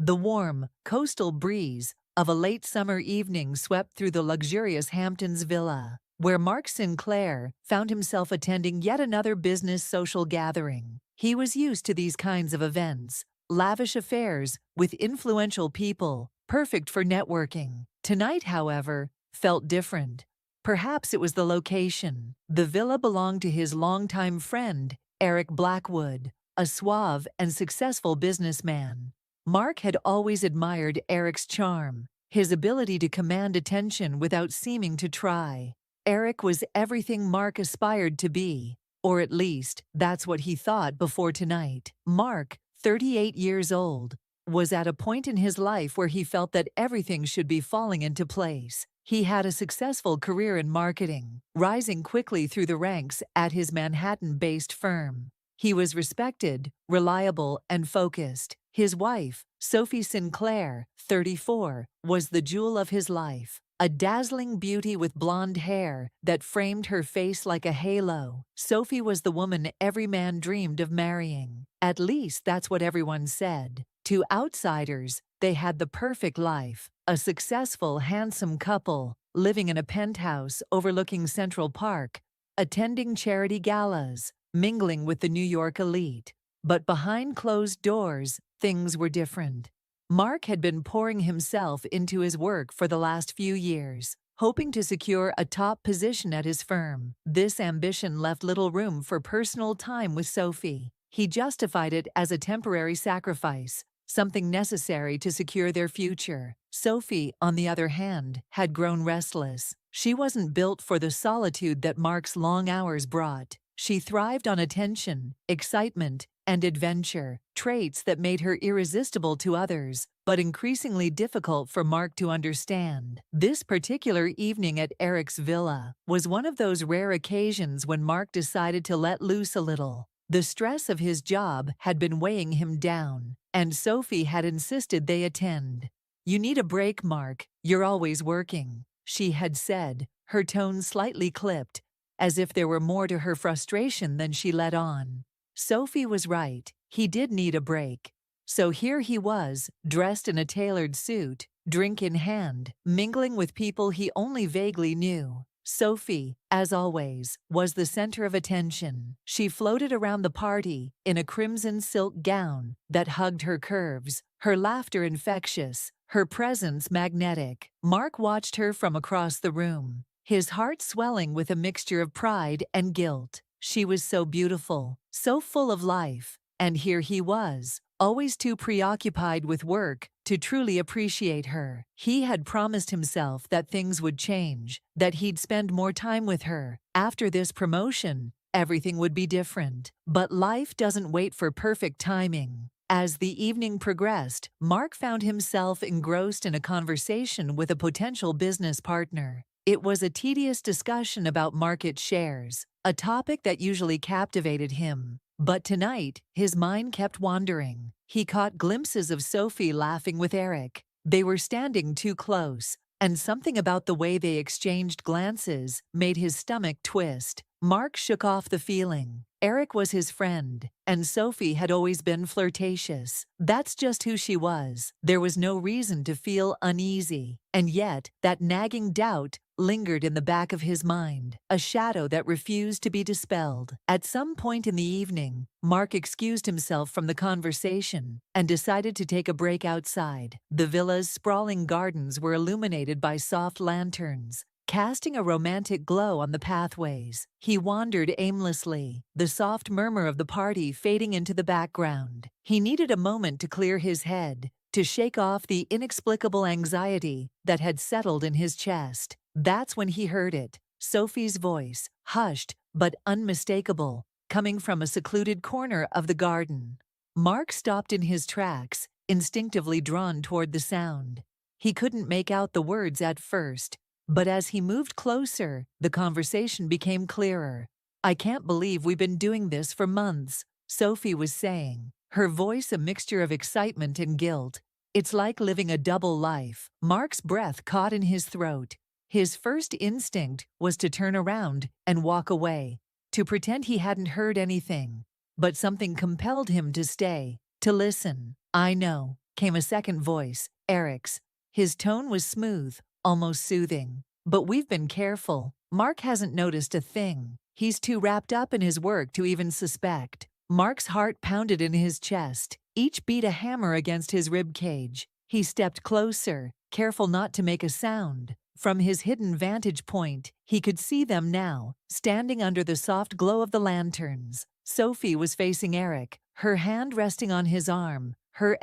The warm, coastal breeze of a late summer evening swept through the luxurious Hamptons villa, where Mark Sinclair found himself attending yet another business social gathering. He was used to these kinds of events, lavish affairs with influential people, perfect for networking. Tonight, however, felt different. Perhaps it was the location. The villa belonged to his longtime friend, Eric Blackwood, a suave and successful businessman. Mark had always admired Eric's charm, his ability to command attention without seeming to try. Eric was everything Mark aspired to be, or at least, that's what he thought before tonight. Mark, 38 years old, was at a point in his life where he felt that everything should be falling into place. He had a successful career in marketing, rising quickly through the ranks at his Manhattan-based firm. He was respected, reliable, and focused. His wife, Sophie Sinclair, 34, was the jewel of his life, a dazzling beauty with blonde hair that framed her face like a halo. Sophie was the woman every man dreamed of marrying. At least that's what everyone said. To outsiders, they had the perfect life, a successful, handsome couple, living in a penthouse overlooking Central Park, attending charity galas, mingling with the New York elite. But behind closed doors, things were different. Mark had been pouring himself into his work for the last few years, hoping to secure a top position at his firm. This ambition left little room for personal time with Sophie. He justified it as a temporary sacrifice, something necessary to secure their future. Sophie, on the other hand, had grown restless. She wasn't built for the solitude that Mark's long hours brought. She thrived on attention, excitement, and adventure, traits that made her irresistible to others, but increasingly difficult for Mark to understand. This particular evening at Eric's villa was one of those rare occasions when Mark decided to let loose a little. The stress of his job had been weighing him down, and Sophie had insisted they attend. "You need a break, Mark. You're always working," she had said, her tone slightly clipped, as if there were more to her frustration than she let on. Sophie was right. He did need a break. So here he was, dressed in a tailored suit, drink in hand, mingling with people he only vaguely knew. Sophie, as always, was the center of attention. She floated around the party in a crimson silk gown that hugged her curves, her laughter infectious, her presence magnetic. Mark watched her from across the room, his heart swelling with a mixture of pride and guilt. She was so beautiful, so full of life, and here he was, always too preoccupied with work to truly appreciate her. He had promised himself that things would change, that he'd spend more time with her. After this promotion, everything would be different. But life doesn't wait for perfect timing. As the evening progressed, Mark found himself engrossed in a conversation with a potential business partner. It was a tedious discussion about market shares, a topic that usually captivated him. But tonight, his mind kept wandering. He caught glimpses of Sophie laughing with Eric. They were standing too close, and something about the way they exchanged glances made his stomach twist. Mark shook off the feeling. Eric was his friend, and Sophie had always been flirtatious. That's just who she was. There was no reason to feel uneasy. And yet, that nagging doubt lingered in the back of his mind, a shadow that refused to be dispelled. At some point in the evening, Mark excused himself from the conversation and decided to take a break outside. The villa's sprawling gardens were illuminated by soft lanterns, casting a romantic glow on the pathways. He wandered aimlessly, the soft murmur of the party fading into the background. He needed a moment to clear his head, to shake off the inexplicable anxiety that had settled in his chest. That's when he heard it, Sophie's voice, hushed but unmistakable, coming from a secluded corner of the garden. Mark stopped in his tracks, instinctively drawn toward the sound. He couldn't make out the words at first, but as he moved closer, the conversation became clearer. "I can't believe we've been doing this for months," Sophie was saying, her voice a mixture of excitement and guilt. "It's like living a double life." Mark's breath caught in his throat. His first instinct was to turn around and walk away, to pretend he hadn't heard anything. But something compelled him to stay, to listen. "I know. came a second voice, Eric's. His tone was smooth, almost soothing. But we've been careful. Mark hasn't noticed a thing. He's too wrapped up in his work to even suspect. Mark's heart pounded in his chest, each beat a hammer against his rib cage. He stepped closer, careful not to make a sound. From his hidden vantage point, he could see them now, standing under the soft glow of the lanterns. Sophie was facing Eric, her hand resting on his arm. Her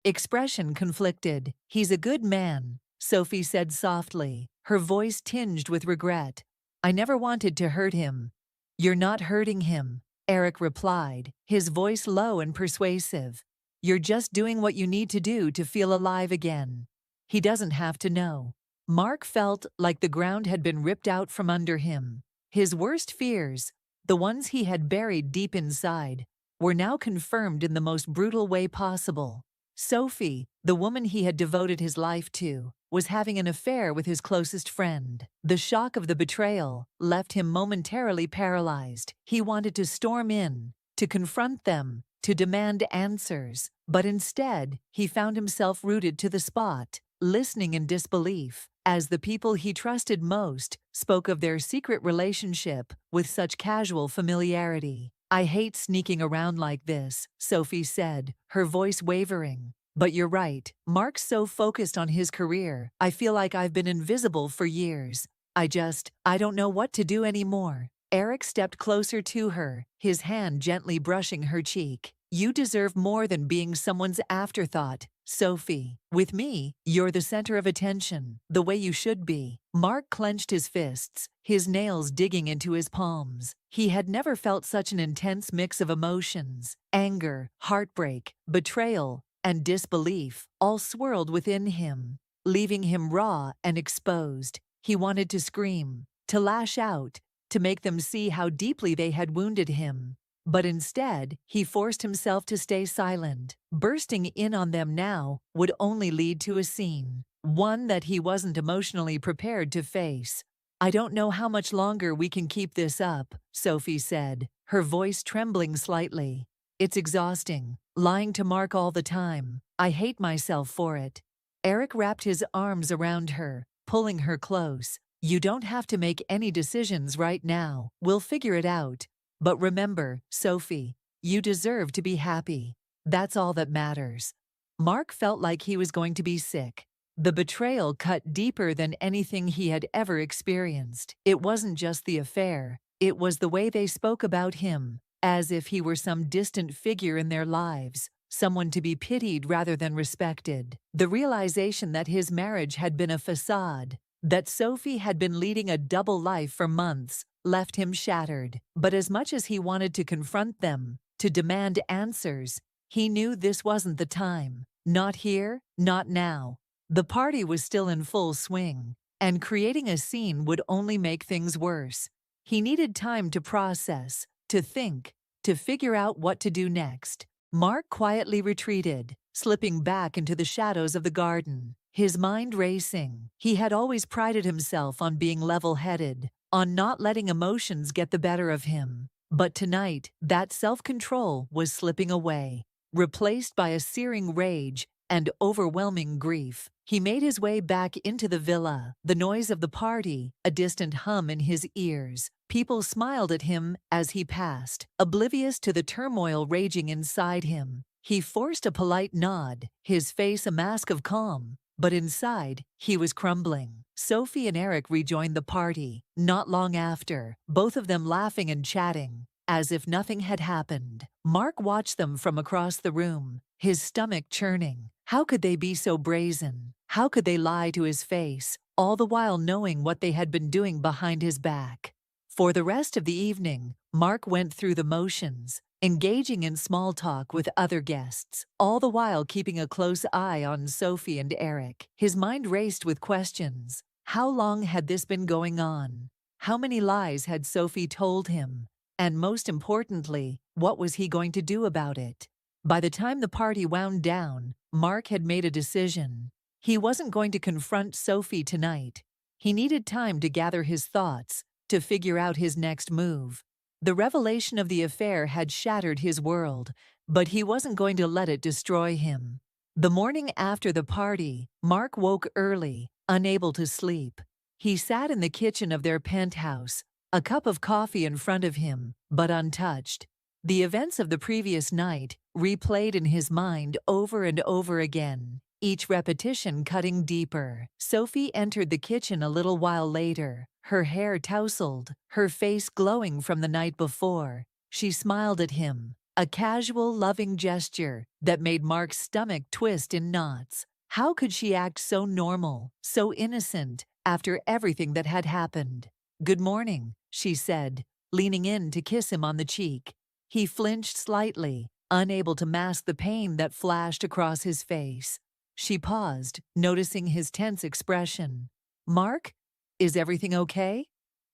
expression conflicted. "He's a good man," Sophie said softly, her voice tinged with regret. "I never wanted to hurt him." "You're not hurting him," Eric replied, his voice low and persuasive. "You're just doing what you need to do to feel alive again. He doesn't have to know." Mark felt like the ground had been ripped out from under him. His worst fears, the ones he had buried deep inside, were now confirmed in the most brutal way possible. Sophie, the woman he had devoted his life to, was having an affair with his closest friend. The shock of the betrayal left him momentarily paralyzed. He wanted to storm in, to confront them, to demand answers. But instead, he found himself rooted to the spot, listening in disbelief, as the people he trusted most spoke of their secret relationship with such casual familiarity. "I hate sneaking around like this," Sophie said, her voice wavering. "But you're right. Mark's so focused on his career. I feel like I've been invisible for years. I don't know what to do anymore." Eric stepped closer to her, his hand gently brushing her cheek. "You deserve more than being someone's afterthought, Sophie. With me, you're the center of attention, the way you should be." Mark clenched his fists, his nails digging into his palms. He had never felt such an intense mix of emotions: anger, heartbreak, betrayal, and disbelief, all swirled within him, leaving him raw and exposed. He wanted to scream, to lash out, to make them see how deeply they had wounded him. But instead, he forced himself to stay silent. Bursting in on them now would only lead to a scene, one that he wasn't emotionally prepared to face. "I don't know how much longer we can keep this up," Sophie said, her voice trembling slightly. "It's exhausting, lying to Mark all the time. I hate myself for it." Eric wrapped his arms around her, pulling her close. "You don't have to make any decisions right now. We'll figure it out. But remember, Sophie, you deserve to be happy. That's all that matters." Mark felt like he was going to be sick. The betrayal cut deeper than anything he had ever experienced. It wasn't just the affair, it was the way they spoke about him, as if he were some distant figure in their lives, someone to be pitied rather than respected. The realization that his marriage had been a facade, that Sophie had been leading a double life for months, left him shattered. But as much as he wanted to confront them, to demand answers, he knew this wasn't the time. Not here, not now. The party was still in full swing, and creating a scene would only make things worse. He needed time to process, to think, to figure out what to do next. Mark quietly retreated, slipping back into the shadows of the garden, his mind racing. He had always prided himself on being level-headed, on not letting emotions get the better of him. But tonight, that self-control was slipping away, replaced by a searing rage and overwhelming grief. He made his way back into the villa, the noise of the party, a distant hum in his ears. People smiled at him as he passed, oblivious to the turmoil raging inside him. He forced a polite nod, his face a mask of calm, but inside, he was crumbling. Sophie and Eric rejoined the party, not long after, both of them laughing and chatting, as if nothing had happened. Mark watched them from across the room, his stomach churning. How could they be so brazen? How could they lie to his face, all the while knowing what they had been doing behind his back? For the rest of the evening, Mark went through the motions, engaging in small talk with other guests, all the while keeping a close eye on Sophie and Eric. His mind raced with questions. How long had this been going on? How many lies had Sophie told him? And most importantly, what was he going to do about it? By the time the party wound down, Mark had made a decision. He wasn't going to confront Sophie tonight. He needed time to gather his thoughts, to figure out his next move. The revelation of the affair had shattered his world, but he wasn't going to let it destroy him. The morning after the party, Mark woke early, unable to sleep. He sat in the kitchen of their penthouse, a cup of coffee in front of him, but untouched. The events of the previous night replayed in his mind over and over again, each repetition cutting deeper. Sophie entered the kitchen a little while later, her hair tousled, her face glowing from the night before. She smiled at him, a casual, loving gesture that made Mark's stomach twist in knots. How could she act so normal, so innocent, after everything that had happened? "Good morning," she said, leaning in to kiss him on the cheek. He flinched slightly, unable to mask the pain that flashed across his face. She paused, noticing his tense expression. "Mark, is everything okay?"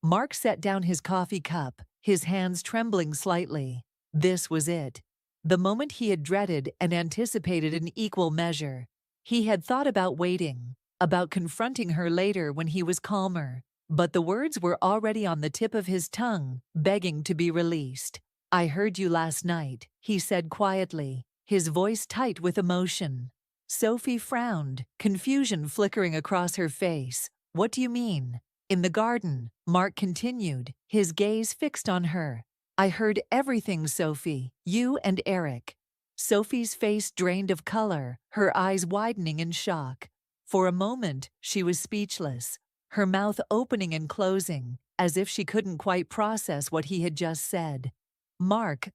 Mark set down his coffee cup, his hands trembling slightly. This was it. The moment he had dreaded and anticipated in equal measure. He had thought about waiting, about confronting her later when he was calmer, but the words were already on the tip of his tongue, begging to be released. "I heard you last night," he said quietly, his voice tight with emotion. Sophie frowned, confusion flickering across her face. "What do you mean?" "In the garden," Mark continued, his gaze fixed on her. "I heard everything, Sophie. You and Eric." Sophie's face drained of color, her eyes widening in shock. For a moment, she was speechless, her mouth opening and closing, as if she couldn't quite process what he had just said. "Mark,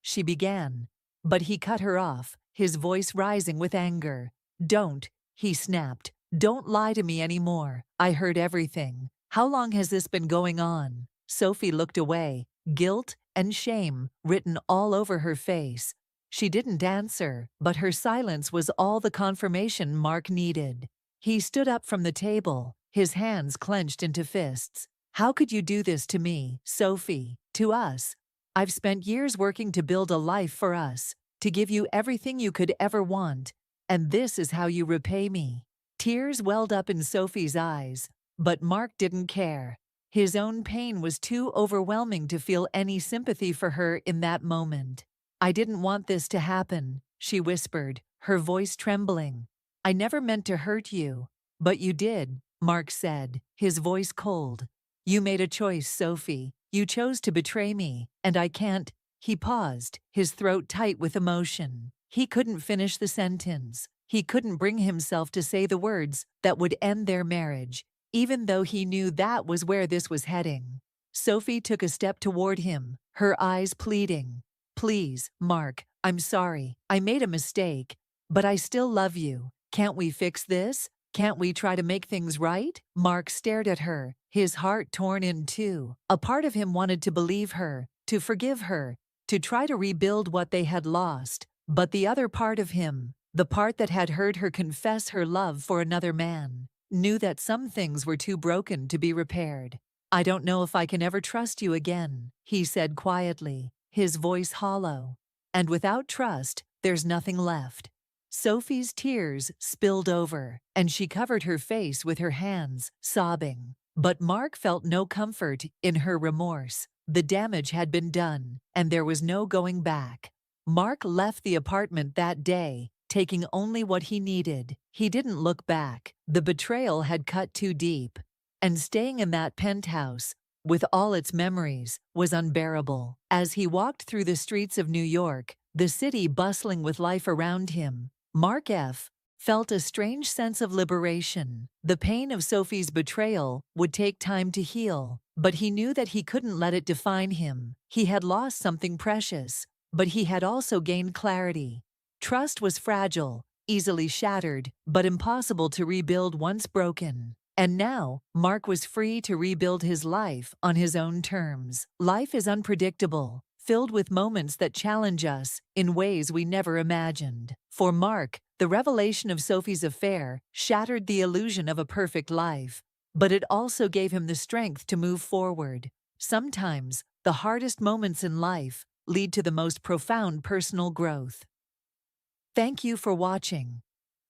she began. But he cut her off, his voice rising with anger. "Don't," he snapped. "Don't lie to me anymore. I heard everything. How long has this been going on?" Sophie looked away, guilt and shame written all over her face. She didn't answer, but her silence was all the confirmation Mark needed. He stood up from the table, his hands clenched into fists. "How could you do this to me, Sophie, to us? I've spent years working to build a life for us, to give you everything you could ever want, and this is how you repay me." Tears welled up in Sophie's eyes, but Mark didn't care. His own pain was too overwhelming to feel any sympathy for her in that moment. "I didn't want this to happen," she whispered, her voice trembling. "I never meant to hurt you." "But you did," Mark said, his voice cold. "You made a choice, Sophie. You chose to betray me, and I can't—" He paused, his throat tight with emotion. He couldn't finish the sentence. He couldn't bring himself to say the words that would end their marriage, even though he knew that was where this was heading. Sophie took a step toward him, her eyes pleading. "Please, Mark, I'm sorry. I made a mistake. But I still love you. Can't we fix this? Can't we try to make things right?" Mark stared at her, his heart torn in two. A part of him wanted to believe her, to forgive her, to try to rebuild what they had lost. But the other part of him, the part that had heard her confess her love for another man, knew that some things were too broken to be repaired. "I don't know if I can ever trust you again," he said quietly, his voice hollow. "And without trust, there's nothing left." Sophie's tears spilled over, and she covered her face with her hands, sobbing. But Mark felt no comfort in her remorse. The damage had been done, and there was no going back. Mark left the apartment that day, taking only what he needed. He didn't look back. The betrayal had cut too deep. And staying in that penthouse, with all its memories, was unbearable. As he walked through the streets of New York, the city bustling with life around him, Mark felt a strange sense of liberation. The pain of Sophie's betrayal would take time to heal, but he knew that he couldn't let it define him. He had lost something precious, but he had also gained clarity. Trust was fragile, easily shattered, but impossible to rebuild once broken. And now, Mark was free to rebuild his life on his own terms. Life is unpredictable, filled with moments that challenge us in ways we never imagined. For Mark, the revelation of Sophie's affair shattered the illusion of a perfect life, but it also gave him the strength to move forward. Sometimes, the hardest moments in life lead to the most profound personal growth. Thank you for watching.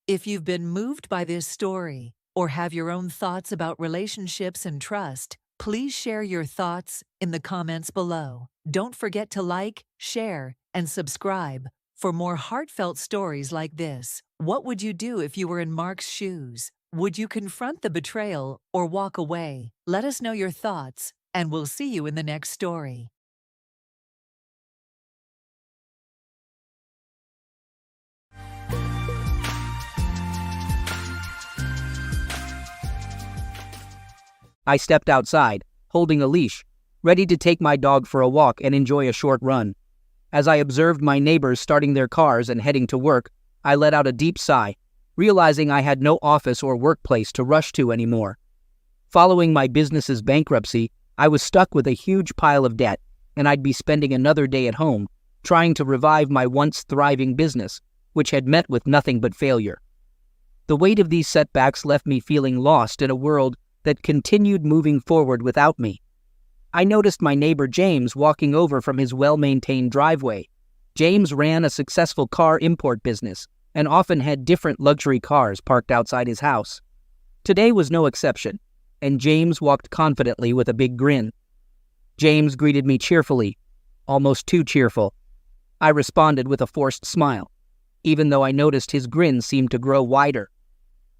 If you've been moved by this story, or have your own thoughts about relationships and trust, please share your thoughts in the comments below. Don't forget to like, share, and subscribe For more heartfelt stories like this, what would you do if you were in Mark's shoes? Would you confront the betrayal or walk away? Let us know your thoughts, and we'll see you in the next story. I stepped outside, holding a leash, ready to take my dog for a walk and enjoy a short run. As I observed my neighbors starting their cars and heading to work, I let out a deep sigh, realizing I had no office or workplace to rush to anymore. Following my business's bankruptcy, I was stuck with a huge pile of debt, and I'd be spending another day at home, trying to revive my once thriving business, which had met with nothing but failure. The weight of these setbacks left me feeling lost in a world that continued moving forward without me. I noticed my neighbor James walking over from his well-maintained driveway. James ran a successful car import business and often had different luxury cars parked outside his house. Today was no exception, and James walked confidently with a big grin. James greeted me cheerfully, almost too cheerful. I responded with a forced smile, even though I noticed his grin seemed to grow wider.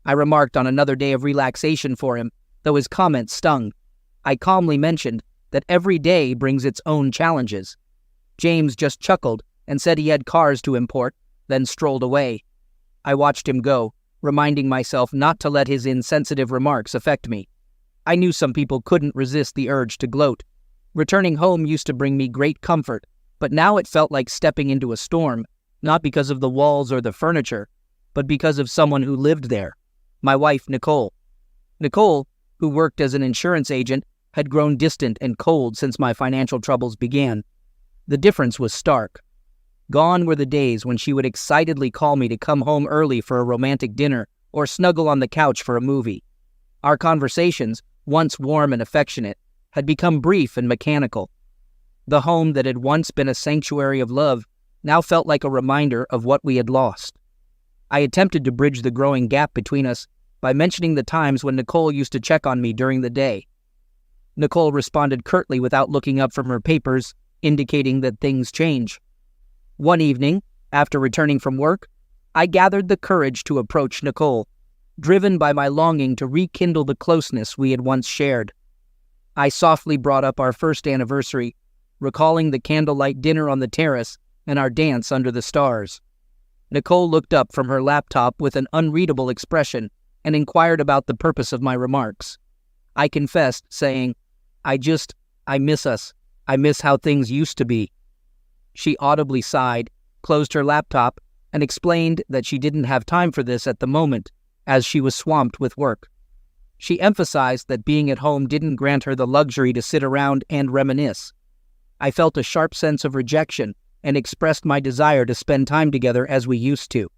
I remarked on another day of relaxation for him, though his comments stung. I calmly mentioned that every day brings its own challenges. James just chuckled and said he had cars to import, then strolled away. I watched him go, reminding myself not to let his insensitive remarks affect me. I knew some people couldn't resist the urge to gloat. Returning home used to bring me great comfort, but now it felt like stepping into a storm, not because of the walls or the furniture, but because of someone who lived there, my wife, Nicole. Nicole, who worked as an insurance agent, had grown distant and cold since my financial troubles began. The difference was stark. Gone were the days when she would excitedly call me to come home early for a romantic dinner or snuggle on the couch for a movie. Our conversations, once warm and affectionate, had become brief and mechanical. The home that had once been a sanctuary of love now felt like a reminder of what we had lost. I attempted to bridge the growing gap between us by mentioning the times when Nicole used to check on me during the day. Nicole responded curtly without looking up from her papers, indicating that things change. One evening, after returning from work, I gathered the courage to approach Nicole, driven by my longing to rekindle the closeness we had once shared. I softly brought up our first anniversary, recalling the candlelight dinner on the terrace and our dance under the stars. Nicole looked up from her laptop with an unreadable expression and inquired about the purpose of my remarks. I confessed, saying, I miss us. I miss how things used to be. She audibly sighed, closed her laptop, and explained that she didn't have time for this at the moment, as she was swamped with work. She emphasized that being at home didn't grant her the luxury to sit around and reminisce. I felt a sharp sense of rejection and expressed my desire to spend time together as we used to.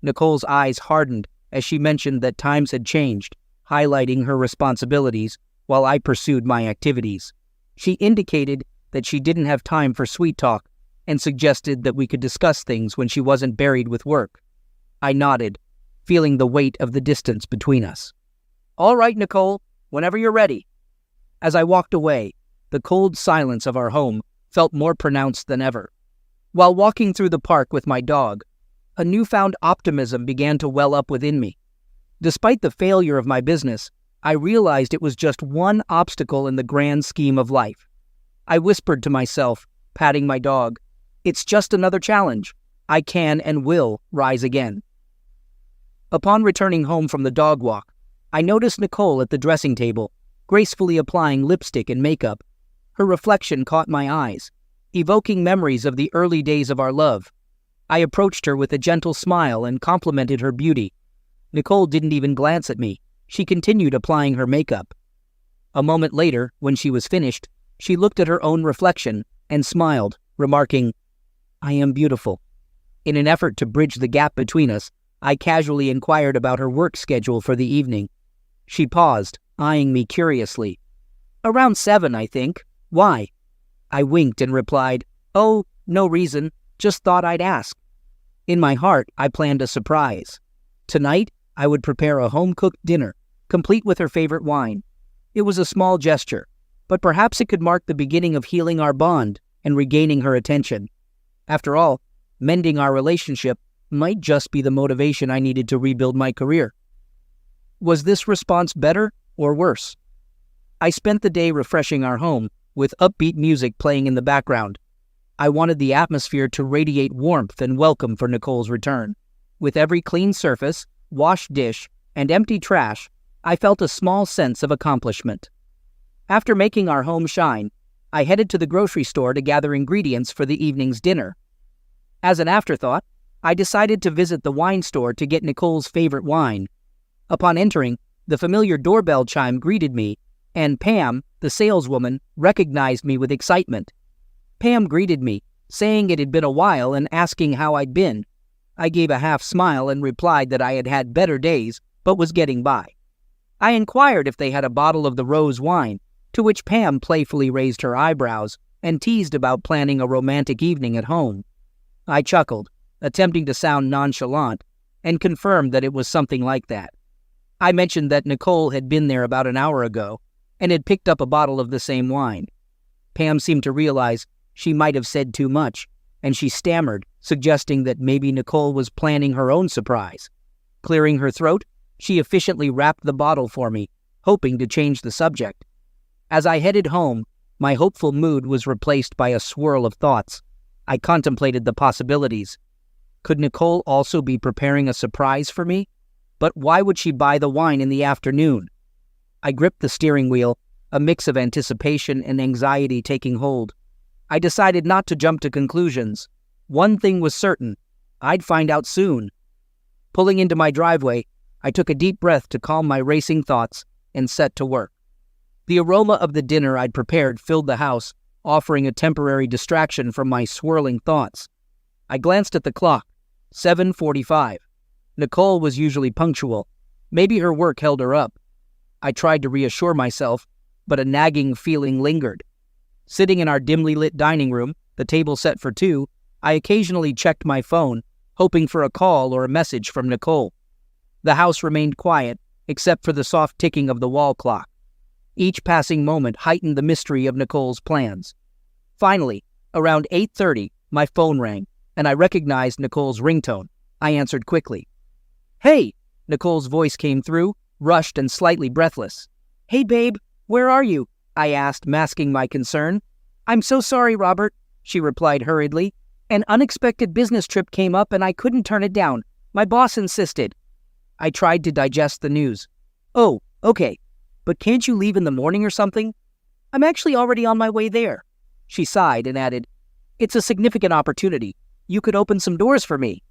Nicole's eyes hardened as she mentioned that times had changed, highlighting her responsibilities while I pursued my activities. She indicated that she didn't have time for sweet talk and suggested that we could discuss things when she wasn't buried with work. I nodded, feeling the weight of the distance between us. "All right, Nicole, whenever you're ready." As I walked away, the cold silence of our home felt more pronounced than ever. While walking through the park with my dog, a newfound optimism began to well up within me. Despite the failure of my business, I realized it was just one obstacle in the grand scheme of life. I whispered to myself, patting my dog, "It's just another challenge. I can and will rise again." Upon returning home from the dog walk, I noticed Nicole at the dressing table, gracefully applying lipstick and makeup. Her reflection caught my eyes, evoking memories of the early days of our love. I approached her with a gentle smile and complimented her beauty. Nicole didn't even glance at me. She continued applying her makeup. A moment later, when she was finished, she looked at her own reflection and smiled, remarking, "I am beautiful." In an effort to bridge the gap between us, I casually inquired about her work schedule for the evening. She paused, eyeing me curiously. "Around 7, I think. Why?" I winked and replied, "Oh, no reason. Just thought I'd ask." In my heart, I planned a surprise. Tonight, I would prepare a home-cooked dinner, complete with her favorite wine. It was a small gesture, but perhaps it could mark the beginning of healing our bond and regaining her attention. After all, Mending our relationship might just be the motivation I needed to rebuild my career. Was this response better or worse? I spent the day refreshing our home, with upbeat music playing in the background. I wanted the atmosphere to radiate warmth and welcome for Nicole's return. With every clean surface, washed dish, and empty trash, I felt a small sense of accomplishment. After making our home shine, I headed to the grocery store to gather ingredients for the evening's dinner. As an afterthought, I decided to visit the wine store to get Nicole's favorite wine. Upon entering, the familiar doorbell chime greeted me, and Pam, the saleswoman, recognized me with excitement. Pam greeted me, saying it had been a while and asking how I'd been. I gave a half smile and replied that I had had better days, but was getting by. I inquired if they had a bottle of the rose wine, to which Pam playfully raised her eyebrows and teased about planning a romantic evening at home. I chuckled, attempting to sound nonchalant, and confirmed that it was something like that. I mentioned that Nicole had been there about an hour ago and had picked up a bottle of the same wine. Pam seemed to realize she might have said too much, and she stammered, suggesting that maybe Nicole was planning her own surprise. Clearing her throat, she efficiently wrapped the bottle for me, hoping to change the subject. As I headed home, my hopeful mood was replaced by a swirl of thoughts. I contemplated the possibilities. Could Nicole also be preparing a surprise for me? But why would she buy the wine in the afternoon? I gripped the steering wheel, a mix of anticipation and anxiety taking hold. I decided not to jump to conclusions. One thing was certain: I'd find out soon. Pulling into my driveway, I took a deep breath to calm my racing thoughts and set to work. The aroma of the dinner I'd prepared filled the house, offering a temporary distraction from my swirling thoughts. I glanced at the clock. 7:45. Nicole was usually punctual. Maybe her work held her up. I tried to reassure myself, but a nagging feeling lingered. Sitting in our dimly lit dining room, the table set for two, I occasionally checked my phone, hoping for a call or a message from Nicole. The house remained quiet, except for the soft ticking of the wall clock. Each passing moment heightened the mystery of Nicole's plans. Finally, around 8:30, my phone rang, and I recognized Nicole's ringtone. I answered quickly. "Hey!" Nicole's voice came through, rushed and slightly breathless. "Hey, babe, where are you?" I asked, masking my concern. "I'm so sorry, Robert," she replied hurriedly. "An unexpected business trip came up and I couldn't turn it down. My boss insisted." I tried to digest the news. "Oh, okay. But can't you leave in the morning or something?" "I'm actually already on my way there." She sighed and added, "It's a significant opportunity. You could open some doors for me."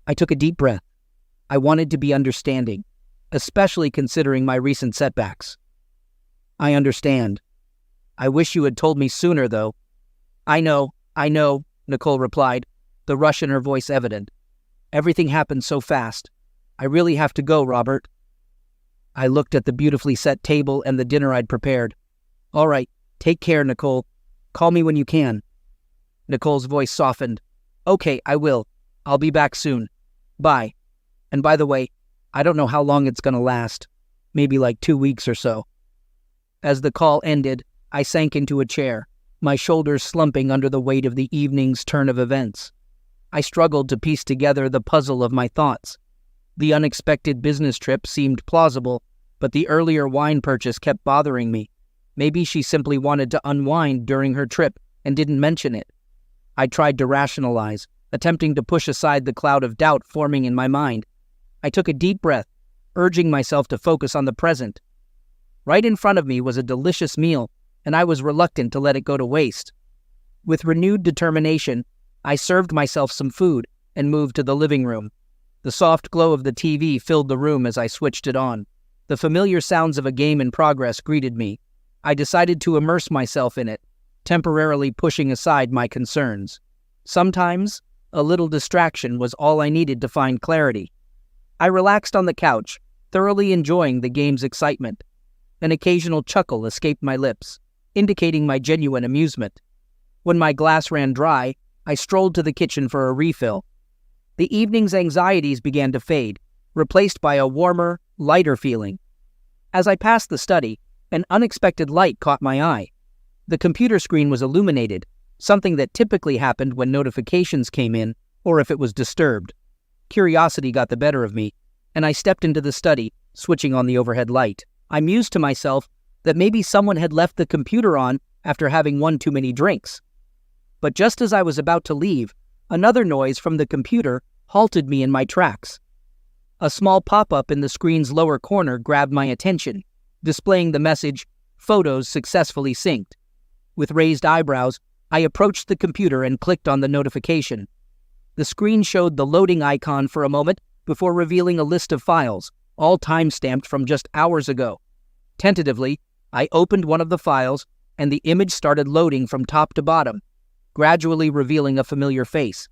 I took a deep breath. I wanted to be understanding, especially considering my recent setbacks. "I understand. I wish you had told me sooner, though." I know, Nicole replied, the rush in her voice evident. "Everything happened so fast. I really have to go, Robert." I looked at the beautifully set table and the dinner I'd prepared. "All right, take care, Nicole. Call me when you can." Nicole's voice softened. "Okay, I will. I'll be back soon. Bye. And by the way, I don't know how long it's gonna last. Maybe like 2 weeks or so." As the call ended, I sank into a chair, my shoulders slumping under the weight of the evening's turn of events. I struggled to piece together the puzzle of my thoughts. The unexpected business trip seemed plausible, but the earlier wine purchase kept bothering me. Maybe she simply wanted to unwind during her trip and didn't mention it. I tried to rationalize, attempting to push aside the cloud of doubt forming in my mind. I took a deep breath, urging myself to focus on the present. Right in front of me was a delicious meal, and I was reluctant to let it go to waste. With renewed determination, I served myself some food and moved to the living room. The soft glow of the TV filled the room as I switched it on. The familiar sounds of a game in progress greeted me. I decided to immerse myself in it, temporarily pushing aside my concerns. Sometimes, a little distraction was all I needed to find clarity. I relaxed on the couch, thoroughly enjoying the game's excitement. An occasional chuckle escaped my lips, indicating my genuine amusement. When my glass ran dry, I strolled to the kitchen for a refill. The evening's anxieties began to fade, replaced by a warmer, lighter feeling. As I passed the study, an unexpected light caught my eye. The computer screen was illuminated, something that typically happened when notifications came in, or if it was disturbed. Curiosity got the better of me, and I stepped into the study, switching on the overhead light. I mused to myself that maybe someone had left the computer on after having one too many drinks. But just as I was about to leave, another noise from the computer halted me in my tracks. A small pop-up in the screen's lower corner grabbed my attention, displaying the message, "Photos successfully synced." With raised eyebrows, I approached the computer and clicked on the notification. The screen showed the loading icon for a moment before revealing a list of files, all time-stamped from just hours ago. Tentatively, I opened one of the files, and the image started loading from top to bottom, gradually revealing a familiar face.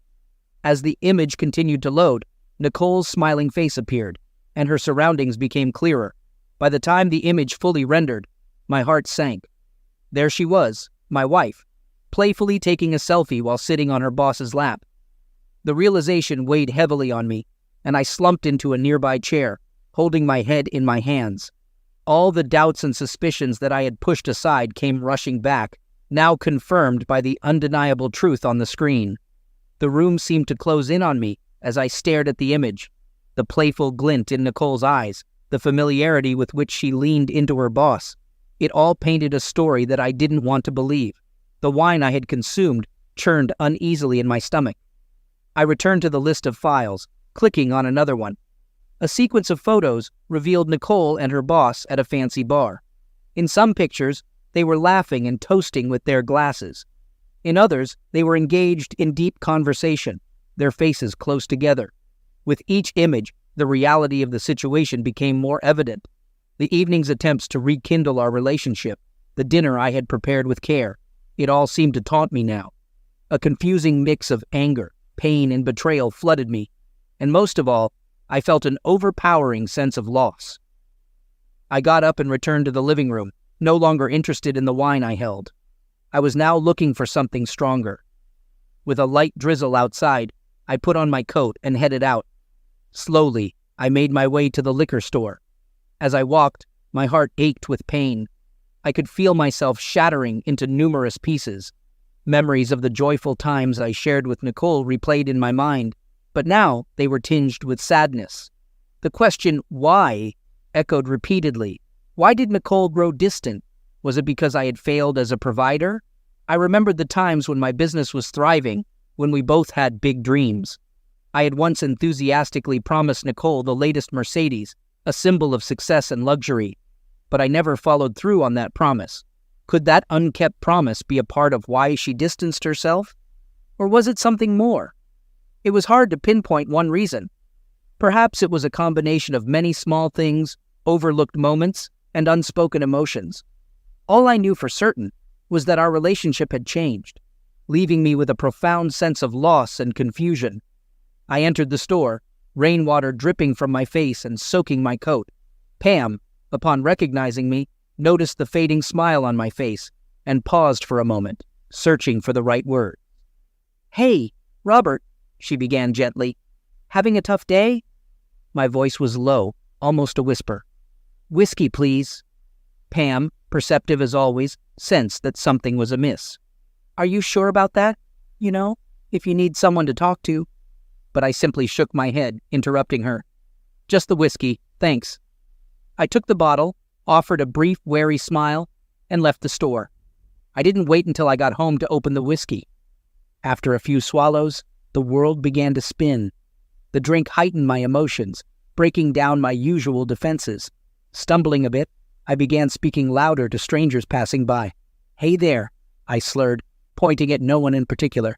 As the image continued to load, Nicole's smiling face appeared, and her surroundings became clearer. By the time the image fully rendered, my heart sank. There she was, my wife, playfully taking a selfie while sitting on her boss's lap. The realization weighed heavily on me, and I slumped into a nearby chair, holding my head in my hands. All the doubts and suspicions that I had pushed aside came rushing back, now confirmed by the undeniable truth on the screen. The room seemed to close in on me as I stared at the image, the playful glint in Nicole's eyes, the familiarity with which she leaned into her boss. It all painted a story that I didn't want to believe. The wine I had consumed churned uneasily in my stomach. I returned to the list of files, clicking on another one. A sequence of photos revealed Nicole and her boss at a fancy bar. In some pictures, they were laughing and toasting with their glasses. In others, they were engaged in deep conversation, their faces close together. With each image, the reality of the situation became more evident. The evening's attempts to rekindle our relationship, the dinner I had prepared with care, it all seemed to taunt me now. A confusing mix of anger, pain, and betrayal flooded me, and most of all, I felt an overpowering sense of loss. I got up and returned to the living room, no longer interested in the wine I held. I was now looking for something stronger. With a light drizzle outside, I put on my coat and headed out. Slowly, I made my way to the liquor store. As I walked, my heart ached with pain. I could feel myself shattering into numerous pieces. Memories of the joyful times I shared with Nicole replayed in my mind, but now they were tinged with sadness. The question, why, echoed repeatedly. Why did Nicole grow distant? Was it because I had failed as a provider? I remembered the times when my business was thriving, when we both had big dreams. I had once enthusiastically promised Nicole the latest Mercedes, a symbol of success and luxury, but I never followed through on that promise. Could that unkept promise be a part of why she distanced herself? Or was it something more? It was hard to pinpoint one reason. Perhaps it was a combination of many small things, overlooked moments, and unspoken emotions. All I knew for certain was that our relationship had changed, leaving me with a profound sense of loss and confusion. I entered the store, rainwater dripping from my face and soaking my coat. Pam, upon recognizing me, noticed the fading smile on my face and paused for a moment, searching for the right word. "Hey, Robert," she began gently. "Having a tough day?" My voice was low, almost a whisper. "Whiskey, please." Pam, perceptive as always, sensed that something was amiss. "Are you sure about that? You know, if you need someone to talk to." But I simply shook my head, interrupting her. "Just the whiskey, thanks." I took the bottle, offered a brief, wary smile, and left the store. I didn't wait until I got home to open the whiskey. After a few swallows, the world began to spin. The drink heightened my emotions, breaking down my usual defenses. Stumbling a bit, I began speaking louder to strangers passing by. "Hey there," I slurred, pointing at no one in particular.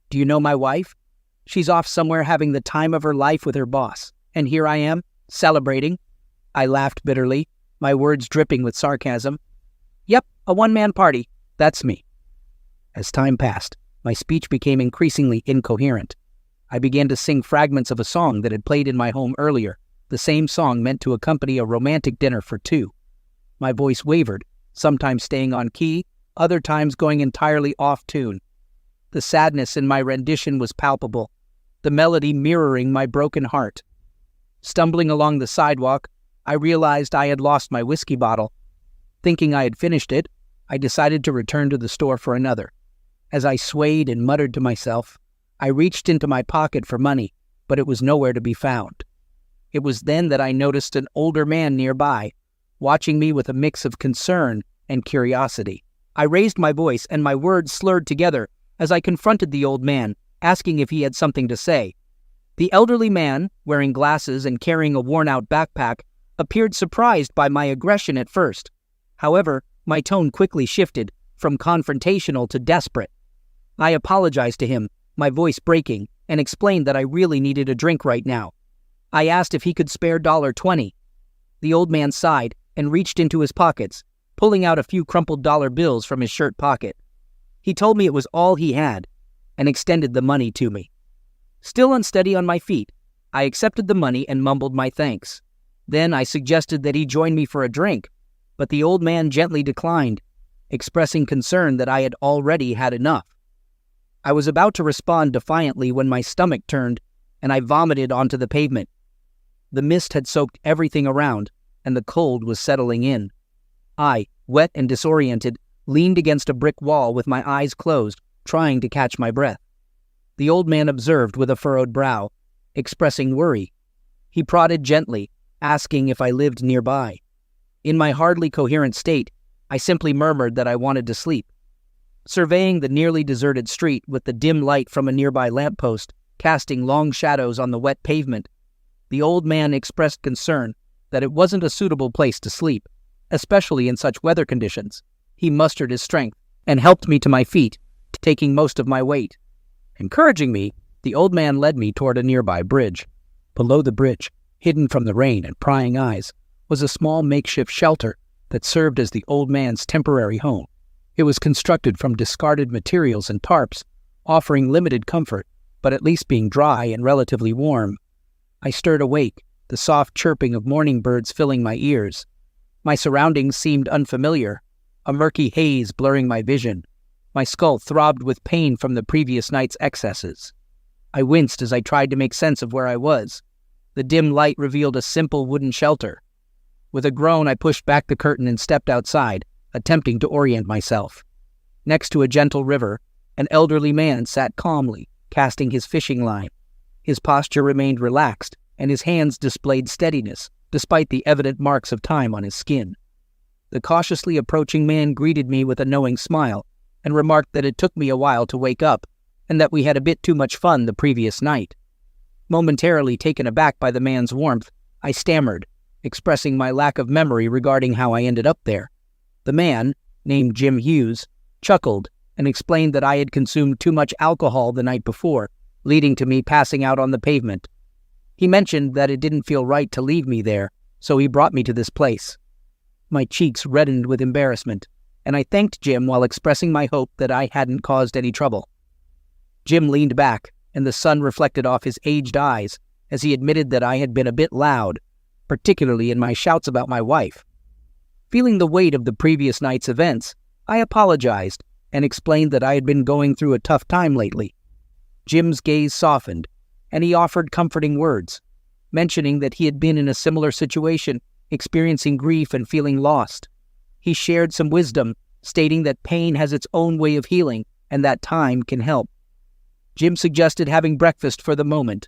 "Do you know my wife? She's off somewhere having the time of her life with her boss, and here I am, celebrating." I laughed bitterly, my words dripping with sarcasm. "Yep, a one-man party. That's me." As time passed, my speech became increasingly incoherent. I began to sing fragments of a song that had played in my home earlier, the same song meant to accompany a romantic dinner for two. My voice wavered, sometimes staying on key, other times going entirely off tune. The sadness in my rendition was palpable, the melody mirroring my broken heart. Stumbling along the sidewalk, I realized I had lost my whiskey bottle. Thinking I had finished it, I decided to return to the store for another. As I swayed and muttered to myself, I reached into my pocket for money, but it was nowhere to be found. It was then that I noticed an older man nearby, watching me with a mix of concern and curiosity. I raised my voice and my words slurred together as I confronted the old man, asking if he had something to say. The elderly man, wearing glasses and carrying a worn-out backpack, appeared surprised by my aggression at first. However, my tone quickly shifted from confrontational to desperate. I apologized to him, my voice breaking, and explained that I really needed a drink right now. I asked if he could spare $20. The old man sighed and reached into his pockets, pulling out a few crumpled dollar bills from his shirt pocket. He told me it was all he had, and extended the money to me. Still unsteady on my feet, I accepted the money and mumbled my thanks. Then I suggested that he join me for a drink, but the old man gently declined, expressing concern that I had already had enough. I was about to respond defiantly when my stomach turned, and I vomited onto the pavement. The mist had soaked everything around, and the cold was settling in. I, wet and disoriented, leaned against a brick wall with my eyes closed, trying to catch my breath. The old man observed with a furrowed brow, expressing worry. He prodded gently, asking if I lived nearby. In my hardly coherent state, I simply murmured that I wanted to sleep. Surveying the nearly deserted street with the dim light from a nearby lamppost casting long shadows on the wet pavement, the old man expressed concern that it wasn't a suitable place to sleep, especially in such weather conditions. He mustered his strength and helped me to my feet, taking most of my weight. Encouraging me, the old man led me toward a nearby bridge. Below the bridge, hidden from the rain and prying eyes, was a small makeshift shelter that served as the old man's temporary home. It was constructed from discarded materials and tarps, offering limited comfort, but at least being dry and relatively warm. I stirred awake, the soft chirping of morning birds filling my ears. My surroundings seemed unfamiliar, a murky haze blurring my vision. My skull throbbed with pain from the previous night's excesses. I winced as I tried to make sense of where I was. The dim light revealed a simple wooden shelter. With a groan, I pushed back the curtain and stepped outside, attempting to orient myself. Next to a gentle river, an elderly man sat calmly, casting his fishing line. His posture remained relaxed, and his hands displayed steadiness, despite the evident marks of time on his skin. The cautiously approaching man greeted me with a knowing smile, and remarked that it took me a while to wake up, and that we had a bit too much fun the previous night. Momentarily taken aback by the man's warmth, I stammered, expressing my lack of memory regarding how I ended up there. The man, named Jim Hughes, chuckled and explained that I had consumed too much alcohol the night before, leading to me passing out on the pavement. He mentioned that it didn't feel right to leave me there, so he brought me to this place. My cheeks reddened with embarrassment, and I thanked Jim while expressing my hope that I hadn't caused any trouble. Jim leaned back, and the sun reflected off his aged eyes as he admitted that I had been a bit loud, particularly in my shouts about my wife. Feeling the weight of the previous night's events, I apologized and explained that I had been going through a tough time lately. Jim's gaze softened, and he offered comforting words, mentioning that he had been in a similar situation, experiencing grief and feeling lost. He shared some wisdom, stating that pain has its own way of healing and that time can help. Jim suggested having breakfast for the moment.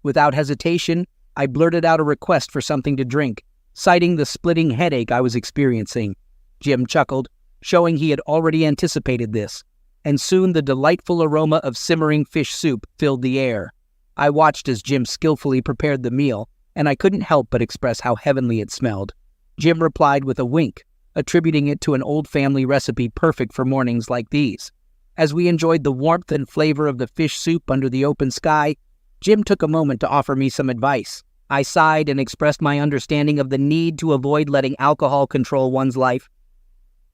Without hesitation, I blurted out a request for something to drink, citing the splitting headache I was experiencing. Jim chuckled, showing he had already anticipated this, and soon the delightful aroma of simmering fish soup filled the air. I watched as Jim skillfully prepared the meal, and I couldn't help but express how heavenly it smelled. Jim replied with a wink, attributing it to an old family recipe perfect for mornings like these. As we enjoyed the warmth and flavor of the fish soup under the open sky, Jim took a moment to offer me some advice. I sighed and expressed my understanding of the need to avoid letting alcohol control one's life.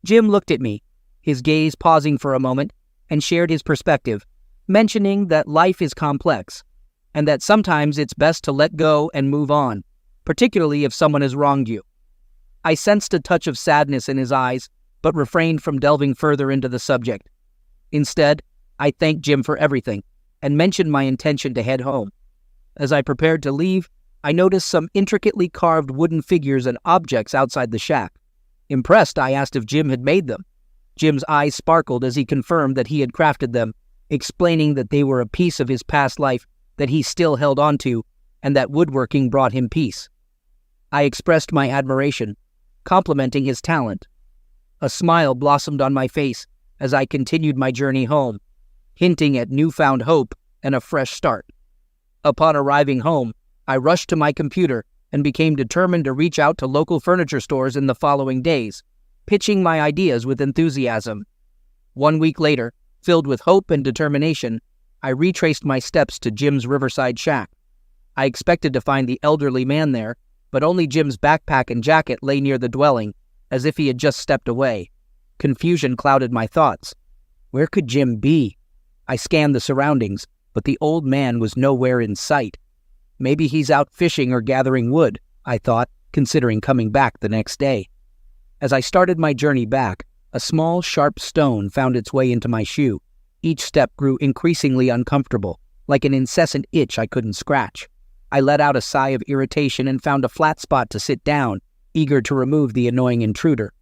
Jim looked at me, his gaze pausing for a moment, and shared his perspective, mentioning that life is complex, and that sometimes it's best to let go and move on, particularly if someone has wronged you. I sensed a touch of sadness in his eyes, but refrained from delving further into the subject. Instead, I thanked Jim for everything, and mentioned my intention to head home. As I prepared to leave, I noticed some intricately carved wooden figures and objects outside the shack. Impressed, I asked if Jim had made them. Jim's eyes sparkled as he confirmed that he had crafted them, explaining that they were a piece of his past life that he still held onto and that woodworking brought him peace. I expressed my admiration, complimenting his talent. A smile blossomed on my face as I continued my journey home, hinting at newfound hope and a fresh start. Upon arriving home, I rushed to my computer and became determined to reach out to local furniture stores in the following days, pitching my ideas with enthusiasm. 1 week later, filled with hope and determination, I retraced my steps to Jim's riverside shack. I expected to find the elderly man there, but only Jim's backpack and jacket lay near the dwelling, as if he had just stepped away. Confusion clouded my thoughts. Where could Jim be? I scanned the surroundings, but the old man was nowhere in sight. Maybe he's out fishing or gathering wood, I thought, considering coming back the next day. As I started my journey back, a small, sharp stone found its way into my shoe. Each step grew increasingly uncomfortable, like an incessant itch I couldn't scratch. I let out a sigh of irritation and found a flat spot to sit down, eager to remove the annoying intruder.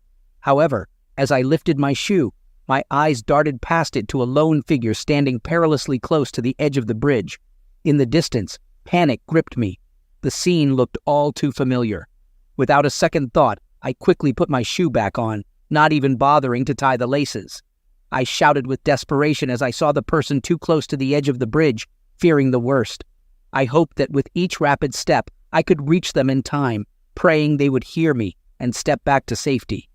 However, as I lifted my shoe, my eyes darted past it to a lone figure standing perilously close to the edge of the bridge. In the distance, panic gripped me. The scene looked all too familiar. Without a second thought, I quickly put my shoe back on, not even bothering to tie the laces. I shouted with desperation as I saw the person too close to the edge of the bridge, fearing the worst. I hoped that with each rapid step, I could reach them in time, praying they would hear me and step back to safety.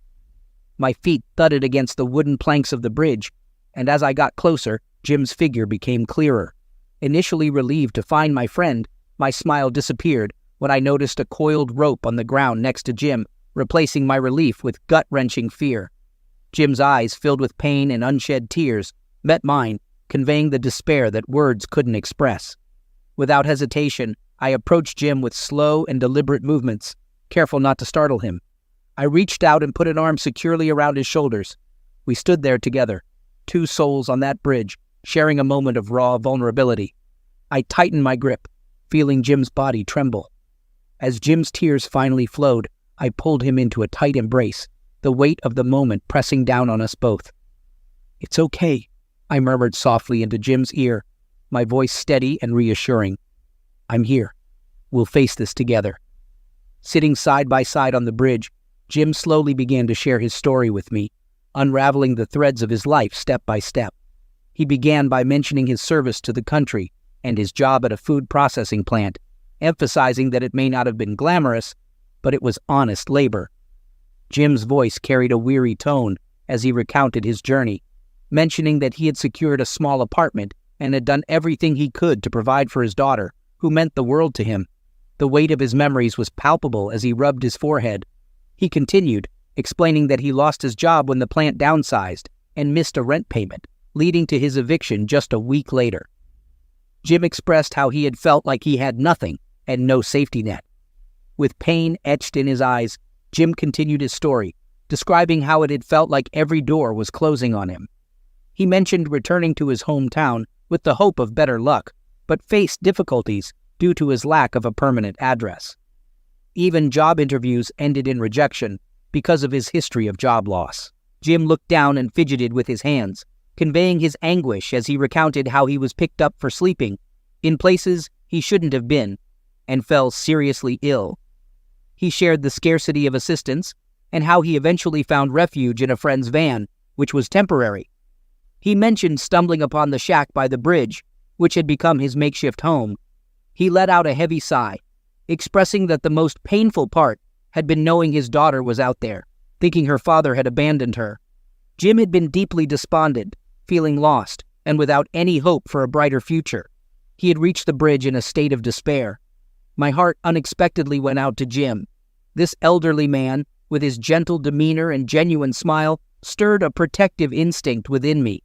My feet thudded against the wooden planks of the bridge, and as I got closer, Jim's figure became clearer. Initially relieved to find my friend, my smile disappeared when I noticed a coiled rope on the ground next to Jim, replacing my relief with gut-wrenching fear. Jim's eyes, filled with pain and unshed tears, met mine, conveying the despair that words couldn't express. Without hesitation, I approached Jim with slow and deliberate movements, careful not to startle him. I reached out and put an arm securely around his shoulders. We stood there together, two souls on that bridge, sharing a moment of raw vulnerability. I tightened my grip, feeling Jim's body tremble. As Jim's tears finally flowed, I pulled him into a tight embrace, the weight of the moment pressing down on us both. "It's okay," I murmured softly into Jim's ear, my voice steady and reassuring. "I'm here. We'll face this together." Sitting side by side on the bridge, Jim slowly began to share his story with me, unraveling the threads of his life step by step. He began by mentioning his service to the country and his job at a food processing plant, emphasizing that it may not have been glamorous, but it was honest labor. Jim's voice carried a weary tone as he recounted his journey, mentioning that he had secured a small apartment and had done everything he could to provide for his daughter, who meant the world to him. The weight of his memories was palpable as he rubbed his forehead. He continued, explaining that he lost his job when the plant downsized and missed a rent payment, leading to his eviction just a week later. Jim expressed how he had felt like he had nothing and no safety net. With pain etched in his eyes, Jim continued his story, describing how it had felt like every door was closing on him. He mentioned returning to his hometown with the hope of better luck, but faced difficulties due to his lack of a permanent address. Even job interviews ended in rejection because of his history of job loss. Jim looked down and fidgeted with his hands, conveying his anguish as he recounted how he was picked up for sleeping in places he shouldn't have been and fell seriously ill. He shared the scarcity of assistance and how he eventually found refuge in a friend's van, which was temporary. He mentioned stumbling upon the shack by the bridge, which had become his makeshift home. He let out a heavy sigh, expressing that the most painful part had been knowing his daughter was out there, thinking her father had abandoned her. Jim had been deeply despondent, feeling lost, and without any hope for a brighter future. He had reached the bridge in a state of despair. My heart unexpectedly went out to Jim. This elderly man, with his gentle demeanor and genuine smile, stirred a protective instinct within me.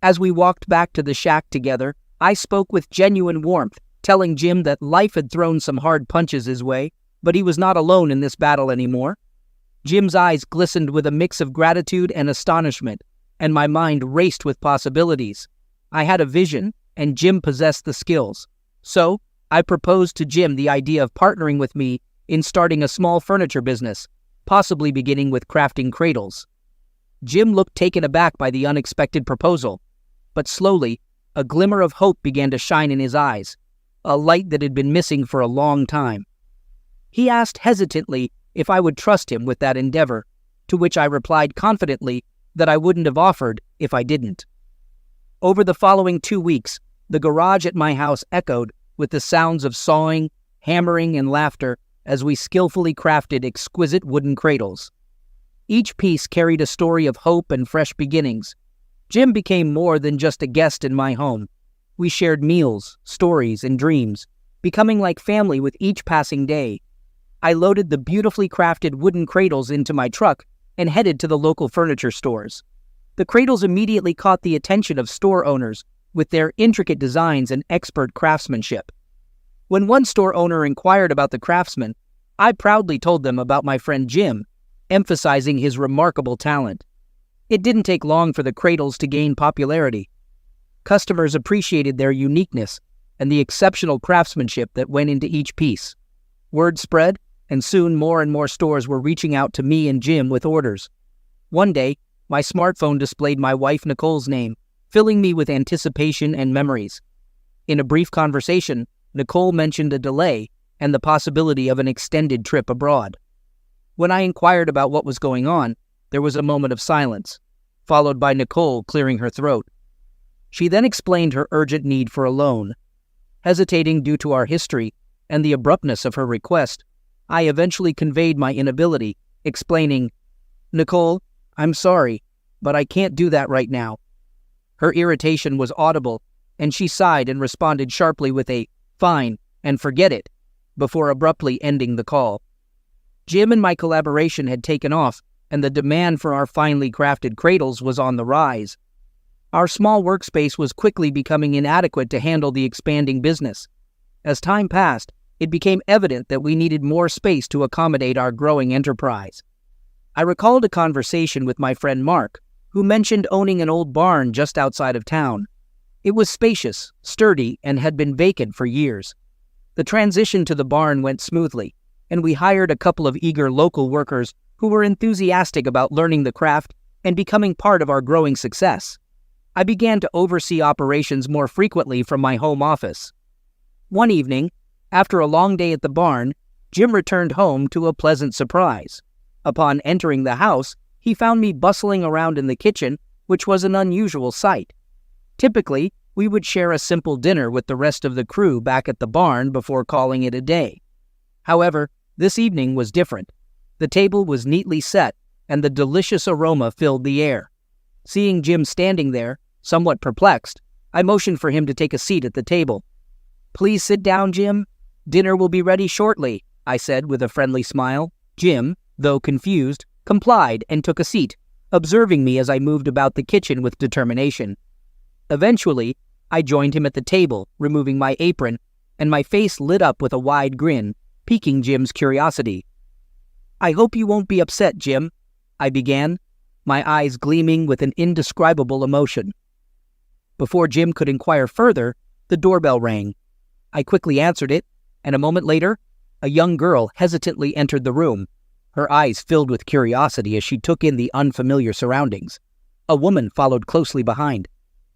As we walked back to the shack together, I spoke with genuine warmth, telling Jim that life had thrown some hard punches his way, but he was not alone in this battle anymore. Jim's eyes glistened with a mix of gratitude and astonishment, and my mind raced with possibilities. I had a vision, and Jim possessed the skills. So, I proposed to Jim the idea of partnering with me in starting a small furniture business, possibly beginning with crafting cradles. Jim looked taken aback by the unexpected proposal, but slowly, A glimmer of hope began to shine in his eyes, a light that had been missing for a long time. He asked hesitantly if I would trust him with that endeavor, to which I replied confidently that I wouldn't have offered if I didn't. Over the following 2 weeks, the garage at my house echoed with the sounds of sawing, hammering, and laughter as we skillfully crafted exquisite wooden cradles. Each piece carried a story of hope and fresh beginnings. Jim became more than just a guest in my home. We shared meals, stories, and dreams, becoming like family with each passing day. I loaded the beautifully crafted wooden cradles into my truck and headed to the local furniture stores. The cradles immediately caught the attention of store owners with their intricate designs and expert craftsmanship. When one store owner inquired about the craftsman, I proudly told them about my friend Jim, emphasizing his remarkable talent. It didn't take long for the cradles to gain popularity. Customers appreciated their uniqueness and the exceptional craftsmanship that went into each piece. Word spread, and soon more and more stores were reaching out to me and Jim with orders. One day, my smartphone displayed my wife Nicole's name, filling me with anticipation and memories. In a brief conversation, Nicole mentioned a delay and the possibility of an extended trip abroad. When I inquired about what was going on, there was a moment of silence, followed by Nicole clearing her throat. She then explained her urgent need for a loan. Hesitating due to our history and the abruptness of her request, I eventually conveyed my inability, explaining, "Nicole, I'm sorry, but I can't do that right now." Her irritation was audible, and she sighed and responded sharply with a "fine" and "forget it," before abruptly ending the call. Jim and my collaboration had taken off, and the demand for our finely crafted cradles was on the rise. Our small workspace was quickly becoming inadequate to handle the expanding business. As time passed, it became evident that we needed more space to accommodate our growing enterprise. I recalled a conversation with my friend Mark, who mentioned owning an old barn just outside of town. It was spacious, sturdy, and had been vacant for years. The transition to the barn went smoothly, and we hired a couple of eager local workers who were enthusiastic about learning the craft and becoming part of our growing success. I began to oversee operations more frequently from my home office. One evening, after a long day at the barn, Jim returned home to a pleasant surprise. Upon entering the house, he found me bustling around in the kitchen, which was an unusual sight. Typically, we would share a simple dinner with the rest of the crew back at the barn before calling it a day. However, this evening was different. The table was neatly set, and the delicious aroma filled the air. Seeing Jim standing there, somewhat perplexed, I motioned for him to take a seat at the table. "Please sit down, Jim. Dinner will be ready shortly," I said with a friendly smile. Jim, though confused, complied and took a seat, observing me as I moved about the kitchen with determination. Eventually, I joined him at the table, removing my apron, and my face lit up with a wide grin, piquing Jim's curiosity. "I hope you won't be upset, Jim," I began, my eyes gleaming with an indescribable emotion. Before Jim could inquire further, the doorbell rang. I quickly answered it, and a moment later, a young girl hesitantly entered the room, her eyes filled with curiosity as she took in the unfamiliar surroundings. A woman followed closely behind.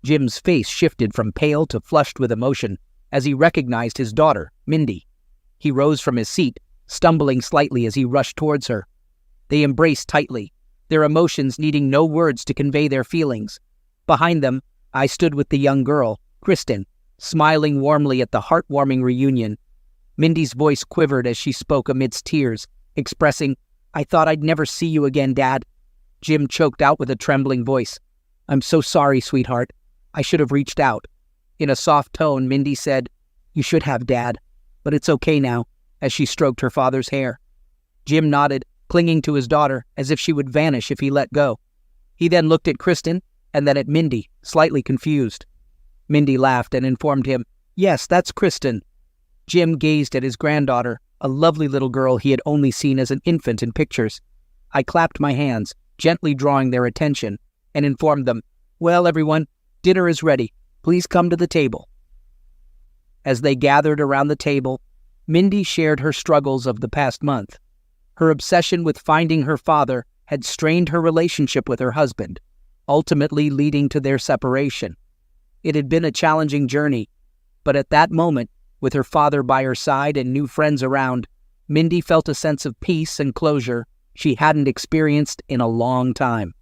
Jim's face shifted from pale to flushed with emotion as he recognized his daughter, Mindy. He rose from his seat, stumbling slightly as he rushed towards her. They embraced tightly, their emotions needing no words to convey their feelings. Behind them, I stood with the young girl, Kristen, smiling warmly at the heartwarming reunion. Mindy's voice quivered as she spoke amidst tears, expressing, "I thought I'd never see you again, Dad." Jim choked out with a trembling voice, "I'm so sorry, sweetheart. I should have reached out." In a soft tone, Mindy said, "You should have, Dad, but it's okay now," as she stroked her father's hair. Jim nodded, clinging to his daughter as if she would vanish if he let go. He then looked at Kristen and then at Mindy, slightly confused. Mindy laughed and informed him, "Yes, that's Kristen." Jim gazed at his granddaughter, a lovely little girl he had only seen as an infant in pictures. I clapped my hands, gently drawing their attention, and informed them, "Well, everyone, dinner is ready. Please come to the table." As they gathered around the table, Mindy shared her struggles of the past month. Her obsession with finding her father had strained her relationship with her husband, ultimately leading to their separation. It had been a challenging journey, but at that moment, with her father by her side and new friends around, Mindy felt a sense of peace and closure she hadn't experienced in a long time.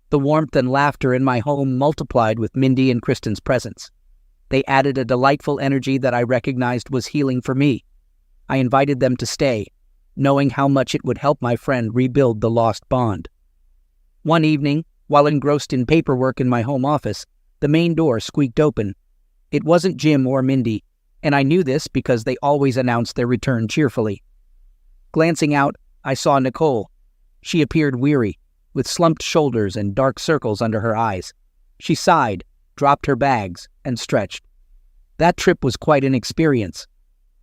The warmth and laughter in my home multiplied with Mindy and Kristen's presence. They added a delightful energy that I recognized was healing for me. I invited them to stay, knowing how much it would help my friend rebuild the lost bond. One evening, while engrossed in paperwork in my home office, the main door squeaked open. It wasn't Jim or Mindy, and I knew this because they always announced their return cheerfully. Glancing out, I saw Nicole. She appeared weary, with slumped shoulders and dark circles under her eyes. She sighed, dropped her bags, and stretched. That trip was quite an experience.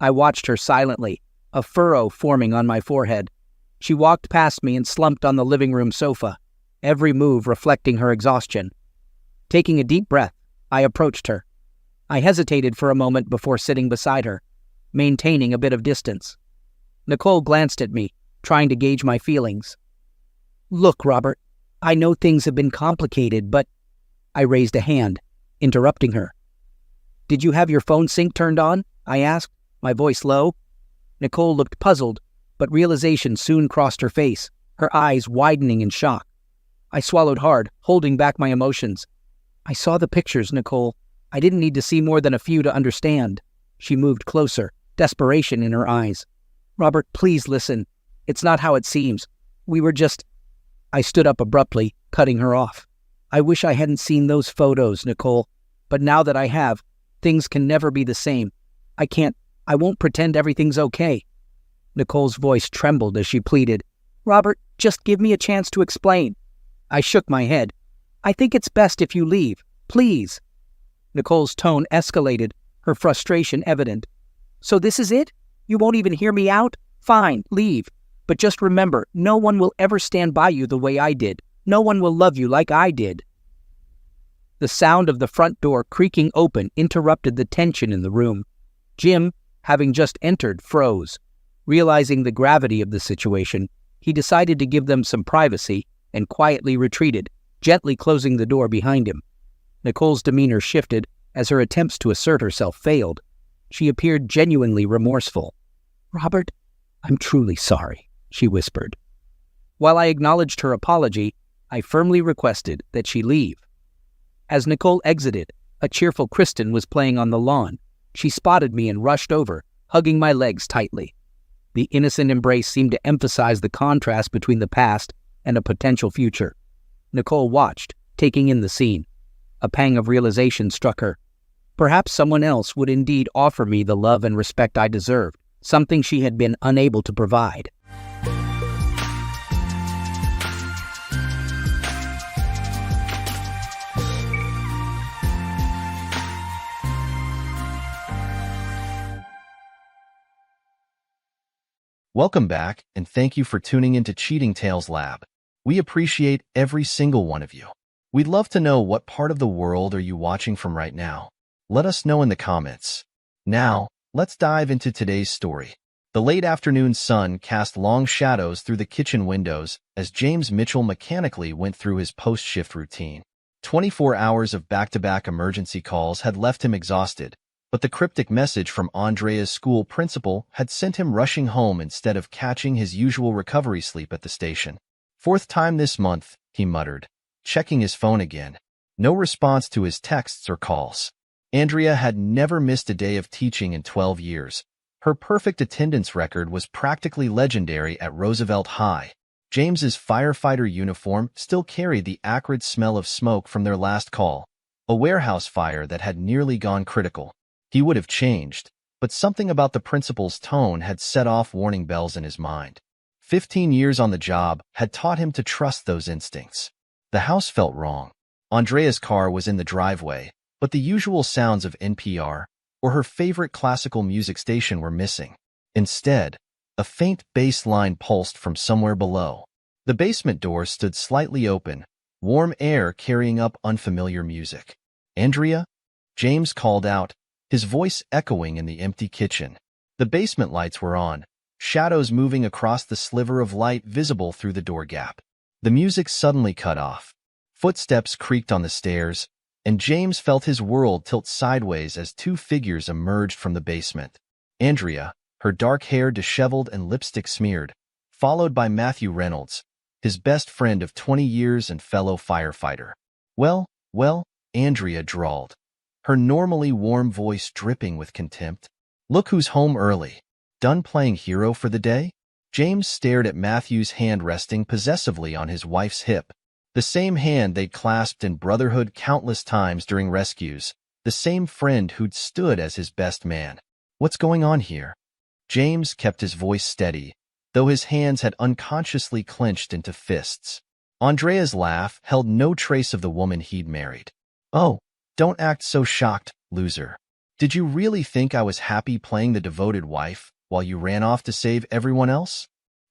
I watched her silently, a furrow forming on my forehead. She walked past me and slumped on the living room sofa, every move reflecting her exhaustion. Taking a deep breath, I approached her. I hesitated for a moment before sitting beside her, maintaining a bit of distance. Nicole glanced at me, trying to gauge my feelings. "Look, Robert, I know things have been complicated, but—" I raised a hand, interrupting her. "Did you have your phone sync turned on?" I asked, my voice low. Nicole looked puzzled, but realization soon crossed her face, her eyes widening in shock. I swallowed hard, holding back my emotions. "I saw the pictures, Nicole. I didn't need to see more than a few to understand." She moved closer, desperation in her eyes. "Robert, please listen. It's not how it seems. We were just—" I stood up abruptly, cutting her off. "I wish I hadn't seen those photos, Nicole. But now that I have, things can never be the same. I won't pretend everything's okay." Nicole's voice trembled as she pleaded. "Robert, just give me a chance to explain." I shook my head. "I think it's best if you leave. Please." Nicole's tone escalated, her frustration evident. "So this is it? You won't even hear me out? Fine, leave. But just remember, no one will ever stand by you the way I did. No one will love you like I did." The sound of the front door creaking open interrupted the tension in the room. Jim, having just entered, froze. Realizing the gravity of the situation, he decided to give them some privacy and quietly retreated, gently closing the door behind him. Nicole's demeanor shifted as her attempts to assert herself failed. She appeared genuinely remorseful. "Robert, I'm truly sorry," she whispered. While I acknowledged her apology, I firmly requested that she leave. As Nicole exited, a cheerful Kristen was playing on the lawn. She spotted me and rushed over, hugging my legs tightly. The innocent embrace seemed to emphasize the contrast between the past and a potential future. Nicole watched, taking in the scene. A pang of realization struck her. Perhaps someone else would indeed offer me the love and respect I deserved, something she had been unable to provide. Welcome back, and thank you for tuning into Cheating Tales Lab. We appreciate every single one of you. We'd love to know what part of the world are you watching from right now. Let us know in the comments. Now, let's dive into today's story. The late afternoon sun cast long shadows through the kitchen windows as James Mitchell mechanically went through his post-shift routine. 24 hours of back-to-back emergency calls had left him exhausted, but the cryptic message from Andrea's school principal had sent him rushing home instead of catching his usual recovery sleep at the station. "Fourth time this month," he muttered, checking his phone again. No response to his texts or calls. Andrea had never missed a day of teaching in 12 years. Her perfect attendance record was practically legendary at Roosevelt High. James's firefighter uniform still carried the acrid smell of smoke from their last call, a warehouse fire that had nearly gone critical. He would have changed, but something about the principal's tone had set off warning bells in his mind. 15 years on the job had taught him to trust those instincts. The house felt wrong. Andrea's car was in the driveway, but the usual sounds of NPR or her favorite classical music station were missing. Instead, a faint bass line pulsed from somewhere below. The basement door stood slightly open, warm air carrying up unfamiliar music. "Andrea?" James called out, his voice echoing in the empty kitchen. The basement lights were on, shadows moving across the sliver of light visible through the door gap. The music suddenly cut off. Footsteps creaked on the stairs, and James felt his world tilt sideways as two figures emerged from the basement. Andrea, her dark hair disheveled and lipstick smeared, followed by Matthew Reynolds, his best friend of 20 years and fellow firefighter. Well, Andrea drawled, her normally warm voice dripping with contempt. Look who's home early. Done playing hero for the day? James stared at Matthew's hand resting possessively on his wife's hip. The same hand they'd clasped in brotherhood countless times during rescues, the same friend who'd stood as his best man. What's going on here? James kept his voice steady, though his hands had unconsciously clenched into fists. Andrea's laugh held no trace of the woman he'd married. Oh, don't act so shocked, loser. Did you really think I was happy playing the devoted wife while you ran off to save everyone else?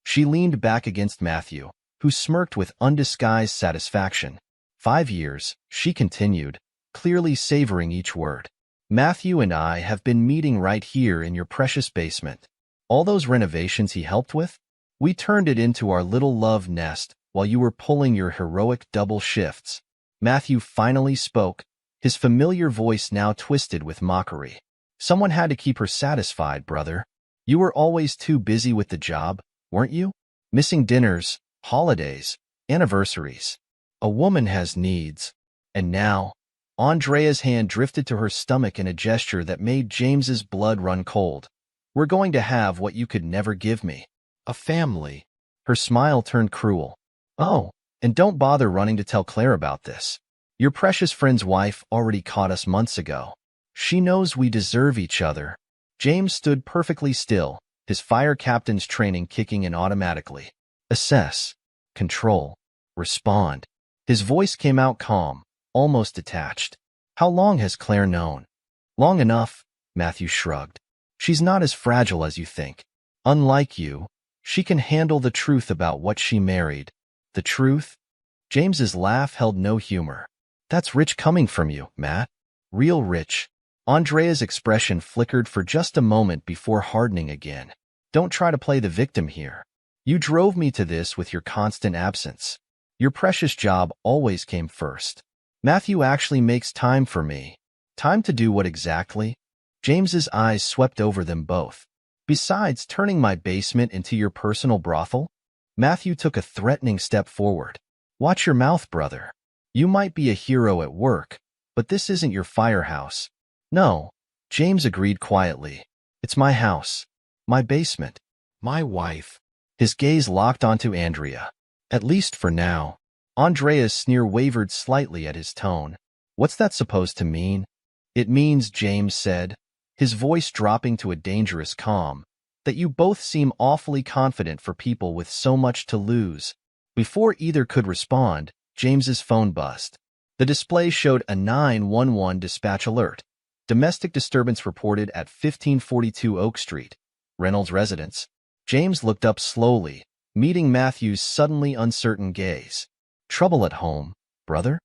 She leaned back against Matthew, who smirked with undisguised satisfaction. 5 years, she continued, clearly savoring each word. Matthew and I have been meeting right here in your precious basement. All those renovations he helped with? We turned it into our little love nest while you were pulling your heroic double shifts. Matthew finally spoke, his familiar voice now twisted with mockery. Someone had to keep her satisfied, brother. You were always too busy with the job, weren't you? Missing dinners, holidays, anniversaries. A woman has needs. And now, Andrea's hand drifted to her stomach in a gesture that made James's blood run cold. We're going to have what you could never give me. A family. Her smile turned cruel. Oh, and don't bother running to tell Claire about this. Your precious friend's wife already caught us months ago. She knows we deserve each other. James stood perfectly still, his fire captain's training kicking in automatically. Assess. Control. Respond. His voice came out calm, almost detached. How long has Claire known? Long enough, Matthew shrugged. She's not as fragile as you think. Unlike you, she can handle the truth about what she married. The truth? James's laugh held no humor. That's rich coming from you, Matt. Real rich. Andrea's expression flickered for just a moment before hardening again. Don't try to play the victim here. You drove me to this with your constant absence. Your precious job always came first. Matthew actually makes time for me. Time to do what exactly? James's eyes swept over them both. Besides turning my basement into your personal brothel? Matthew took a threatening step forward. Watch your mouth, brother. You might be a hero at work, but this isn't your firehouse. No, James agreed quietly. It's my house. My basement. My wife. His gaze locked onto Andrea. At least for now. Andrea's sneer wavered slightly at his tone. What's that supposed to mean? It means, James said, his voice dropping to a dangerous calm, that you both seem awfully confident for people with so much to lose. Before either could respond, James's phone buzzed. The display showed a 911 dispatch alert. Domestic disturbance reported at 1542 Oak Street, Reynolds' residence. James looked up slowly, meeting Matthew's suddenly uncertain gaze. Trouble at home, brother?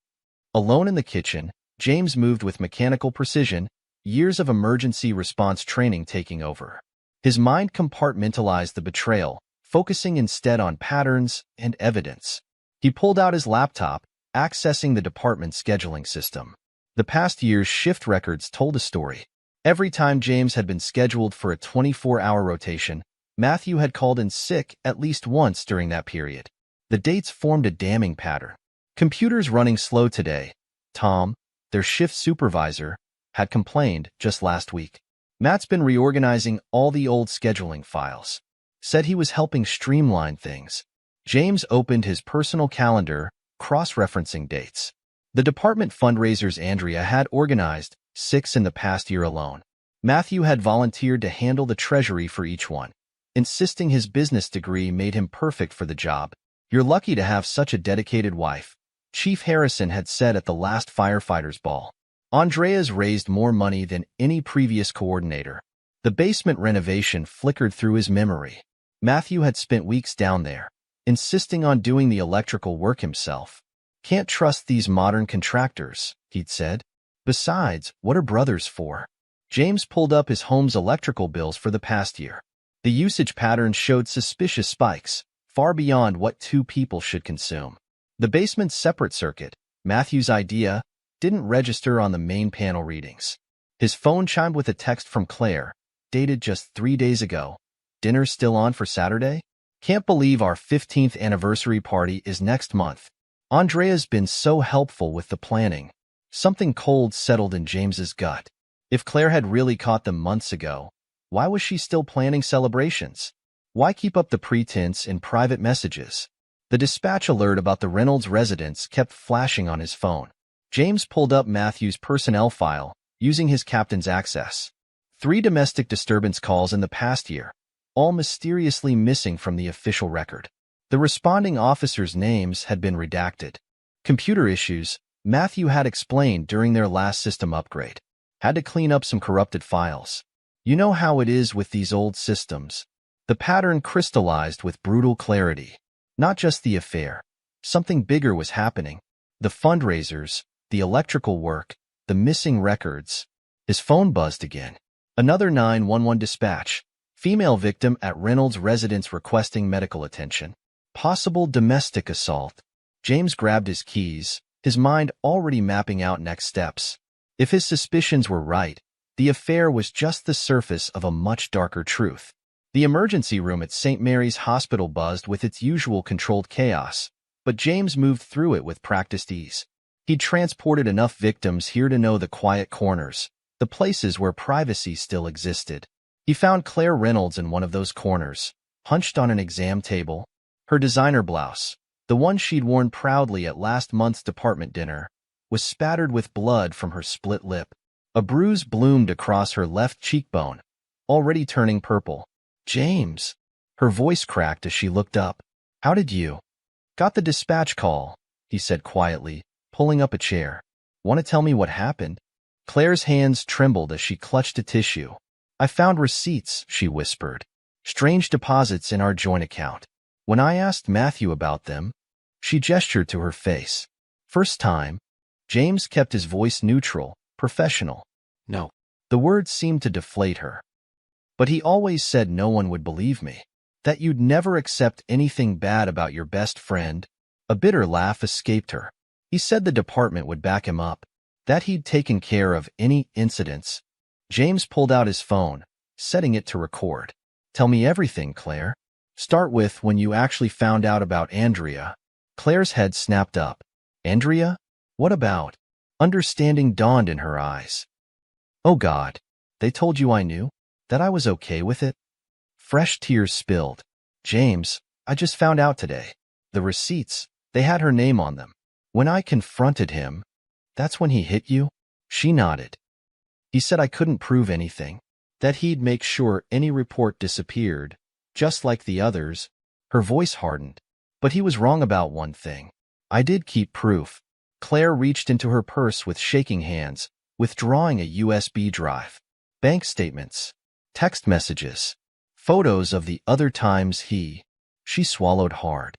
Alone in the kitchen, James moved with mechanical precision, years of emergency response training taking over. His mind compartmentalized the betrayal, focusing instead on patterns and evidence. He pulled out his laptop, accessing the department's scheduling system. The past year's shift records told a story. Every time James had been scheduled for a 24-hour rotation, Matthew had called in sick at least once during that period. The dates formed a damning pattern. Computers running slow today. Tom, their shift supervisor, had complained just last week. Matt's been reorganizing all the old scheduling files. Said he was helping streamline things. James opened his personal calendar, cross-referencing dates. The department fundraisers Andrea had organized, 6 in the past year alone. Matthew had volunteered to handle the treasury for each one, insisting his business degree made him perfect for the job. You're lucky to have such a dedicated wife, Chief Harrison had said at the last firefighters' ball. Andrea's raised more money than any previous coordinator. The basement renovation flickered through his memory. Matthew had spent weeks down there, insisting on doing the electrical work himself. Can't trust these modern contractors, he'd said. Besides, what are brothers for? James pulled up his home's electrical bills for the past year. The usage patterns showed suspicious spikes, far beyond what 2 people should consume. The basement's separate circuit, Matthew's idea, didn't register on the main panel readings. His phone chimed with a text from Claire, dated just 3 days ago. Dinner still on for Saturday? Can't believe our 15th anniversary party is next month. Andrea's been so helpful with the planning. Something cold settled in James's gut. If Claire had really caught them months ago, why was she still planning celebrations? Why keep up the pretense in private messages? The dispatch alert about the Reynolds residence kept flashing on his phone. James pulled up Matthew's personnel file, using his captain's access. 3 domestic disturbance calls in the past year, all mysteriously missing from the official record. The responding officers' names had been redacted. Computer issues, Matthew had explained during their last system upgrade. Had to clean up some corrupted files. You know how it is with these old systems. The pattern crystallized with brutal clarity. Not just the affair. Something bigger was happening. The fundraisers, the electrical work, the missing records. His phone buzzed again. Another 911 dispatch. Female victim at Reynolds residence requesting medical attention. Possible domestic assault. James grabbed his keys, his mind already mapping out next steps. If his suspicions were right, the affair was just the surface of a much darker truth. The emergency room at St. Mary's Hospital buzzed with its usual controlled chaos, but James moved through it with practiced ease. He'd transported enough victims here to know the quiet corners, the places where privacy still existed. He found Claire Reynolds in one of those corners, hunched on an exam table. Her designer blouse, the one she'd worn proudly at last month's department dinner, was spattered with blood from her split lip. A bruise bloomed across her left cheekbone, already turning purple. James. Her voice cracked as she looked up. How did you? Got the dispatch call, he said quietly, pulling up a chair. Want to tell me what happened? Claire's hands trembled as she clutched a tissue. I found receipts, she whispered. Strange deposits in our joint account. When I asked Matthew about them, she gestured to her face. First time. James kept his voice neutral, professional. No. The words seemed to deflate her. But he always said no one would believe me. That you'd never accept anything bad about your best friend. A bitter laugh escaped her. He said the department would back him up. That he'd taken care of any incidents. James pulled out his phone, setting it to record. Tell me everything, Claire. Start with when you actually found out about Andrea. Claire's head snapped up. Andrea? What about? Understanding dawned in her eyes. Oh God, they told you I knew? That I was okay with it? Fresh tears spilled. James, I just found out today. The receipts, they had her name on them. When I confronted him, that's when he hit you? She nodded. He said I couldn't prove anything, that he'd make sure any report disappeared, just like the others. Her voice hardened. But he was wrong about one thing. I did keep proof. Claire reached into her purse with shaking hands, withdrawing a USB drive. Bank statements. Text messages. Photos of the other times she swallowed hard.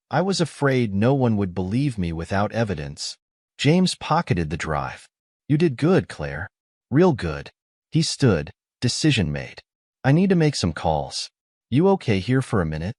I was afraid no one would believe me without evidence. James pocketed the drive. You did good, Claire. Real good. He stood, decision made. I need to make some calls. You okay here for a minute?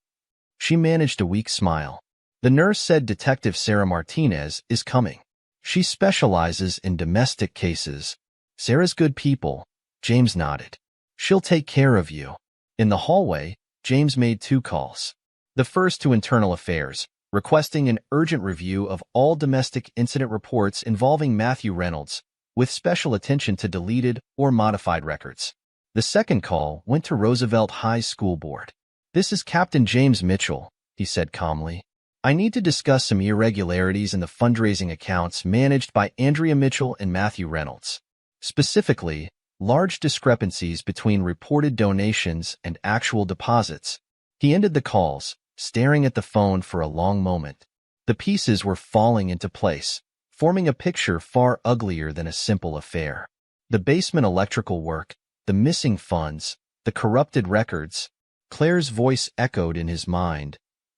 She managed a weak smile. The nurse said Detective Sarah Martinez is coming. She specializes in domestic cases. Sarah's good people. James nodded. She'll take care of you. In the hallway, James made 2 calls. The first to Internal Affairs, requesting an urgent review of all domestic incident reports involving Matthew Reynolds, with special attention to deleted or modified records. The second call went to Roosevelt High School Board. This is Captain James Mitchell, he said calmly. I need to discuss some irregularities in the fundraising accounts managed by Andrea Mitchell and Matthew Reynolds. Specifically, large discrepancies between reported donations and actual deposits. He ended the calls, staring at the phone for a long moment. The pieces were falling into place, forming a picture far uglier than a simple affair. The basement electrical work, the missing funds, the corrupted records. Claire's voice echoed in his mind.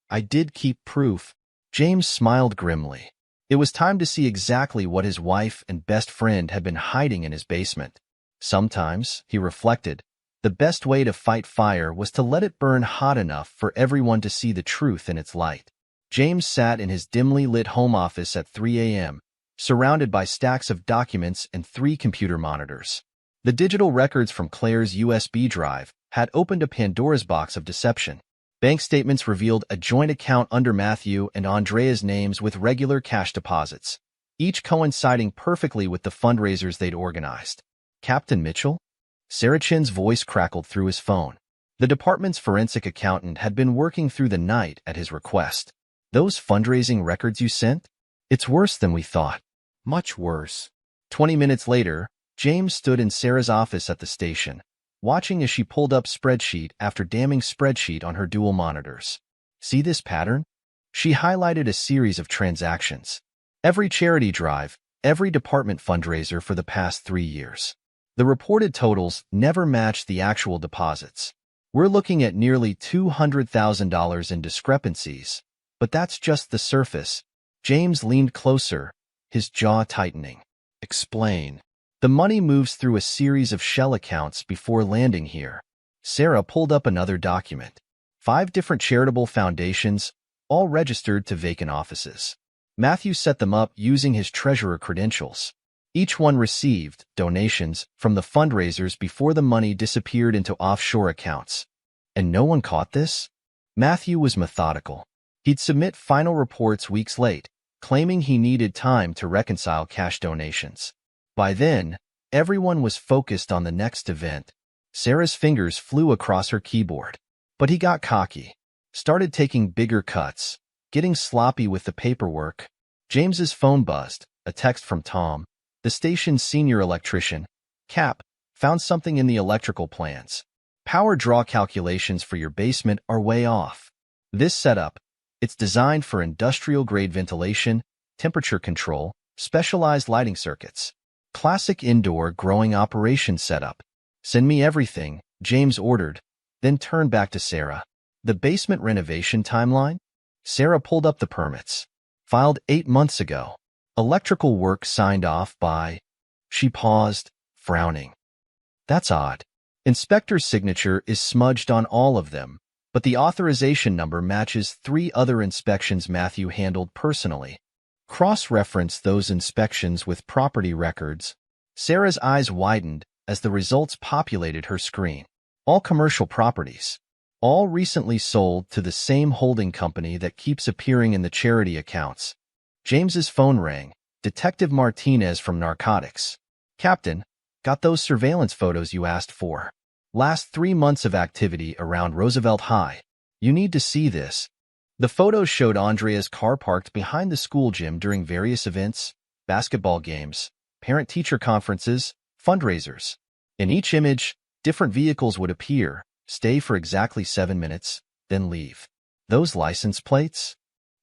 I did keep proof. James smiled grimly. It was time to see exactly what his wife and best friend had been hiding in his basement. Sometimes, he reflected, the best way to fight fire was to let it burn hot enough for everyone to see the truth in its light. James sat in his dimly lit home office at 3 a.m., surrounded by stacks of documents and 3 computer monitors. The digital records from Claire's USB drive had opened a Pandora's box of deception. Bank statements revealed a joint account under Matthew and Andrea's names with regular cash deposits, each coinciding perfectly with the fundraisers they'd organized. Captain Mitchell? Sarah Chin's voice crackled through his phone. The department's forensic accountant had been working through the night at his request. Those fundraising records you sent? It's worse than we thought. Much worse. 20 minutes later, James stood in Sarah's office at the station, watching as she pulled up spreadsheet after damning spreadsheet on her dual monitors. See this pattern? She highlighted a series of transactions. Every charity drive, every department fundraiser for the past 3 years. The reported totals never matched the actual deposits. We're looking at nearly $200,000 in discrepancies, but that's just the surface. James leaned closer, his jaw tightening. Explain. The money moves through a series of shell accounts before landing here. Sarah pulled up another document. 5 different charitable foundations, all registered to vacant offices. Matthew set them up using his treasurer credentials. Each one received donations from the fundraisers before the money disappeared into offshore accounts. And no one caught this? Matthew was methodical. He'd submit final reports weeks late, claiming he needed time to reconcile cash donations. By then, everyone was focused on the next event. Sarah's fingers flew across her keyboard. But he got cocky, started taking bigger cuts, getting sloppy with the paperwork. James's phone buzzed, a text from Tom, the station's senior electrician. Cap, found something in the electrical plans. Power draw calculations for your basement are way off. This setup, it's designed for industrial-grade ventilation, temperature control, specialized lighting circuits. Classic indoor growing operation setup. Send me everything, James ordered, then turned back to Sarah. The basement renovation timeline? Sarah pulled up the permits. Filed 8 months ago. Electrical work signed off by... She paused, frowning. That's odd. Inspector's signature is smudged on all of them, but the authorization number matches 3 other inspections Matthew handled personally. Cross-reference those inspections with property records. Sarah's eyes widened as the results populated her screen. All commercial properties. All recently sold to the same holding company that keeps appearing in the charity accounts. James's phone rang. Detective Martinez from Narcotics. Captain, got those surveillance photos you asked for. Last 3 months of activity around Roosevelt High. You need to see this. The photos showed Andrea's car parked behind the school gym during various events, basketball games, parent-teacher conferences, fundraisers. In each image, different vehicles would appear, stay for exactly 7 minutes, then leave. Those license plates?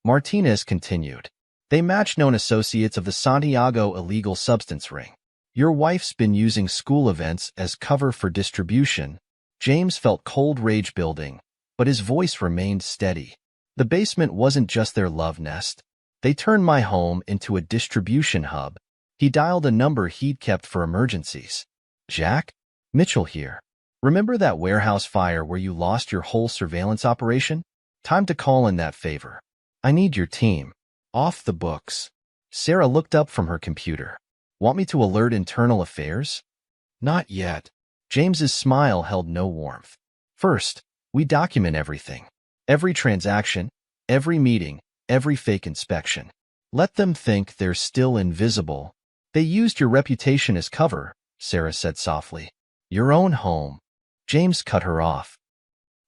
Martinez continued. They match known associates of the Santiago illegal substance ring. Your wife's been using school events as cover for distribution. James felt cold rage building, but his voice remained steady. The basement wasn't just their love nest. They turned my home into a distribution hub. He dialed a number he'd kept for emergencies. Jack? Mitchell here. Remember that warehouse fire where you lost your whole surveillance operation? Time to call in that favor. I need your team. Off the books. Sarah looked up from her computer. Want me to alert internal affairs? Not yet. James's smile held no warmth. First, we document everything. Every transaction, every meeting, every fake inspection. Let them think they're still invisible. They used your reputation as cover, Sarah said softly. Your own home. James cut her off.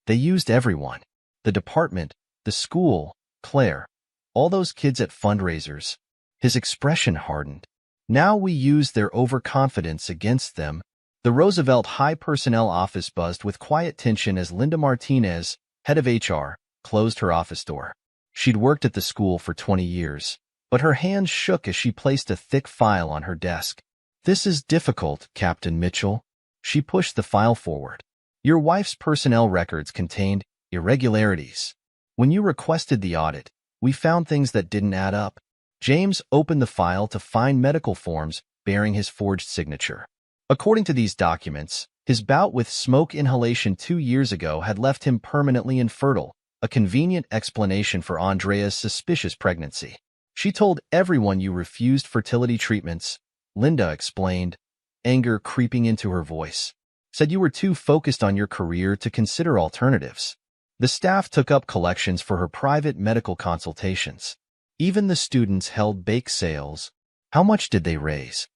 They used everyone. The department, the school, Claire, all those kids at fundraisers. His expression hardened. Now we use their overconfidence against them. The Roosevelt High Personnel Office buzzed with quiet tension as Linda Martinez, head of HR, closed her office door. She'd worked at the school for 20 years, but her hands shook as she placed a thick file on her desk. This is difficult, Captain Mitchell. She pushed the file forward. Your wife's personnel records contained irregularities. When you requested the audit, we found things that didn't add up. James opened the file to find medical forms bearing his forged signature. According to these documents, his bout with smoke inhalation 2 years ago had left him permanently infertile, a convenient explanation for Andrea's suspicious pregnancy. She told everyone you refused fertility treatments, Linda explained, anger creeping into her voice. Said you were too focused on your career to consider alternatives. The staff took up collections for her private medical consultations. Even the students held bake sales. How much did they raise?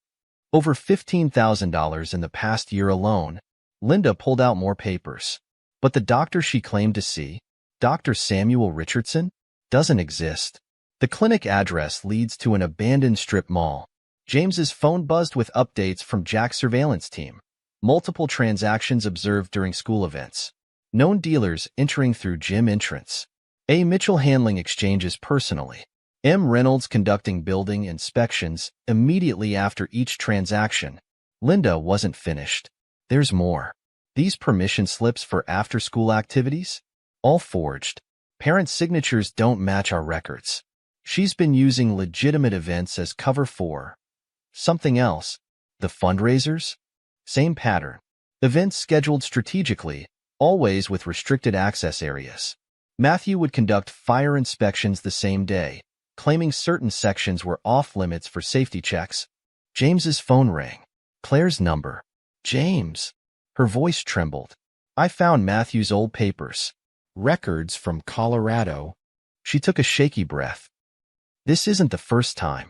Over $15,000 in the past year alone. Linda pulled out more papers. But the doctor she claimed to see, Dr. Samuel Richardson, doesn't exist. The clinic address leads to an abandoned strip mall. James's phone buzzed with updates from Jack's surveillance team. Multiple transactions observed during school events. Known dealers entering through gym entrance. A. Mitchell handling exchanges personally. M. Reynolds conducting building inspections immediately after each transaction. Linda wasn't finished. There's more. These permission slips for after-school activities? All forged. Parents' signatures don't match our records. She's been using legitimate events as cover for something else. The fundraisers? Same pattern. Events scheduled strategically, always with restricted access areas. Matthew would conduct fire inspections the same day, claiming certain sections were off-limits for safety checks. James's phone rang. Claire's number. James. Her voice trembled. I found Matthew's old papers. Records from Colorado. She took a shaky breath. This isn't the first time.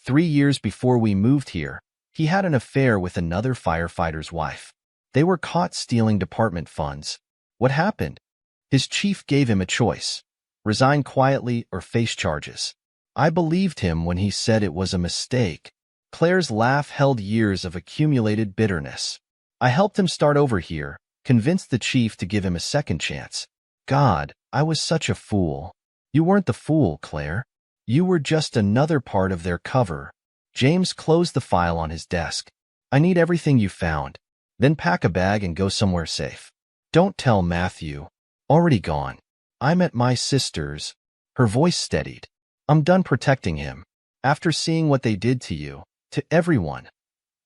3 years before we moved here, he had an affair with another firefighter's wife. They were caught stealing department funds. What happened? His chief gave him a choice. Resign quietly or face charges. I believed him when he said it was a mistake. Claire's laugh held years of accumulated bitterness. I helped him start over here, convinced the chief to give him a second chance. God, I was such a fool. You weren't the fool, Claire. You were just another part of their cover. James closed the file on his desk. I need everything you found. Then pack a bag and go somewhere safe. Don't tell Matthew. Already gone. I'm at my sister's. Her voice steadied. I'm done protecting him. After seeing what they did to you, to everyone.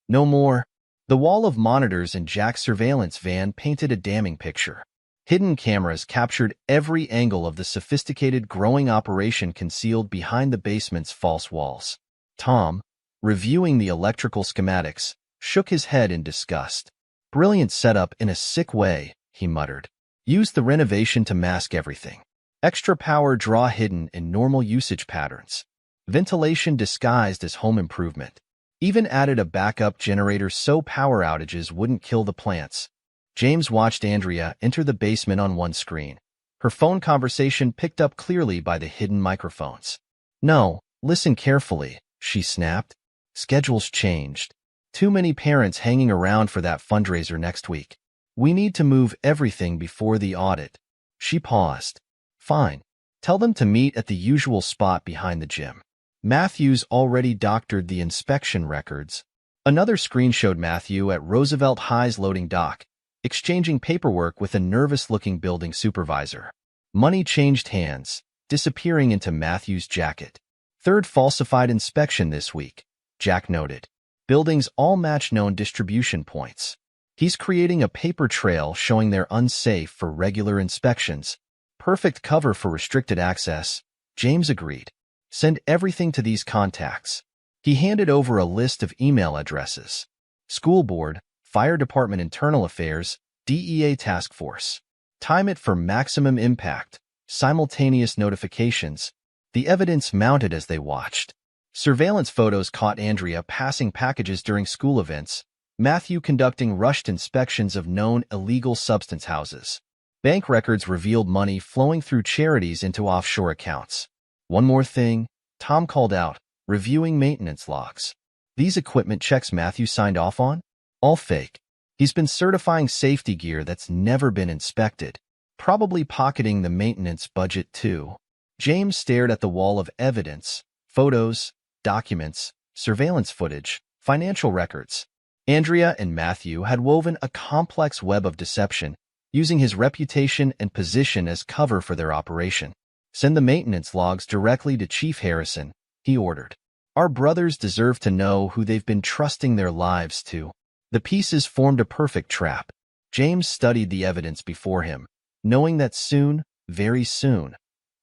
No more. The wall of monitors in Jack's surveillance van painted a damning picture. Hidden cameras captured every angle of the sophisticated growing operation concealed behind the basement's false walls. Tom, reviewing the electrical schematics, shook his head in disgust. Brilliant setup in a sick way, he muttered. Use the renovation to mask everything. Extra power draw hidden in normal usage patterns. Ventilation disguised as home improvement. Even added a backup generator so power outages wouldn't kill the plants. James watched Andrea enter the basement on one screen. Her phone conversation picked up clearly by the hidden microphones. No, listen carefully, she snapped. Schedules changed. Too many parents hanging around for that fundraiser next week. We need to move everything before the audit. She paused. Fine. Tell them to meet at the usual spot behind the gym. Matthew's already doctored the inspection records. Another screen showed Matthew at Roosevelt High's loading dock, exchanging paperwork with a nervous-looking building supervisor. Money changed hands, disappearing into Matthew's jacket. Third falsified inspection this week, Jack noted. Buildings all match known distribution points. He's creating a paper trail showing they're unsafe for regular inspections. Perfect cover for restricted access, James agreed. Send everything to these contacts. He handed over a list of email addresses. School board, Fire Department Internal Affairs, DEA Task Force. Time it for maximum impact. Simultaneous notifications. The evidence mounted as they watched. Surveillance photos caught Andrea passing packages during school events, Matthew conducting rushed inspections of known illegal substance houses. Bank records revealed money flowing through charities into offshore accounts. One more thing, Tom called out, reviewing maintenance logs. These equipment checks Matthew signed off on? All fake. He's been certifying safety gear that's never been inspected. Probably pocketing the maintenance budget too. James stared at the wall of evidence, photos, documents, surveillance footage, financial records. Andrea and Matthew had woven a complex web of deception, using his reputation and position as cover for their operation. Send the maintenance logs directly to Chief Harrison, he ordered. Our brothers deserve to know who they've been trusting their lives to. The pieces formed a perfect trap. James studied the evidence before him, knowing that soon, very soon,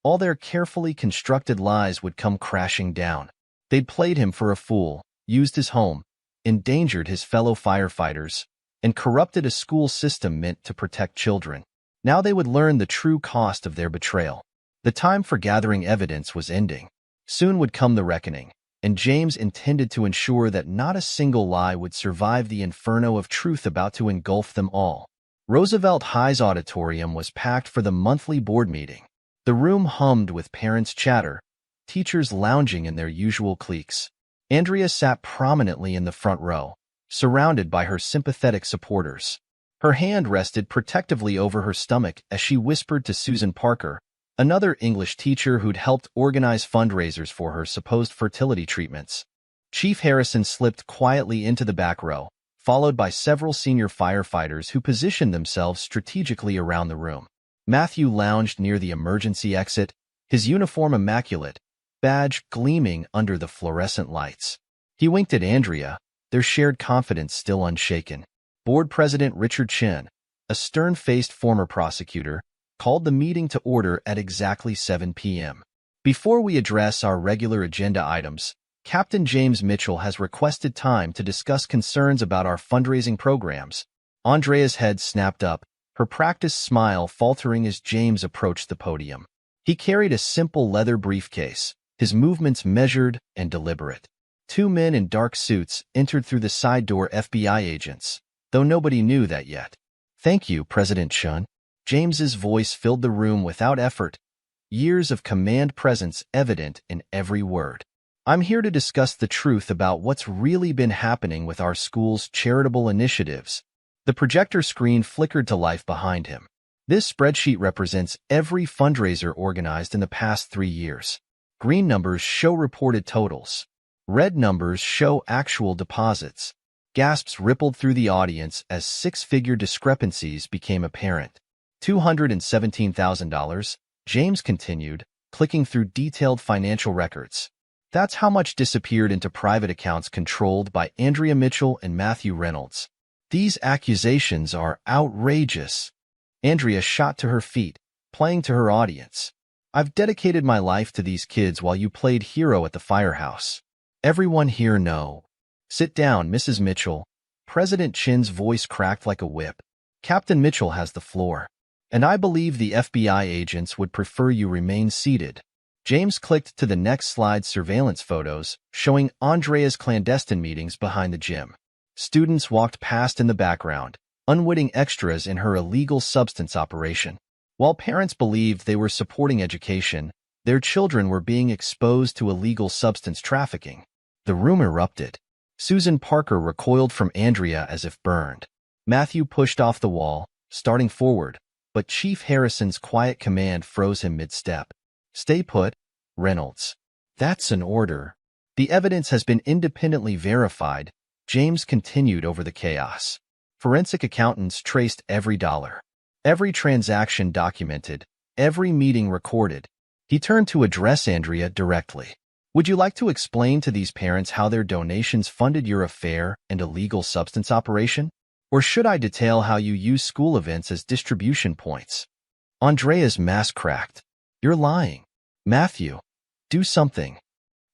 All their carefully constructed lies would come crashing down. They'd played him for a fool, used his home, endangered his fellow firefighters, and corrupted a school system meant to protect children. Now they would learn the true cost of their betrayal. The time for gathering evidence was ending. Soon would come the reckoning, and James intended to ensure that not a single lie would survive the inferno of truth about to engulf them all. Roosevelt High's auditorium was packed for the monthly board meeting. The room hummed with parents' chatter, teachers lounging in their usual cliques. Andrea sat prominently in the front row, surrounded by her sympathetic supporters. Her hand rested protectively over her stomach as she whispered to Susan Parker, another English teacher who'd helped organize fundraisers for her supposed fertility treatments. Chief Harrison slipped quietly into the back row, followed by several senior firefighters who positioned themselves strategically around the room. Matthew lounged near the emergency exit, his uniform immaculate, badge gleaming under the fluorescent lights. He winked at Andrea, their shared confidence still unshaken. Board President Richard Chin, a stern-faced former prosecutor, called the meeting to order at exactly 7 p.m. Before we address our regular agenda items, Captain James Mitchell has requested time to discuss concerns about our fundraising programs. Andrea's head snapped up, her practiced smile faltering as James approached the podium. He carried a simple leather briefcase, his movements measured and deliberate. Two men in dark suits entered through the side door, FBI agents, though nobody knew that yet. "Thank you, President Chun." James's voice filled the room without effort, years of command presence evident in every word. "I'm here to discuss the truth about what's really been happening with our school's charitable initiatives." The projector screen flickered to life behind him. This spreadsheet represents every fundraiser organized in the past 3 years. Green numbers show reported totals. Red numbers show actual deposits. Gasps rippled through the audience as six-figure discrepancies became apparent. $217,000, James continued, clicking through detailed financial records. That's how much disappeared into private accounts controlled by Andrea Mitchell and Matthew Reynolds. These accusations are outrageous. Andrea shot to her feet, playing to her audience. "I've dedicated my life to these kids while you played hero at the firehouse. Everyone here know." "Sit down, Mrs. Mitchell." President Chin's voice cracked like a whip. "Captain Mitchell has the floor. And I believe the FBI agents would prefer you remain seated." James clicked to the next slide's surveillance photos, showing Andrea's clandestine meetings behind the gym. Students walked past in the background, unwitting extras in her illegal substance operation. While parents believed they were supporting education, their children were being exposed to illegal substance trafficking. The room erupted. Susan Parker recoiled from Andrea as if burned. Matthew pushed off the wall, starting forward, but Chief Harrison's quiet command froze him mid-step. "Stay put, Reynolds." "That's an order." "The evidence has been independently verified," James continued over the chaos. Forensic accountants traced every dollar, every transaction documented, every meeting recorded. He turned to address Andrea directly. "Would you like to explain to these parents how their donations funded your affair and illegal substance operation? Or should I detail how you use school events as distribution points?" Andrea's mask cracked. "You're lying. Matthew, do something."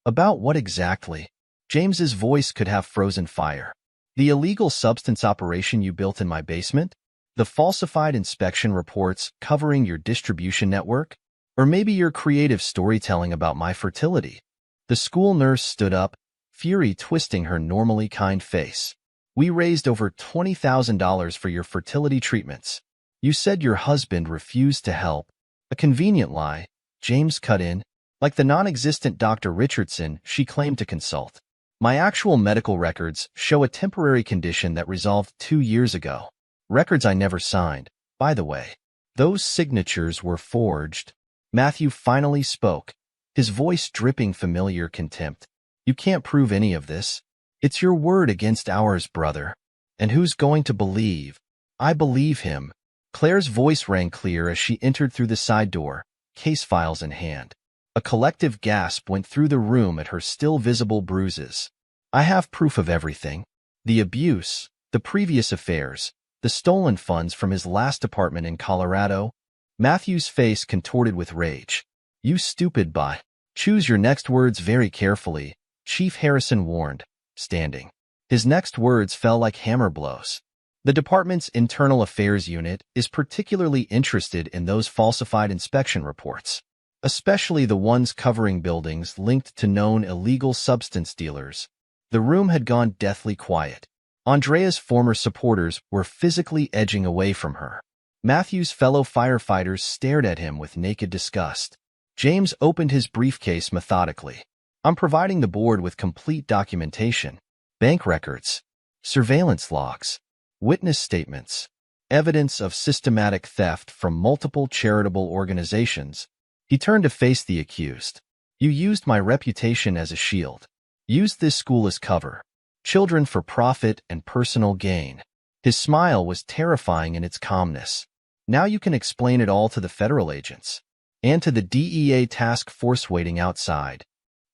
"About what exactly?" James's voice could have frozen fire. "The illegal substance operation you built in my basement? The falsified inspection reports covering your distribution network? Or maybe your creative storytelling about my fertility?" The school nurse stood up, fury twisting her normally kind face. "We raised over $20,000 for your fertility treatments. You said your husband refused to help." "A convenient lie," James cut in. "Like the non-existent Dr. Richardson she claimed to consult. My actual medical records show a temporary condition that resolved 2 years ago. Records I never signed, by the way. Those signatures were forged." Matthew finally spoke, his voice dripping familiar contempt. "You can't prove any of this. It's your word against ours, brother. And who's going to believe?" "I believe him." Claire's voice rang clear as she entered through the side door, case files in hand. A collective gasp went through the room at her still visible bruises. "I have proof of everything. The abuse, the previous affairs, the stolen funds from his last apartment in Colorado." Matthew's face contorted with rage. You stupid bot. Choose your next words very carefully, Chief Harrison warned, standing. His next words fell like hammer blows. The department's Internal Affairs Unit is particularly interested in those falsified inspection reports, especially the ones covering buildings linked to known illegal substance dealers. The room had gone deathly quiet. Andrea's former supporters were physically edging away from her. Matthew's fellow firefighters stared at him with naked disgust. James opened his briefcase methodically. I'm providing the board with complete documentation, bank records, surveillance logs, witness statements, evidence of systematic theft from multiple charitable organizations. He turned to face the accused. You used my reputation as a shield. Used this school as cover. Children for profit and personal gain. His smile was terrifying in its calmness. Now you can explain it all to the federal agents. And to the DEA task force waiting outside.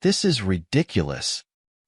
This is ridiculous.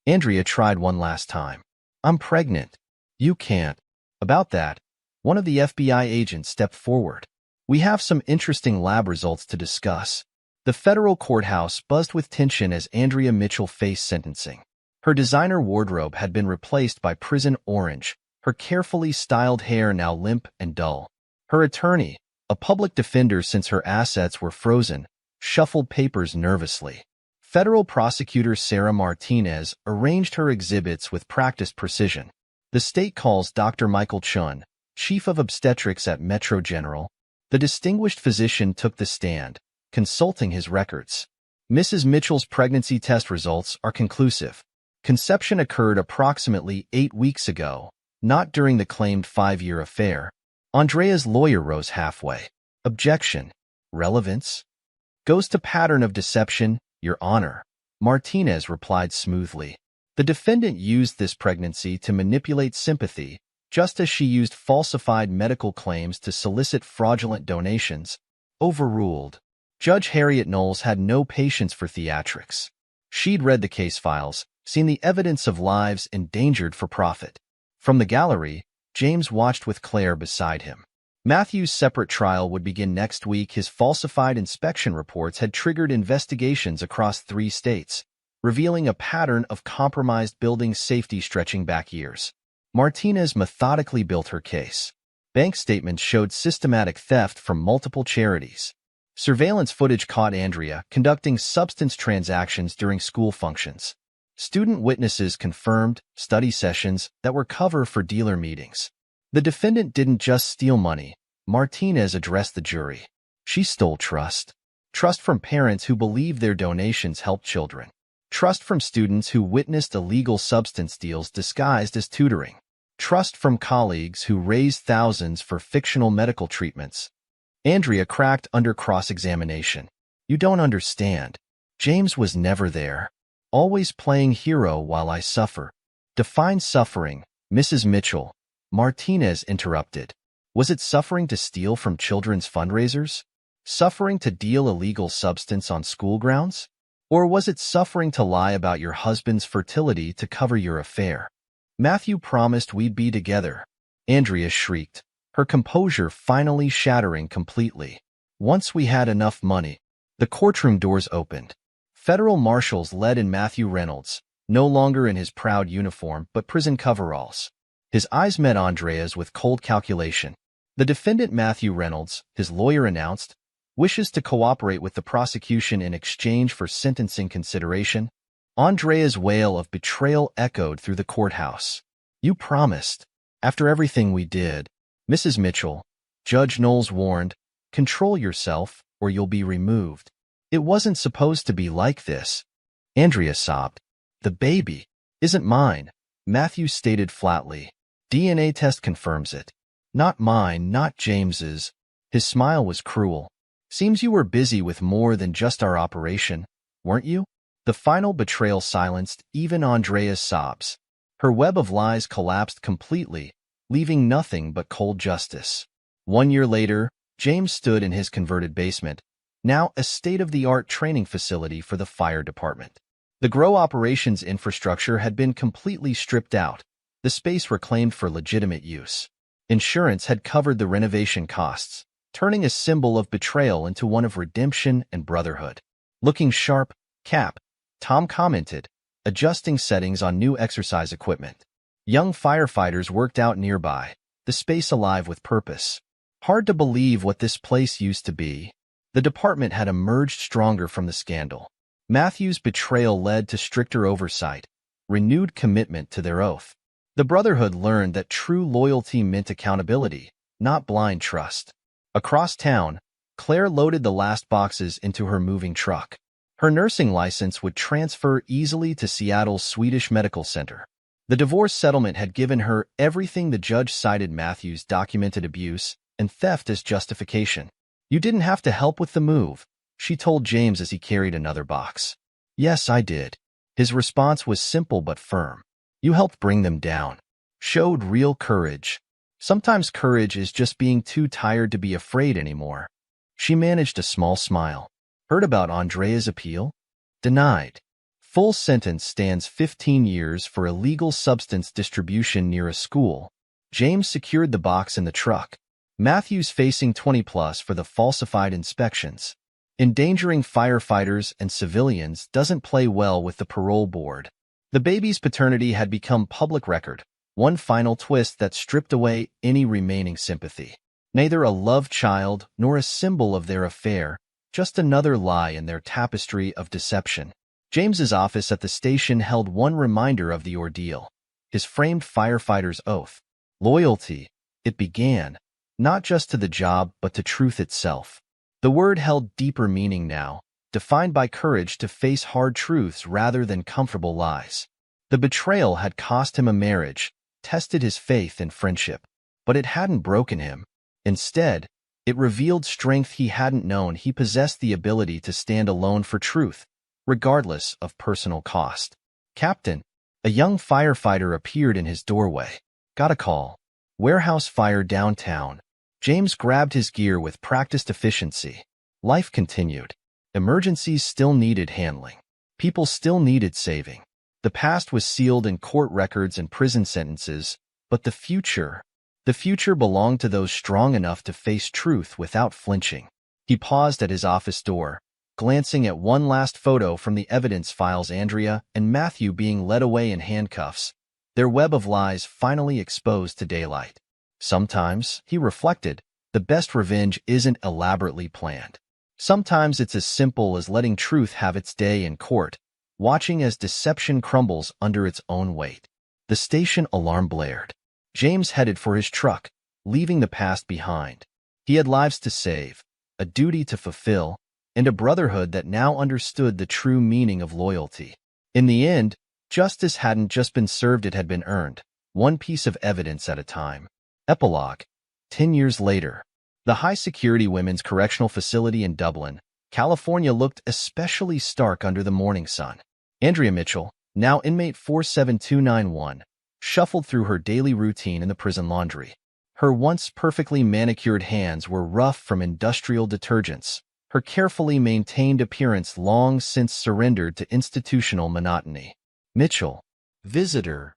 Andrea tried one last time. I'm pregnant. You can't. About that, one of the FBI agents stepped forward. We have some interesting lab results to discuss. The federal courthouse buzzed with tension as Andrea Mitchell faced sentencing. Her designer wardrobe had been replaced by prison orange, her carefully styled hair now limp and dull. Her attorney, a public defender since her assets were frozen, shuffled papers nervously. Federal prosecutor Sarah Martinez arranged her exhibits with practiced precision. The state calls Dr. Michael Chun, chief of obstetrics at Metro General. The distinguished physician took the stand, consulting his records. Mrs. Mitchell's pregnancy test results are conclusive. Conception occurred approximately 8 weeks ago, not during the claimed 5-year affair. Andrea's lawyer rose halfway. Objection. Relevance? Goes to pattern of deception, Your Honor. Martinez replied smoothly. The defendant used this pregnancy to manipulate sympathy, just as she used falsified medical claims to solicit fraudulent donations. Overruled. Judge Harriet Knowles had no patience for theatrics. She'd read the case files, seen the evidence of lives endangered for profit. From the gallery, James watched with Claire beside him. Matthew's separate trial would begin next week. His falsified inspection reports had triggered investigations across 3 states, revealing a pattern of compromised building safety stretching back years. Martinez methodically built her case. Bank statements showed systematic theft from multiple charities. Surveillance footage caught Andrea conducting substance transactions during school functions. Student witnesses confirmed study sessions that were cover for dealer meetings. The defendant didn't just steal money. Martinez addressed the jury. She stole trust. Trust from parents who believed their donations helped children. Trust from students who witnessed illegal substance deals disguised as tutoring. Trust from colleagues who raised thousands for fictional medical treatments. Andrea cracked under cross-examination. You don't understand. James was never there. Always playing hero while I suffer. Define suffering, Mrs. Mitchell. Martinez interrupted. Was it suffering to steal from children's fundraisers? Suffering to deal illegal substance on school grounds? Or was it suffering to lie about your husband's fertility to cover your affair? Matthew promised we'd be together. Andrea shrieked, her composure finally shattering completely. Once we had enough money. The courtroom doors opened. Federal marshals led in Matthew Reynolds, no longer in his proud uniform but prison coveralls. His eyes met Andrea's with cold calculation. The defendant, Matthew Reynolds, his lawyer announced, wishes to cooperate with the prosecution in exchange for sentencing consideration. Andrea's wail of betrayal echoed through the courthouse. You promised. After everything we did. Mrs. Mitchell, Judge Knowles warned, control yourself or you'll be removed. It wasn't supposed to be like this. Andrea sobbed. The baby isn't mine, Matthew stated flatly. DNA test confirms it. Not mine, not James's. His smile was cruel. Seems you were busy with more than just our operation, weren't you? The final betrayal silenced even Andrea's sobs. Her web of lies collapsed completely, leaving nothing but cold justice. 1 year later, James stood in his converted basement, now a state-of-the-art training facility for the fire department. The grow operations infrastructure had been completely stripped out, the space reclaimed for legitimate use. Insurance had covered the renovation costs, turning a symbol of betrayal into one of redemption and brotherhood. Looking sharp, Cap, Tom commented, adjusting settings on new exercise equipment. Young firefighters worked out nearby, the space alive with purpose. Hard to believe what this place used to be. The department had emerged stronger from the scandal. Matthew's betrayal led to stricter oversight, renewed commitment to their oath. The Brotherhood learned that true loyalty meant accountability, not blind trust. Across town, Claire loaded the last boxes into her moving truck. Her nursing license would transfer easily to Seattle's Swedish Medical Center. The divorce settlement had given her everything. The judge cited Matthew's documented abuse and theft as justification. "You didn't have to help with the move," she told James as he carried another box. "Yes, I did." His response was simple but firm. "You helped bring them down. Showed real courage." Sometimes courage is just being too tired to be afraid anymore. She managed a small smile. "Heard about Andrea's appeal?" "Denied. Full sentence stands 15 years for illegal substance distribution near a school." James secured the box in the truck. Matthew's facing 20+ for the falsified inspections. Endangering firefighters and civilians doesn't play well with the parole board. The baby's paternity had become public record, one final twist that stripped away any remaining sympathy. Neither a love child nor a symbol of their affair, just another lie in their tapestry of deception. James's office at the station held one reminder of the ordeal, his framed firefighter's oath. Loyalty, it began, not just to the job but to truth itself. The word held deeper meaning now, defined by courage to face hard truths rather than comfortable lies. The betrayal had cost him a marriage, tested his faith and friendship, but it hadn't broken him. Instead, it revealed strength he hadn't known. He possessed the ability to stand alone for truth, regardless of personal cost. "Captain," a young firefighter appeared in his doorway. "Got a call. Warehouse fire downtown." James grabbed his gear with practiced efficiency. Life continued. Emergencies still needed handling. People still needed saving. The past was sealed in court records and prison sentences, but the future belonged to those strong enough to face truth without flinching. He paused at his office door, glancing at one last photo from the evidence files. Andrea and Matthew being led away in handcuffs, their web of lies finally exposed to daylight. Sometimes, he reflected, the best revenge isn't elaborately planned. Sometimes it's as simple as letting truth have its day in court, watching as deception crumbles under its own weight. The station alarm blared. James headed for his truck, leaving the past behind. He had lives to save, a duty to fulfill, and a brotherhood that now understood the true meaning of loyalty. In the end, justice hadn't just been served, it had been earned, one piece of evidence at a time. Epilogue. 10 years later, the high-security women's correctional facility in Dublin, California looked especially stark under the morning sun. Andrea Mitchell, now inmate 47291, shuffled through her daily routine in the prison laundry. Her once perfectly manicured hands were rough from industrial detergents, her carefully maintained appearance long since surrendered to institutional monotony. "Mitchell, visitor."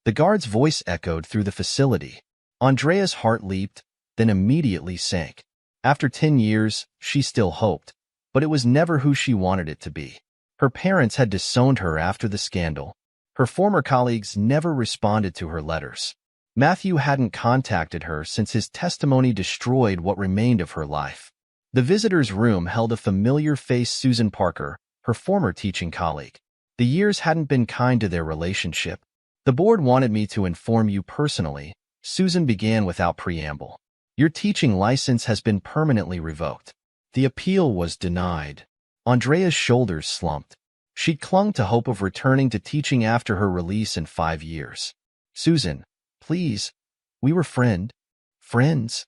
The guard's voice echoed through the facility. Andrea's heart leaped, then immediately sank. After 10 years, she still hoped, but it was never who she wanted it to be. Her parents had disowned her after the scandal. Her former colleagues never responded to her letters. Matthew hadn't contacted her since his testimony destroyed what remained of her life. The visitor's room held a familiar face, Susan Parker, her former teaching colleague. The years hadn't been kind to their relationship. "The board wanted me to inform you personally," Susan began without preamble. "Your teaching license has been permanently revoked." The appeal was denied. Andrea's shoulders slumped. She'd clung to hope of returning to teaching after her release in 5 years. "Susan, please. We were friends."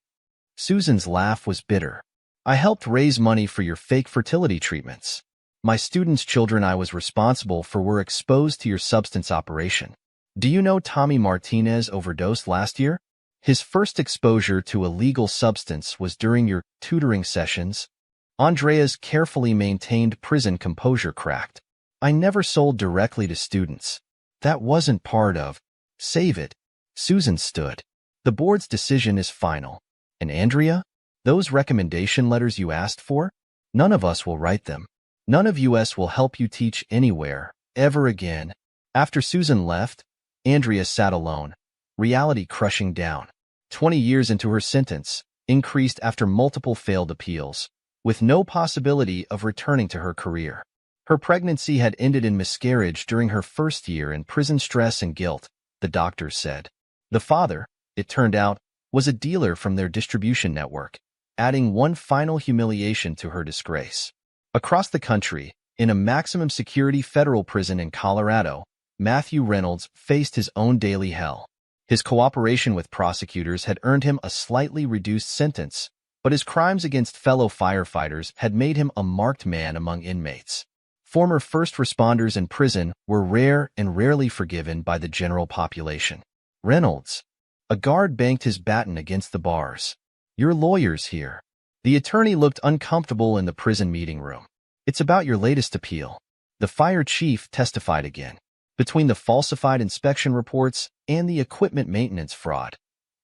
Susan's laugh was bitter. "I helped raise money for your fake fertility treatments. My students' children I was responsible for were exposed to your substance operation. Do you know Tommy Martinez overdosed last year? His first exposure to a legal substance was during your tutoring sessions." Andrea's carefully maintained prison composure cracked. "I never sold directly to students. That wasn't part of Save It." Susan stood. "The board's decision is final. And Andrea, those recommendation letters you asked for? None of us will write them. None of us will help you teach anywhere, ever again. After Susan left, Andrea sat alone, reality crushing down. 20 years into her sentence, increased after multiple failed appeals, with no possibility of returning to her career. Her pregnancy had ended in miscarriage during her first year, and prison stress and guilt, the doctors said. The father, it turned out, was a dealer from their distribution network, adding one final humiliation to her disgrace. Across the country, in a maximum security federal prison in Colorado, Matthew Reynolds faced his own daily hell. His cooperation with prosecutors had earned him a slightly reduced sentence, but his crimes against fellow firefighters had made him a marked man among inmates. Former first responders in prison were rare and rarely forgiven by the general population. Reynolds, a guard, banged his baton against the bars. "Your lawyer's here." The attorney looked uncomfortable in the prison meeting room. "It's about your latest appeal." The fire chief testified again. Between the falsified inspection reports and the equipment maintenance fraud,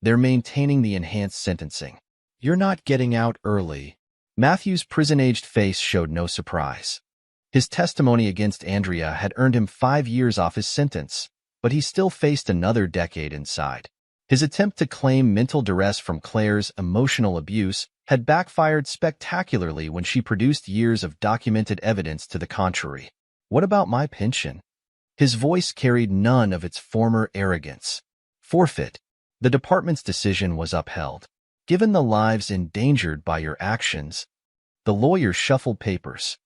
they're maintaining the enhanced sentencing. "You're not getting out early." Matthew's prison-aged face showed no surprise. His testimony against Andrea had earned him 5 years off his sentence, but he still faced another decade inside. His attempt to claim mental duress from Claire's emotional abuse had backfired spectacularly when she produced years of documented evidence to the contrary. "What about my pension?" His voice carried none of its former arrogance. "Forfeit." The department's decision was upheld. "Given the lives endangered by your actions." The lawyer shuffled papers.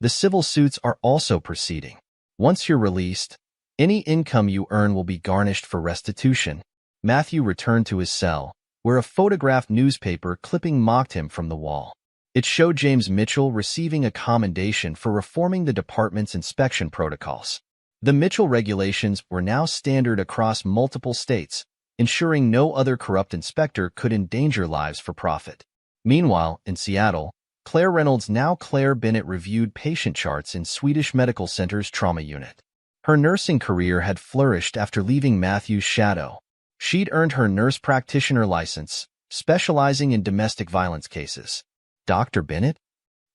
"The civil suits are also proceeding. Once you're released, any income you earn will be garnished for restitution." Matthew returned to his cell, where a photographed newspaper clipping mocked him from the wall. It showed James Mitchell receiving a commendation for reforming the department's inspection protocols. The Mitchell regulations were now standard across multiple states, ensuring no other corrupt inspector could endanger lives for profit. Meanwhile, in Seattle, Claire Reynolds, now Claire Bennett, reviewed patient charts in Swedish Medical Center's trauma unit. Her nursing career had flourished after leaving Matthew's shadow. She'd earned her nurse practitioner license, specializing in domestic violence cases. Dr. Bennett?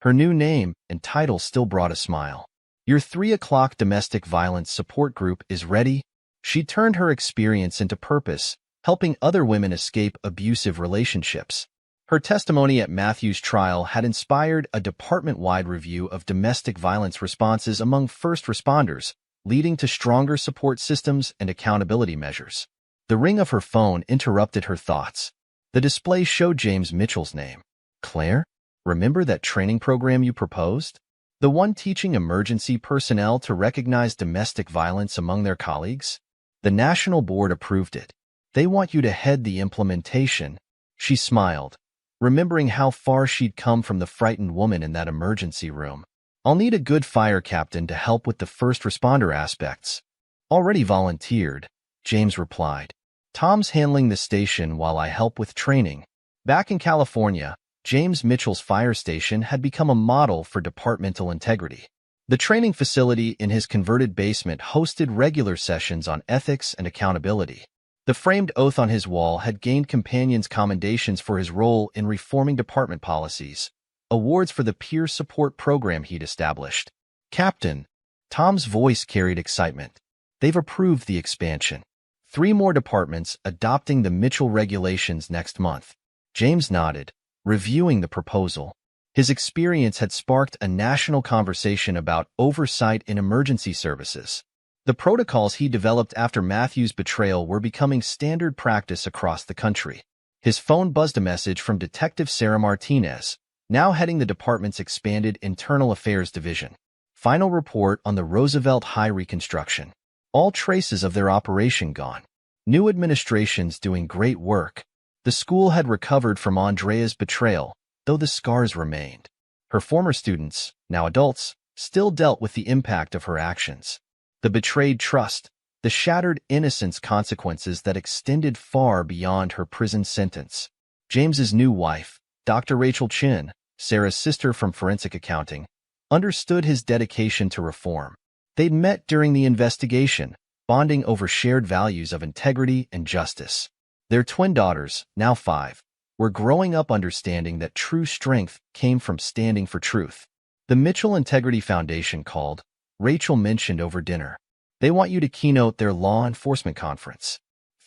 Her new name and title still brought a smile. "Your 3 o'clock domestic violence support group is ready." She turned her experience into purpose, helping other women escape abusive relationships. Her testimony at Matthew's trial had inspired a department-wide review of domestic violence responses among first responders, leading to stronger support systems and accountability measures. The ring of her phone interrupted her thoughts. The display showed James Mitchell's name. "Claire, remember that training program you proposed? The one teaching emergency personnel to recognize domestic violence among their colleagues? The National Board approved it. They want you to head the implementation." She smiled, remembering how far she'd come from the frightened woman in that emergency room. "I'll need a good fire captain to help with the first responder aspects." "Already volunteered," James replied. "Tom's handling the station while I help with training." Back in California, James Mitchell's fire station had become a model for departmental integrity. The training facility in his converted basement hosted regular sessions on ethics and accountability. The framed oath on his wall had gained companions' commendations for his role in reforming department policies, awards for the peer support program he'd established. "Captain," Tom's voice carried excitement. "They've approved the expansion. 3 more departments adopting the Mitchell regulations next month." James nodded, reviewing the proposal. His experience had sparked a national conversation about oversight in emergency services. The protocols he developed after Matthew's betrayal were becoming standard practice across the country. His phone buzzed a message from Detective Sarah Martinez, now heading the department's expanded Internal Affairs Division. Final report on the Roosevelt High reconstruction. All traces of their operation gone. New administrations doing great work. The school had recovered from Andrea's betrayal, though the scars remained. Her former students, now adults, still dealt with the impact of her actions. The betrayed trust, the shattered innocence, consequences that extended far beyond her prison sentence. James's new wife, Dr. Rachel Chin, Sarah's sister from forensic accounting, understood his dedication to reform. They'd met during the investigation, bonding over shared values of integrity and justice. Their twin daughters, now 5, were growing up understanding that true strength came from standing for truth. The Mitchell Integrity Foundation called. Rachel mentioned over dinner. They want you to keynote their law enforcement conference.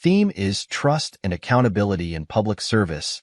Theme is trust and accountability in public service.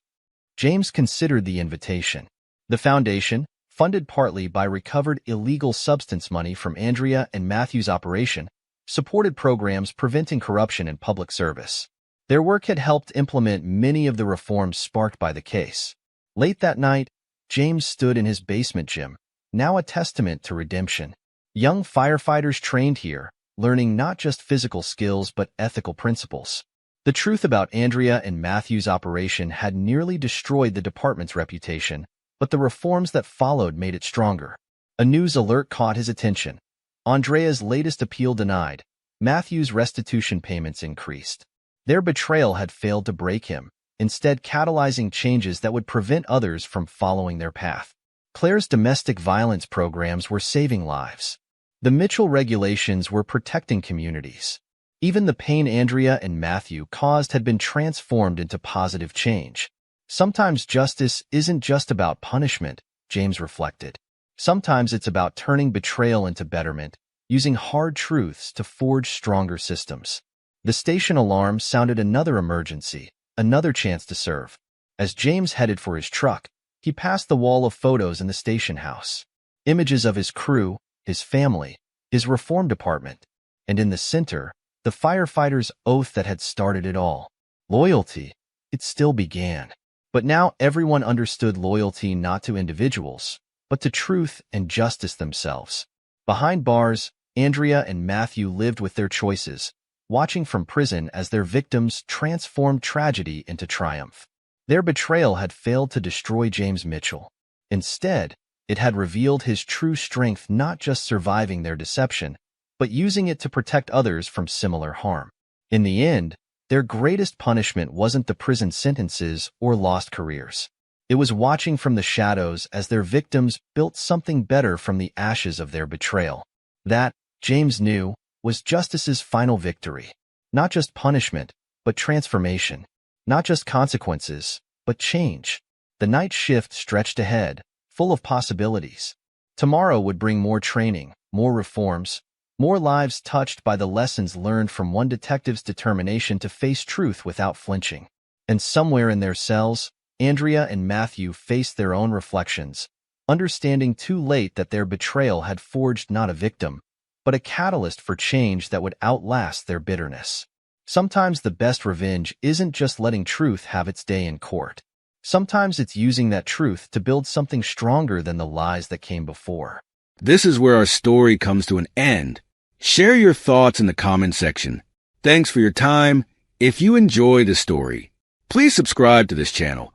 James considered the invitation. The foundation, funded partly by recovered illegal substance money from Andrea and Matthew's operation, supported programs preventing corruption in public service. Their work had helped implement many of the reforms sparked by the case. Late that night, James stood in his basement gym, now a testament to redemption. Young firefighters trained here, learning not just physical skills but ethical principles. The truth about Andrea and Matthew's operation had nearly destroyed the department's reputation, but the reforms that followed made it stronger. A news alert caught his attention. Andrea's latest appeal denied. Matthew's restitution payments increased. Their betrayal had failed to break him, instead catalyzing changes that would prevent others from following their path. Claire's domestic violence programs were saving lives. The Mitchell regulations were protecting communities. Even the pain Andrea and Matthew caused had been transformed into positive change. Sometimes justice isn't just about punishment, James reflected. Sometimes it's about turning betrayal into betterment, using hard truths to forge stronger systems. The station alarm sounded another emergency, another chance to serve. As James headed for his truck, he passed the wall of photos in the station house. Images of his crew, his family, his reform department, and in the center, the firefighter's oath that had started it all. Loyalty. It still began. But now everyone understood loyalty not to individuals, but to truth and justice themselves. Behind bars, Andrea and Matthew lived with their choices, watching from prison as their victims transformed tragedy into triumph. Their betrayal had failed to destroy James Mitchell. Instead, it had revealed his true strength, not just surviving their deception, but using it to protect others from similar harm. In the end, their greatest punishment wasn't the prison sentences or lost careers. It was watching from the shadows as their victims built something better from the ashes of their betrayal. That, James knew, was justice's final victory. Not just punishment, but transformation. Not just consequences, but change. The night shift stretched ahead, full of possibilities. Tomorrow would bring more training, more reforms, more lives touched by the lessons learned from one detective's determination to face truth without flinching. And somewhere in their cells, Andrea and Matthew faced their own reflections, understanding too late that their betrayal had forged not a victim, but a catalyst for change that would outlast their bitterness. Sometimes the best revenge isn't just letting truth have its day in court. Sometimes it's using that truth to build something stronger than the lies that came before. This is where our story comes to an end. Share your thoughts in the comment section. Thanks for your time. If you enjoy the story, please subscribe to this channel.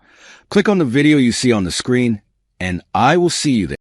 Click on the video you see on the screen, and I will see you there.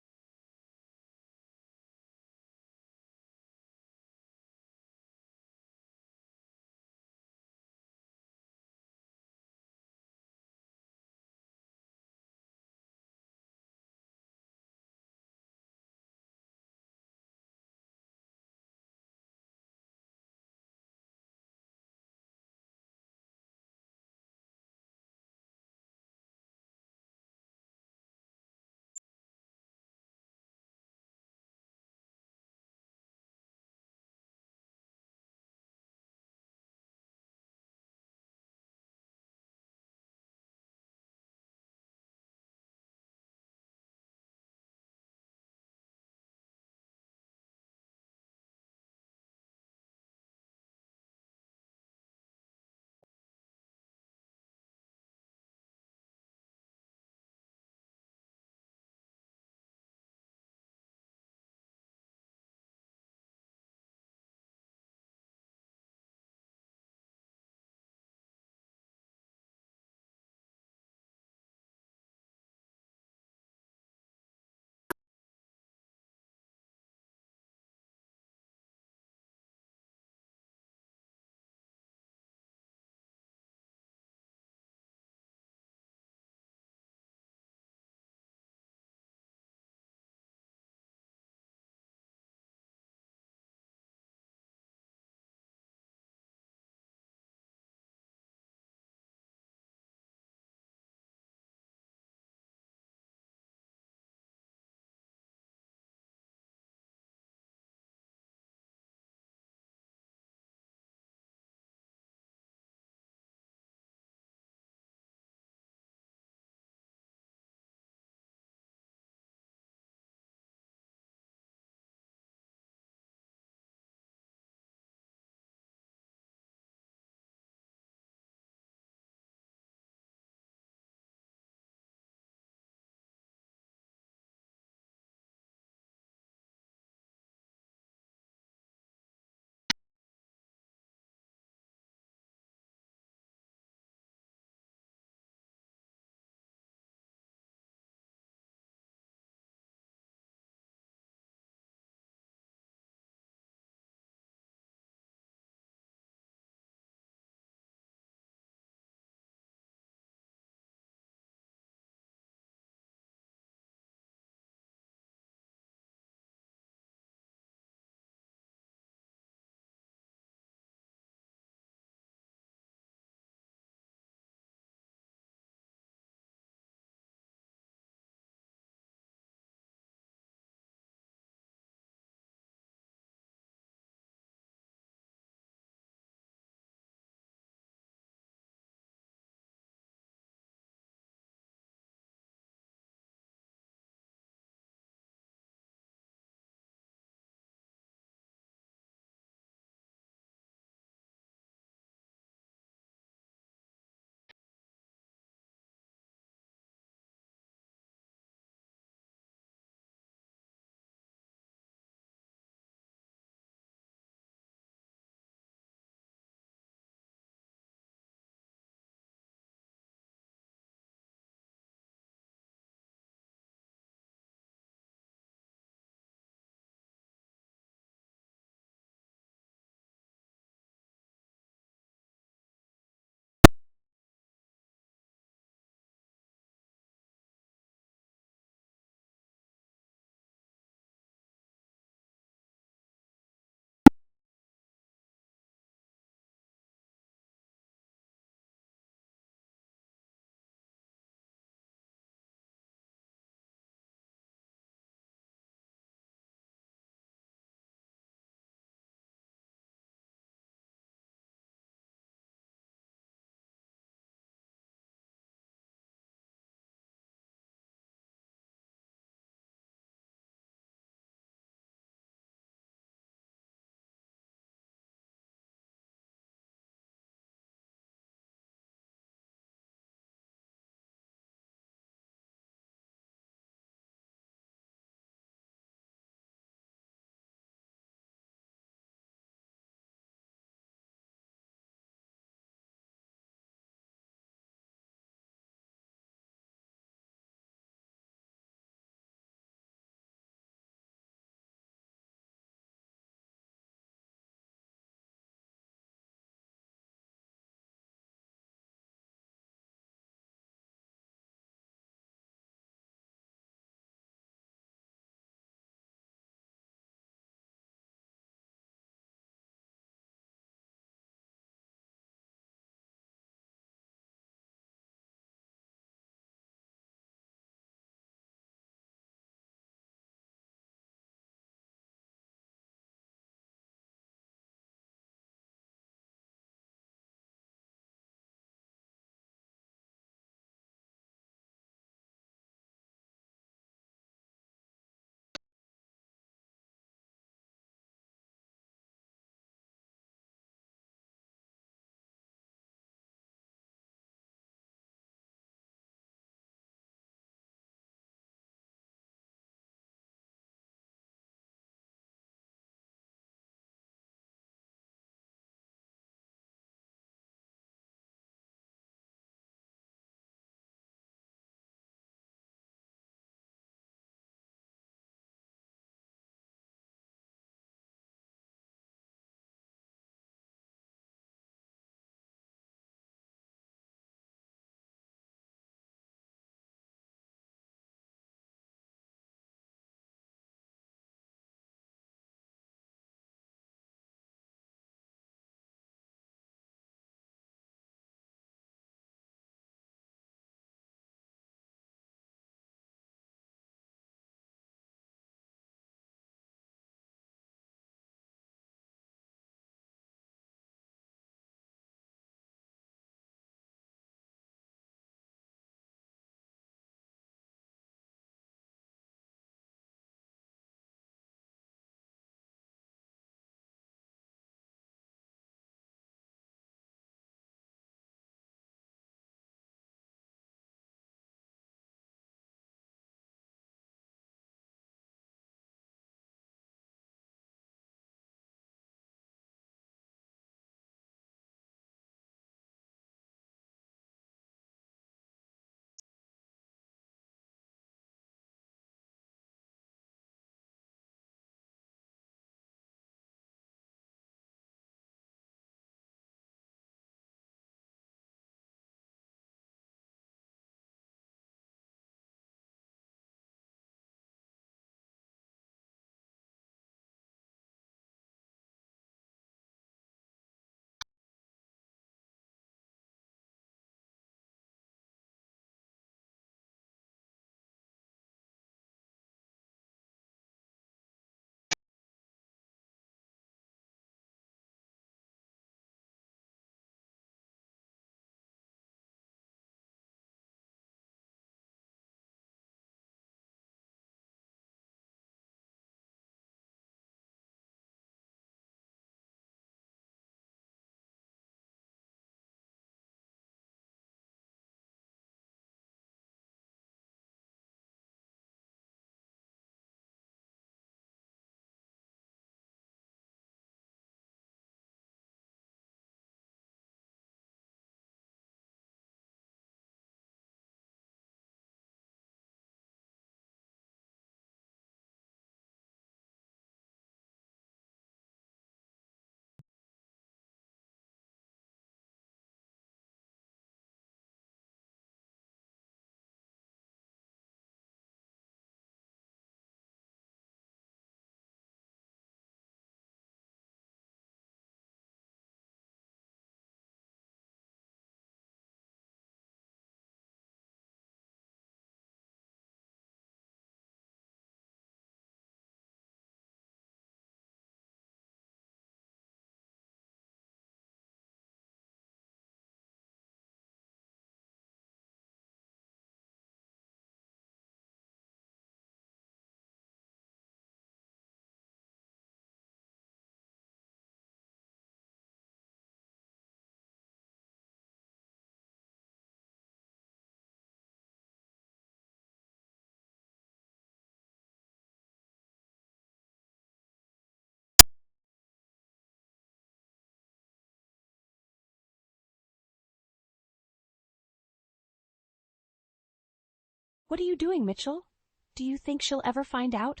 What are you doing, Mitchell? Do you think she'll ever find out?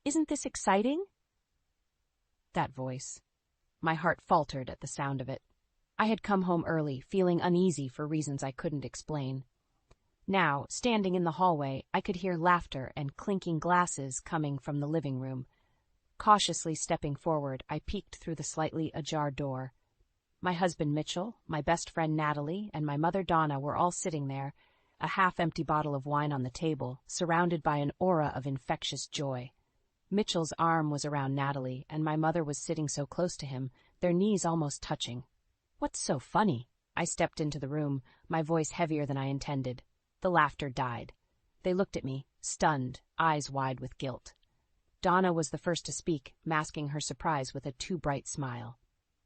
Isn't this exciting? That voice. My heart faltered at the sound of it. I had come home early, feeling uneasy for reasons I couldn't explain. Now, standing in the hallway, I could hear laughter and clinking glasses coming from the living room. Cautiously stepping forward, I peeked through the slightly ajar door. My husband Mitchell, my best friend Natalie, and my mother Donna were all sitting there, a half-empty bottle of wine on the table, surrounded by an aura of infectious joy. Mitchell's arm was around Natalie, and my mother was sitting so close to him, their knees almost touching. What's so funny? I stepped into the room, my voice heavier than I intended. The laughter died. They looked at me, stunned, eyes wide with guilt. Donna was the first to speak, masking her surprise with a too bright smile.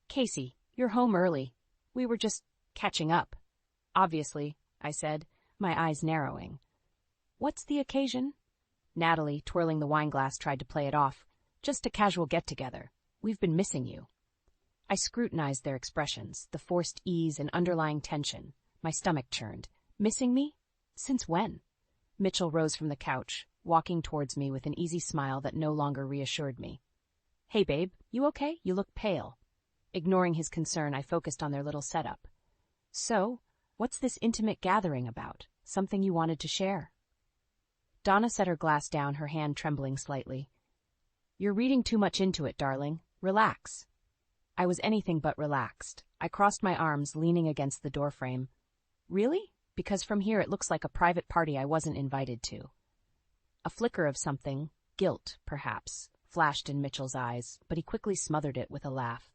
Casey, you're home early. We were just catching up. Obviously, I said, my eyes narrowing. What's the occasion? Natalie, twirling the wineglass, tried to play it off. Just a casual get-together. We've been missing you. I scrutinized their expressions, the forced ease and underlying tension. My stomach churned. Missing me? Since when? Mitchell rose from the couch, walking towards me with an easy smile that no longer reassured me. Hey, babe, you okay? You look pale. Ignoring his concern, I focused on their little setup. So, what's this intimate gathering about? Something you wanted to share? Donna set her glass down, her hand trembling slightly. You're reading too much into it, darling. Relax. I was anything but relaxed. I crossed my arms, leaning against the doorframe. Really? Because from here it looks like a private party I wasn't invited to. A flicker of something, guilt, perhaps, flashed in Mitchell's eyes, but he quickly smothered it with a laugh.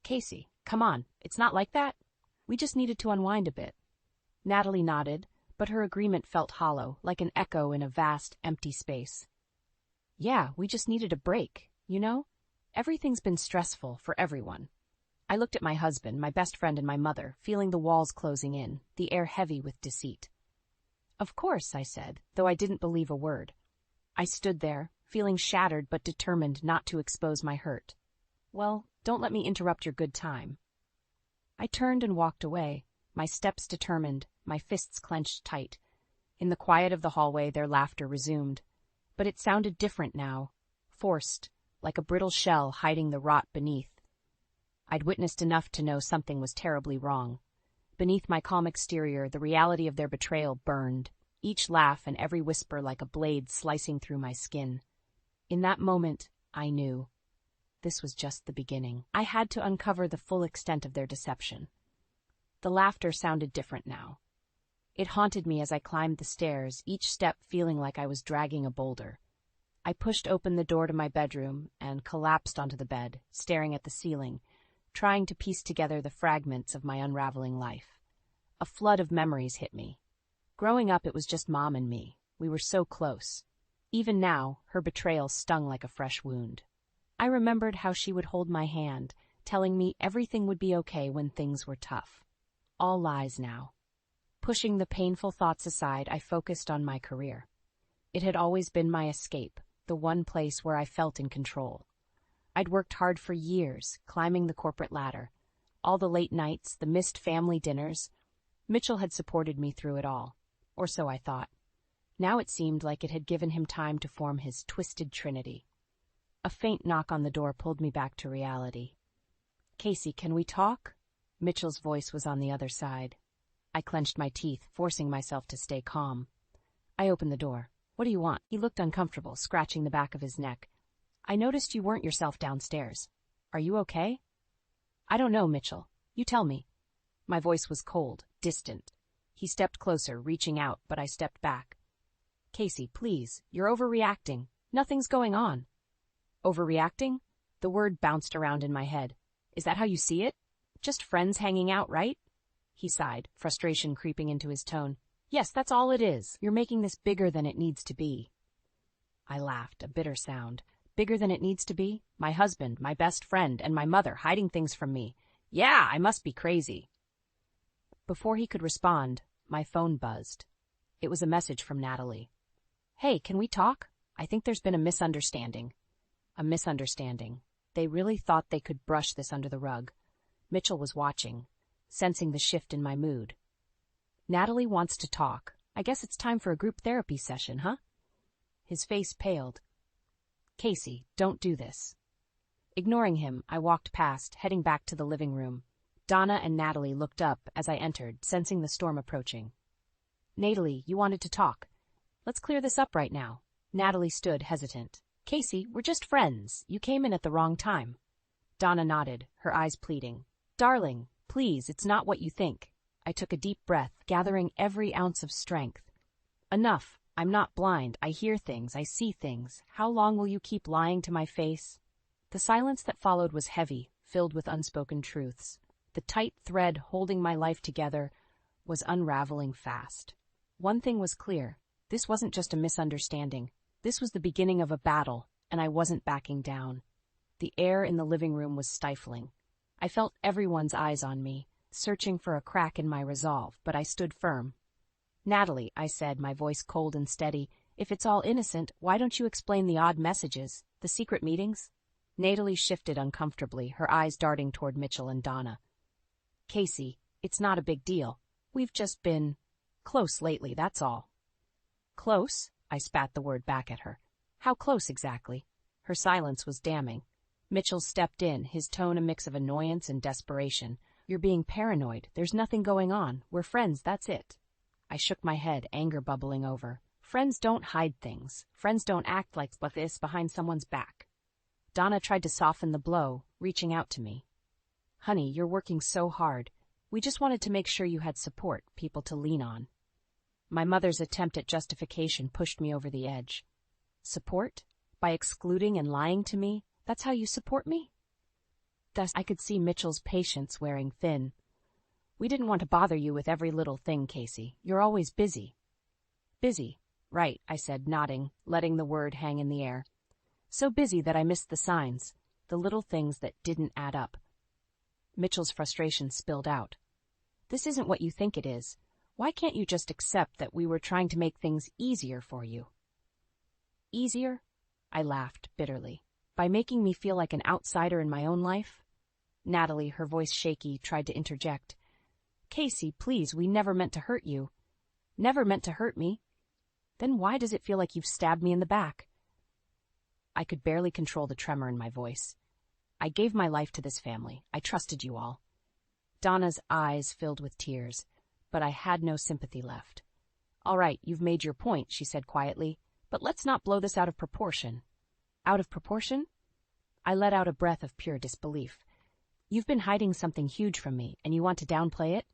Casey, come on, it's not like that. We just needed to unwind a bit. Natalie nodded, but her agreement felt hollow, like an echo in a vast, empty space. Yeah, we just needed a break, you know? Everything's been stressful for everyone. I looked at my husband, my best friend, and my mother, feeling the walls closing in, the air heavy with deceit. Of course, I said, though I didn't believe a word. I stood there, feeling shattered but determined not to expose my hurt. Well, don't let me interrupt your good time. I turned and walked away, my steps determined, my fists clenched tight. In the quiet of the hallway, their laughter resumed. But it sounded different now, forced, like a brittle shell hiding the rot beneath. I'd witnessed enough to know something was terribly wrong. Beneath my calm exterior, the reality of their betrayal burned, each laugh and every whisper like a blade slicing through my skin. In that moment, I knew. This was just the beginning. I had to uncover the full extent of their deception. The laughter sounded different now. It haunted me as I climbed the stairs, each step feeling like I was dragging a boulder. I pushed open the door to my bedroom and collapsed onto the bed, staring at the ceiling, trying to piece together the fragments of my unraveling life. A flood of memories hit me. Growing up, it was just Mom and me. We were so close. Even now, her betrayal stung like a fresh wound. I remembered how she would hold my hand, telling me everything would be okay when things were tough. All lies now. Pushing the painful thoughts aside, I focused on my career. It had always been my escape, the one place where I felt in control. I'd worked hard for years, climbing the corporate ladder. All the late nights, the missed family dinners. Mitchell had supported me through it all, or so I thought. Now it seemed like it had given him time to form his twisted trinity. A faint knock on the door pulled me back to reality. Casey, can we talk? Mitchell's voice was on the other side. I clenched my teeth, forcing myself to stay calm. I opened the door. What do you want? He looked uncomfortable, scratching the back of his neck. I noticed you weren't yourself downstairs. Are you okay? I don't know, Mitchell. You tell me. My voice was cold, distant. He stepped closer, reaching out, but I stepped back. Casey, please, you're overreacting. Nothing's going on. Overreacting? The word bounced around in my head. Is that how you see it? Just friends hanging out, right? He sighed, frustration creeping into his tone. Yes, that's all it is. You're making this bigger than it needs to be. I laughed, a bitter sound. Bigger than it needs to be? My husband, my best friend, and my mother hiding things from me. Yeah, I must be crazy. Before he could respond, my phone buzzed. It was a message from Natalie. Hey, can we talk? I think there's been a misunderstanding. A misunderstanding. They really thought they could brush this under the rug. Mitchell was watching, sensing the shift in my mood. Natalie wants to talk. I guess it's time for a group therapy session, huh? His face paled. Casey, don't do this. Ignoring him, I walked past, heading back to the living room. Donna and Natalie looked up as I entered, sensing the storm approaching. Natalie, you wanted to talk. Let's clear this up right now. Natalie stood hesitant. Casey, we're just friends. You came in at the wrong time. Donna nodded, her eyes pleading. Darling, please, it's not what you think. I took a deep breath, gathering every ounce of strength. Enough. I'm not blind. I hear things. I see things. How long will you keep lying to my face? The silence that followed was heavy, filled with unspoken truths. The tight thread holding my life together was unraveling fast. One thing was clear. This wasn't just a misunderstanding. This was the beginning of a battle, and I wasn't backing down. The air in the living room was stifling. I felt everyone's eyes on me, searching for a crack in my resolve, but I stood firm. Natalie, I said, my voice cold and steady, if it's all innocent, why don't you explain the odd messages, the secret meetings? Natalie shifted uncomfortably, her eyes darting toward Mitchell and Donna. Casey, it's not a big deal. We've just been close lately, that's all. Close? I spat the word back at her. How close exactly? Her silence was damning. Mitchell stepped in, his tone a mix of annoyance and desperation. You're being paranoid. There's nothing going on. We're friends, that's it. I shook my head, anger bubbling over. Friends don't hide things. Friends don't act like this behind someone's back. Donna tried to soften the blow, reaching out to me. Honey, you're working so hard. We just wanted to make sure you had support, people to lean on. My mother's attempt at justification pushed me over the edge. Support? By excluding and lying to me? That's how you support me? Thus, I could see Mitchell's patience wearing thin. We didn't want to bother you with every little thing, Casey. You're always busy. Busy. Right, I said, nodding, letting the word hang in the air. So busy that I missed the signs, the little things that didn't add up. Mitchell's frustration spilled out. This isn't what you think it is. Why can't you just accept that we were trying to make things easier for you? Easier? I laughed bitterly. By making me feel like an outsider in my own life? Natalie, her voice shaky, tried to interject. Casey, please, we never meant to hurt you. Never meant to hurt me. Then why does it feel like you've stabbed me in the back? I could barely control the tremor in my voice. I gave my life to this family. I trusted you all. Donna's eyes filled with tears, but I had no sympathy left. All right, you've made your point, she said quietly, but let's not blow this out of proportion. Out of proportion? I let out a breath of pure disbelief. You've been hiding something huge from me, and you want to downplay it?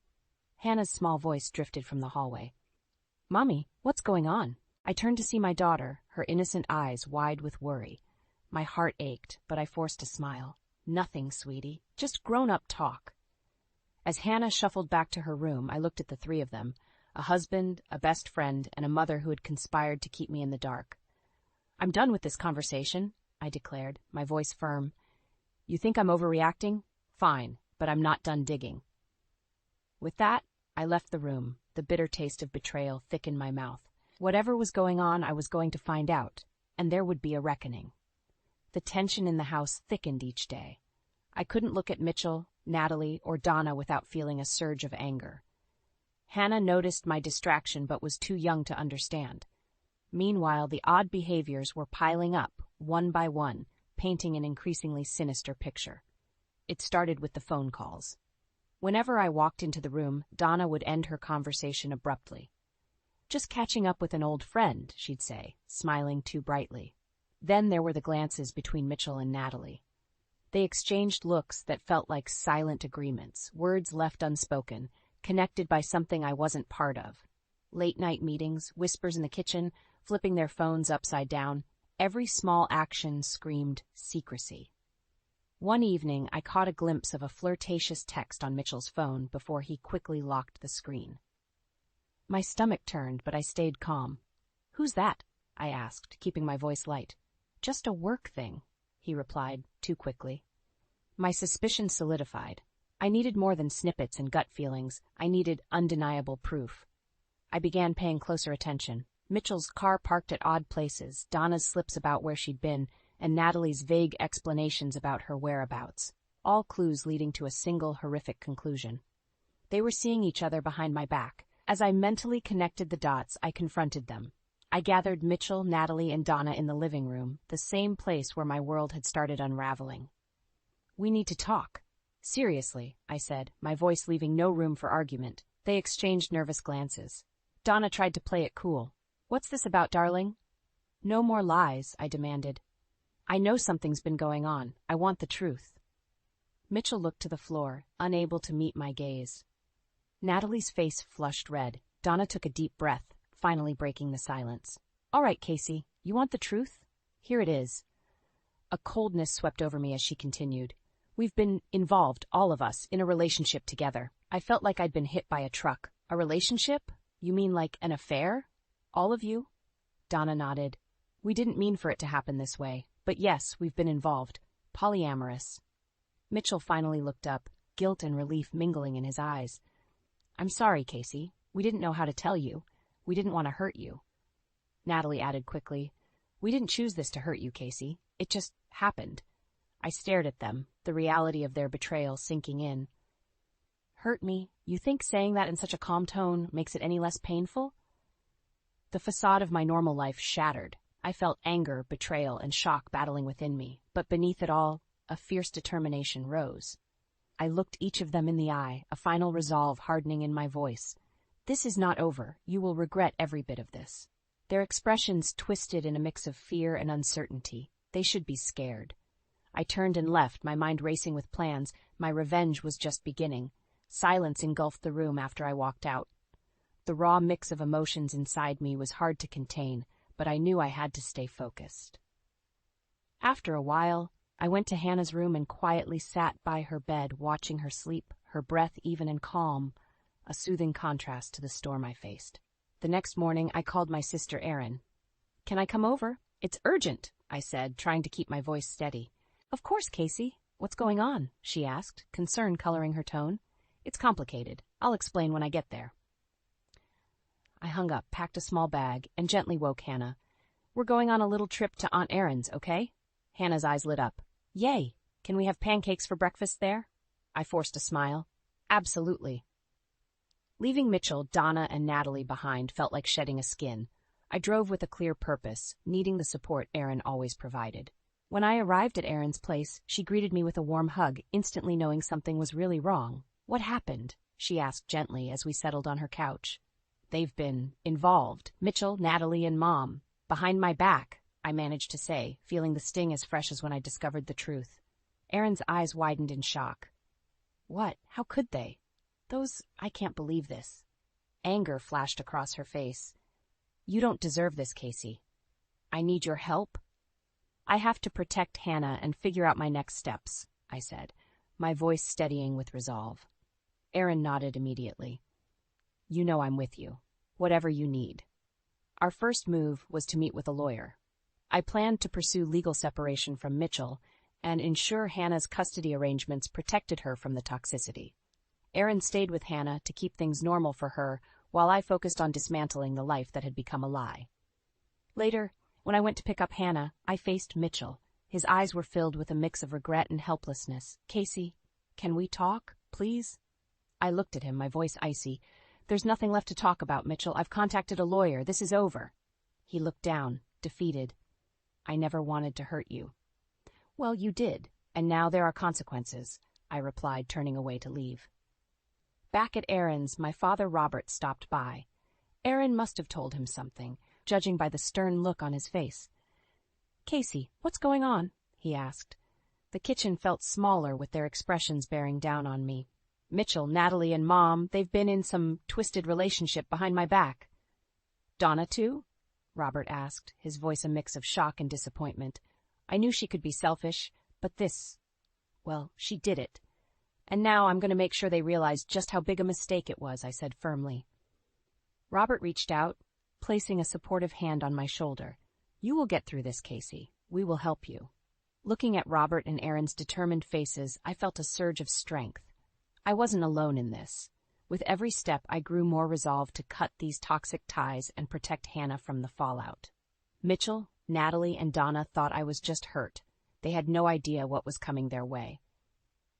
Hannah's small voice drifted from the hallway. Mommy, what's going on? I turned to see my daughter, her innocent eyes wide with worry. My heart ached, but I forced a smile. Nothing, sweetie, just grown-up talk. As Hannah shuffled back to her room, I looked at the three of them, a husband, a best friend, and a mother who had conspired to keep me in the dark. I'm done with this conversation, I declared, my voice firm. You think I'm overreacting? Fine, but I'm not done digging. With that, I left the room, the bitter taste of betrayal thick in my mouth. Whatever was going on, I was going to find out, and there would be a reckoning. The tension in the house thickened each day. I couldn't look at Mitchell, Natalie, or Donna without feeling a surge of anger. Hannah noticed my distraction but was too young to understand. Meanwhile, the odd behaviors were piling up, one by one, painting an increasingly sinister picture. It started with the phone calls. Whenever I walked into the room, Donna would end her conversation abruptly. Just catching up with an old friend, she'd say, smiling too brightly. Then there were the glances between Mitchell and Natalie. They exchanged looks that felt like silent agreements, words left unspoken, connected by something I wasn't part of. Late-night meetings, whispers in the kitchen, flipping their phones upside down, every small action screamed secrecy. One evening, I caught a glimpse of a flirtatious text on Mitchell's phone before he quickly locked the screen. My stomach turned, but I stayed calm. Who's that? I asked, keeping my voice light. Just a work thing, he replied, too quickly. My suspicion solidified. I needed more than snippets and gut feelings. I needed undeniable proof. I began paying closer attention. Mitchell's car parked at odd places, Donna's slips about where she'd been, and Natalie's vague explanations about her whereabouts, all clues leading to a single horrific conclusion. They were seeing each other behind my back, As I mentally connected the dots, I confronted them. I gathered Mitchell, Natalie, and Donna in the living room, the same place where my world had started unraveling. "We need to talk." "Seriously," I said, my voice leaving no room for argument. They exchanged nervous glances. Donna tried to play it cool. "What's this about, darling?" "No more lies," I demanded. "I know something's been going on. I want the truth." Mitchell looked to the floor, unable to meet my gaze. Natalie's face flushed red. Donna took a deep breath, finally breaking the silence. "All right, Casey, you want the truth? Here it is." A coldness swept over me as she continued. "We've been involved, all of us, in a relationship together. I felt like I'd been hit by a truck." "A relationship? You mean like an affair? All of you?" Donna nodded. "We didn't mean for it to happen this way, but yes, we've been involved. Polyamorous." Mitchell finally looked up, guilt and relief mingling in his eyes. "I'm sorry, Casey. We didn't know how to tell you. We didn't want to hurt you." Natalie added quickly, "We didn't choose this to hurt you, Casey. It just happened." I stared at them, the reality of their betrayal sinking in. "Hurt me? You think saying that in such a calm tone makes it any less painful?" The facade of my normal life shattered. I felt anger, betrayal, and shock battling within me, but beneath it all, a fierce determination rose. I looked each of them in the eye, a final resolve hardening in my voice. "This is not over. You will regret every bit of this." Their expressions twisted in a mix of fear and uncertainty. They should be scared. I turned and left, my mind racing with plans. My revenge was just beginning. Silence engulfed the room after I walked out. The raw mix of emotions inside me was hard to contain, but I knew I had to stay focused. After a while, I went to Hannah's room and quietly sat by her bed, watching her sleep, her breath even and calm, a soothing contrast to the storm I faced. The next morning, I called my sister Erin. "Can I come over? It's urgent," I said, trying to keep my voice steady. "Of course, Casey. What's going on?" she asked, concern coloring her tone. "It's complicated. I'll explain when I get there." I hung up, packed a small bag, and gently woke Hannah. "We're going on a little trip to Aunt Erin's, okay?" Hannah's eyes lit up. "Yay! Can we have pancakes for breakfast there?" I forced a smile. "Absolutely." Leaving Mitchell, Donna, and Natalie behind felt like shedding a skin. I drove with a clear purpose, needing the support Erin always provided. When I arrived at Erin's place, she greeted me with a warm hug, instantly knowing something was really wrong. "What happened?" she asked gently as we settled on her couch. "They've been involved. Mitchell, Natalie, and Mom. Behind my back," I managed to say, feeling the sting as fresh as when I discovered the truth. Erin's eyes widened in shock. "What? How could they? I can't believe this." Anger flashed across her face. "You don't deserve this, Casey." "I need your help." "I have to protect Hannah and figure out my next steps," I said, my voice steadying with resolve. Erin nodded immediately. "You know I'm with you. Whatever you need." Our first move was to meet with a lawyer. I planned to pursue legal separation from Mitchell and ensure Hannah's custody arrangements protected her from the toxicity. Erin stayed with Hannah to keep things normal for her while I focused on dismantling the life that had become a lie. Later, when I went to pick up Hannah, I faced Mitchell. His eyes were filled with a mix of regret and helplessness. "Casey, can we talk, please?" I looked at him, my voice icy. "There's nothing left to talk about, Mitchell. I've contacted a lawyer. This is over." He looked down, defeated. "I never wanted to hurt you." "Well, you did, and now there are consequences," I replied, turning away to leave. Back at Erin's, my father Robert stopped by. Erin must have told him something, judging by the stern look on his face. "Casey, what's going on?" he asked. The kitchen felt smaller with their expressions bearing down on me. "Mitchell, Natalie, and Mom, they've been in some twisted relationship behind my back." "Donna, too?" Robert asked, his voice a mix of shock and disappointment. I knew she could be selfish, but she did it. "And now I'm going to make sure they realize just how big a mistake it was," I said firmly. Robert reached out, placing a supportive hand on my shoulder. "You will get through this, Casey. We will help you." Looking at Robert and Erin's determined faces, I felt a surge of strength. I wasn't alone in this. With every step, I grew more resolved to cut these toxic ties and protect Hannah from the fallout. Mitchell, Natalie, and Donna thought I was just hurt. They had no idea what was coming their way.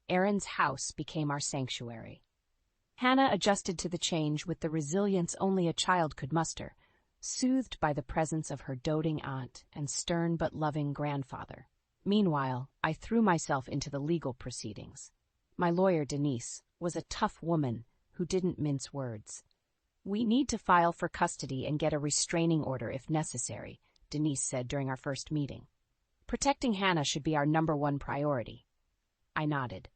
Erin's house became our sanctuary. Hannah adjusted to the change with the resilience only a child could muster, soothed by the presence of her doting aunt and stern but loving grandfather. Meanwhile, I threw myself into the legal proceedings. My lawyer, Denise, was a tough woman who didn't mince words. "We need to file for custody and get a restraining order if necessary," Denise said during our first meeting. "Protecting Hannah should be our #1 priority." I nodded.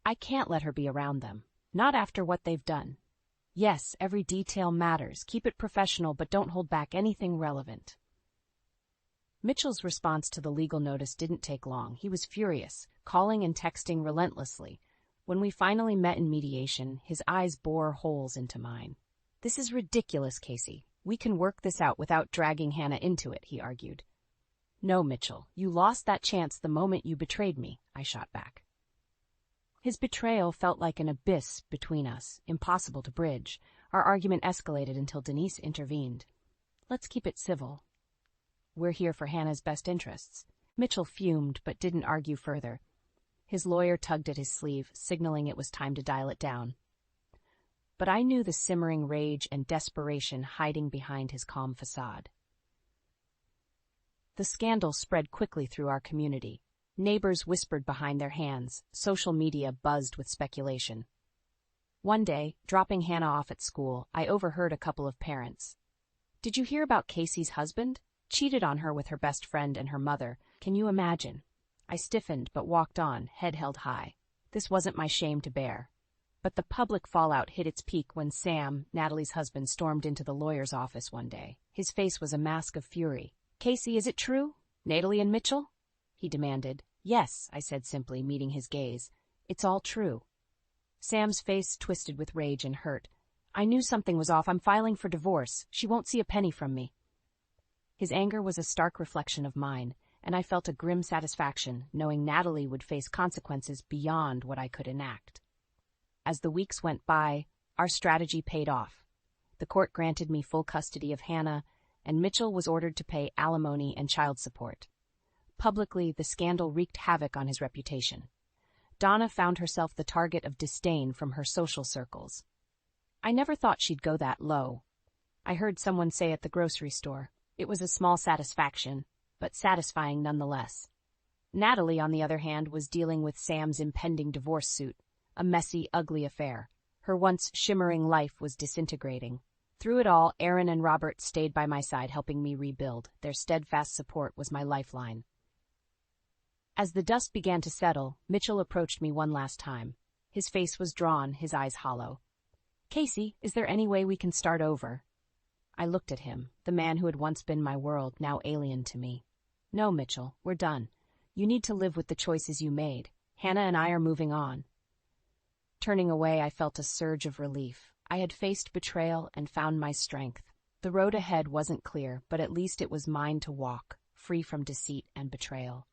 "I can't let her be around them. Not after what they've done. Yes, every detail matters. Keep it professional, but don't hold back anything relevant." Mitchell's response to the legal notice didn't take long. He was furious, calling and texting relentlessly. When we finally met in mediation, his eyes bore holes into mine. "This is ridiculous, Casey. We can work this out without dragging Hannah into it," he argued. "No, Mitchell, you lost that chance the moment you betrayed me," I shot back. His betrayal felt like an abyss between us, impossible to bridge. Our argument escalated until Denise intervened. "Let's keep it civil. We're here for Hannah's best interests." Mitchell fumed but didn't argue further. His lawyer tugged at his sleeve, signaling it was time to dial it down. But I knew the simmering rage and desperation hiding behind his calm facade. The scandal spread quickly through our community. Neighbors whispered behind their hands. Social media buzzed with speculation. One day, dropping Hannah off at school, I overheard a couple of parents. "Did you hear about Casey's husband? Cheated on her with her best friend and her mother. Can you imagine?" I stiffened but walked on, head held high. This wasn't my shame to bear. But the public fallout hit its peak when Sam, Natalie's husband, stormed into the lawyer's office one day. His face was a mask of fury. "Casey, is it true? Natalie and Mitchell?" he demanded. "Yes," I said simply, meeting his gaze. "It's all true." Sam's face twisted with rage and hurt. "I knew something was off. I'm filing for divorce. She won't see a penny from me." His anger was a stark reflection of mine, and I felt a grim satisfaction knowing Natalie would face consequences beyond what I could enact. As the weeks went by, our strategy paid off. The court granted me full custody of Hannah, and Mitchell was ordered to pay alimony and child support. Publicly, the scandal wreaked havoc on his reputation. Donna found herself the target of disdain from her social circles. I never thought she'd go that low. I heard someone say at the grocery store, it was a small satisfaction, but satisfying nonetheless. Natalie, on the other hand, was dealing with Sam's impending divorce suit, a messy, ugly affair. Her once shimmering life was disintegrating. Through it all, Aaron and Robert stayed by my side, helping me rebuild. Their steadfast support was my lifeline. As the dust began to settle, Mitchell approached me one last time. His face was drawn, his eyes hollow. "Casey, is there any way we can start over?" I looked at him, the man who had once been my world, now alien to me. "No, Mitchell, we're done. You need to live with the choices you made. Hannah and I are moving on." Turning away, I felt a surge of relief. I had faced betrayal and found my strength. The road ahead wasn't clear, but at least it was mine to walk, free from deceit and betrayal.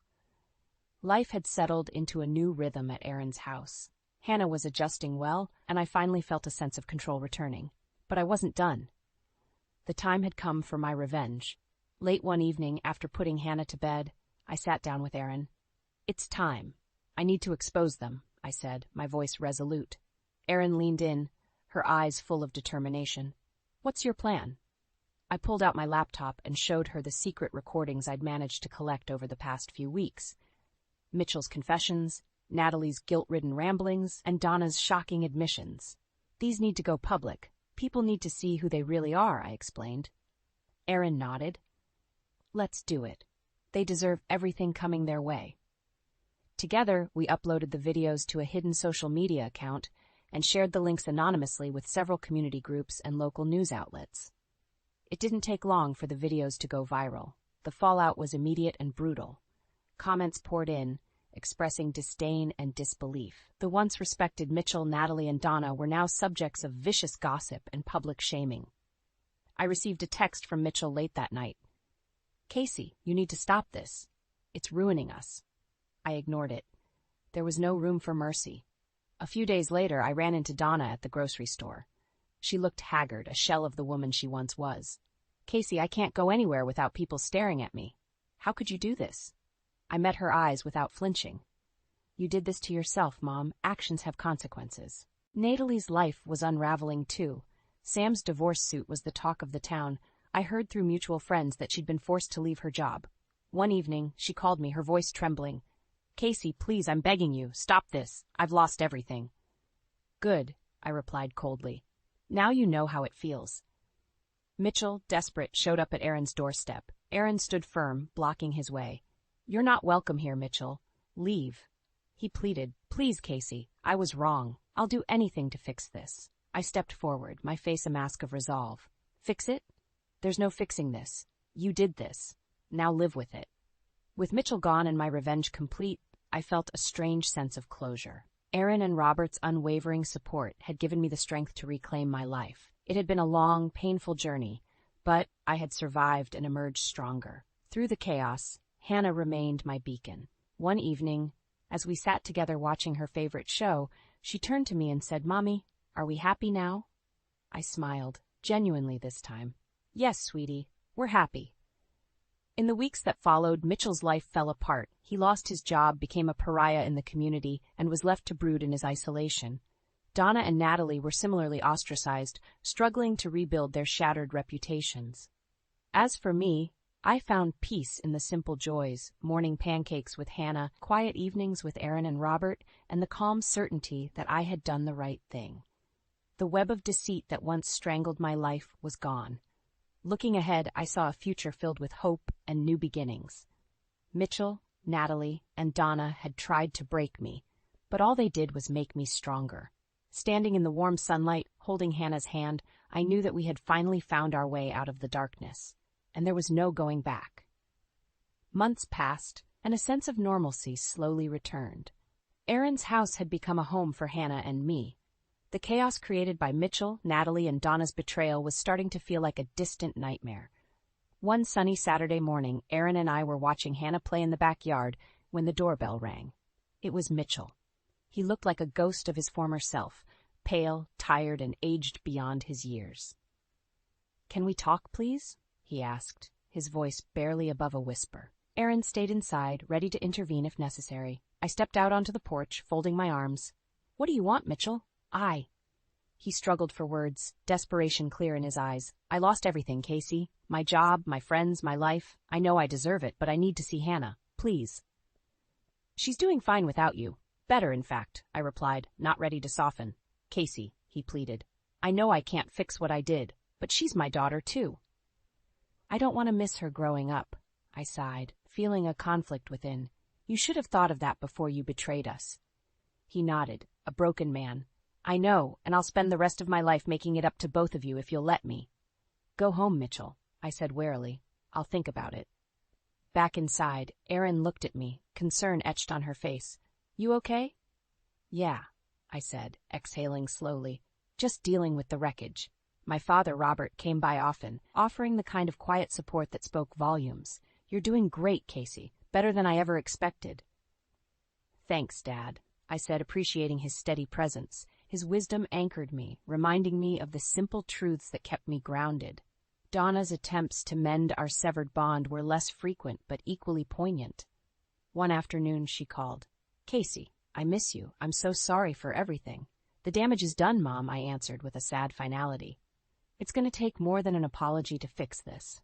Life had settled into a new rhythm at Aaron's house. Hannah was adjusting well, and I finally felt a sense of control returning. But I wasn't done. The time had come for my revenge. Late one evening, after putting Hannah to bed, I sat down with Aaron. "It's time. I need to expose them," I said, my voice resolute. Aaron leaned in, her eyes full of determination. "What's your plan?" I pulled out my laptop and showed her the secret recordings I'd managed to collect over the past few weeks. Mitchell's confessions, Natalie's guilt-ridden ramblings, and Donna's shocking admissions. "These need to go public. People need to see who they really are," I explained. Aaron nodded. "Let's do it. They deserve everything coming their way." Together, we uploaded the videos to a hidden social media account and shared the links anonymously with several community groups and local news outlets. It didn't take long for the videos to go viral. The fallout was immediate and brutal. Comments poured in, expressing disdain and disbelief. The once respected Mitchell, Natalie, and Donna were now subjects of vicious gossip and public shaming. I received a text from Mitchell late that night. "Casey, you need to stop this. It's ruining us." I ignored it. There was no room for mercy. A few days later, I ran into Donna at the grocery store. She looked haggard, a shell of the woman she once was. "Casey, I can't go anywhere without people staring at me. How could you do this?" I met her eyes without flinching. "You did this to yourself, Mom. Actions have consequences." Natalie's life was unraveling too. Sam's divorce suit was the talk of the town. I heard through mutual friends that she'd been forced to leave her job. One evening, she called me, her voice trembling. "Casey, please, I'm begging you, stop this. I've lost everything." "Good," I replied coldly. "Now you know how it feels." Mitchell, desperate, showed up at Aaron's doorstep. Aaron stood firm, blocking his way. "You're not welcome here, Mitchell. Leave." He pleaded, "Please, Casey, I was wrong. I'll do anything to fix this." I stepped forward, my face a mask of resolve. "Fix it? There's no fixing this. You did this. Now live with it." With Mitchell gone and my revenge complete, I felt a strange sense of closure. Aaron and Robert's unwavering support had given me the strength to reclaim my life. It had been a long, painful journey, but I had survived and emerged stronger. Through the chaos, Hannah remained my beacon. One evening, as we sat together watching her favorite show, she turned to me and said, "Mommy, are we happy now?" I smiled, genuinely this time. "Yes, sweetie, we're happy." In the weeks that followed, Mitchell's life fell apart. He lost his job, became a pariah in the community, and was left to brood in his isolation. Donna and Natalie were similarly ostracized, struggling to rebuild their shattered reputations. As for me, I found peace in the simple joys, morning pancakes with Hannah, quiet evenings with Aaron and Robert, and the calm certainty that I had done the right thing. The web of deceit that once strangled my life was gone. Looking ahead, I saw a future filled with hope and new beginnings. Mitchell, Natalie, and Donna had tried to break me, but all they did was make me stronger. Standing in the warm sunlight, holding Hannah's hand, I knew that we had finally found our way out of the darkness, and there was no going back. Months passed, and a sense of normalcy slowly returned. Aaron's house had become a home for Hannah and me. The chaos created by Mitchell, Natalie, and Donna's betrayal was starting to feel like a distant nightmare. One sunny Saturday morning, Aaron and I were watching Hannah play in the backyard when the doorbell rang. It was Mitchell. He looked like a ghost of his former self, pale, tired, and aged beyond his years. "Can we talk, please?" he asked, his voice barely above a whisper. Aaron stayed inside, ready to intervene if necessary. I stepped out onto the porch, folding my arms. "What do you want, Mitchell?" He struggled for words, desperation clear in his eyes. "I lost everything, Casey. My job, my friends, my life. I know I deserve it, but I need to see Hannah. Please." "She's doing fine without you. Better, in fact," I replied, not ready to soften. "Casey," he pleaded, "I know I can't fix what I did, but she's my daughter, too." "I don't want to miss her growing up," I sighed, feeling a conflict within. "You should have thought of that before you betrayed us." He nodded, a broken man. "I know, and I'll spend the rest of my life making it up to both of you if you'll let me." "Go home, Mitchell," I said warily. "I'll think about it." Back inside, Erin looked at me, concern etched on her face. "You okay?" "Yeah," I said, exhaling slowly. "Just dealing with the wreckage." My father, Robert, came by often, offering the kind of quiet support that spoke volumes. "You're doing great, Casey. Better than I ever expected." "Thanks, Dad," I said, appreciating his steady presence. His wisdom anchored me, reminding me of the simple truths that kept me grounded. Donna's attempts to mend our severed bond were less frequent but equally poignant. One afternoon she called. "Casey, I miss you. I'm so sorry for everything." "The damage is done, Mom," I answered with a sad finality. "It's going to take more than an apology to fix this."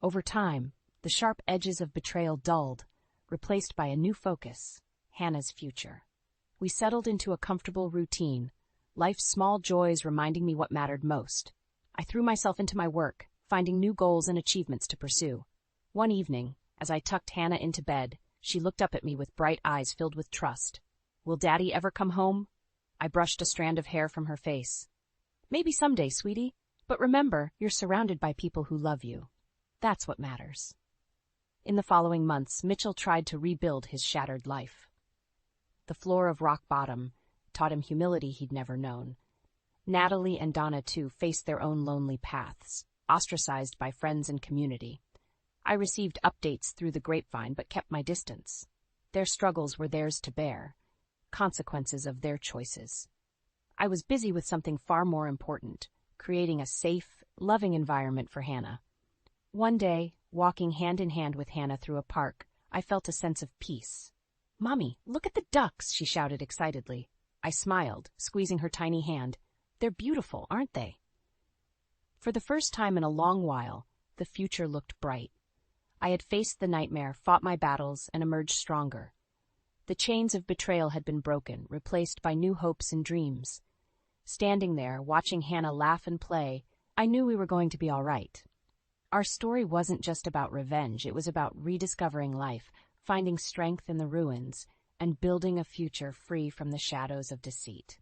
Over time, the sharp edges of betrayal dulled, replaced by a new focus, Hannah's future. We settled into a comfortable routine, life's small joys reminding me what mattered most. I threw myself into my work, finding new goals and achievements to pursue. One evening, as I tucked Hannah into bed, she looked up at me with bright eyes filled with trust. "Will Daddy ever come home?" I brushed a strand of hair from her face. "Maybe someday, sweetie, but remember, you're surrounded by people who love you. That's what matters." In the following months, Mitchell tried to rebuild his shattered life. The floor of rock bottom taught him humility he'd never known. Natalie and Donna, too, faced their own lonely paths, ostracized by friends and community. I received updates through the grapevine but kept my distance. Their struggles were theirs to bear, consequences of their choices. I was busy with something far more important, creating a safe, loving environment for Hannah. One day, walking hand in hand with Hannah through a park, I felt a sense of peace. "Mommy, look at the ducks," she shouted excitedly. I smiled, squeezing her tiny hand. They're beautiful, aren't they? For the first time in a long while, the future looked bright. I had faced the nightmare, fought my battles, and emerged stronger. The chains of betrayal had been broken, replaced by new hopes and dreams. Standing there, watching Hannah laugh and play, I knew we were going to be all right. Our story wasn't just about revenge, it was about rediscovering life, finding strength in the ruins, and building a future free from the shadows of deceit.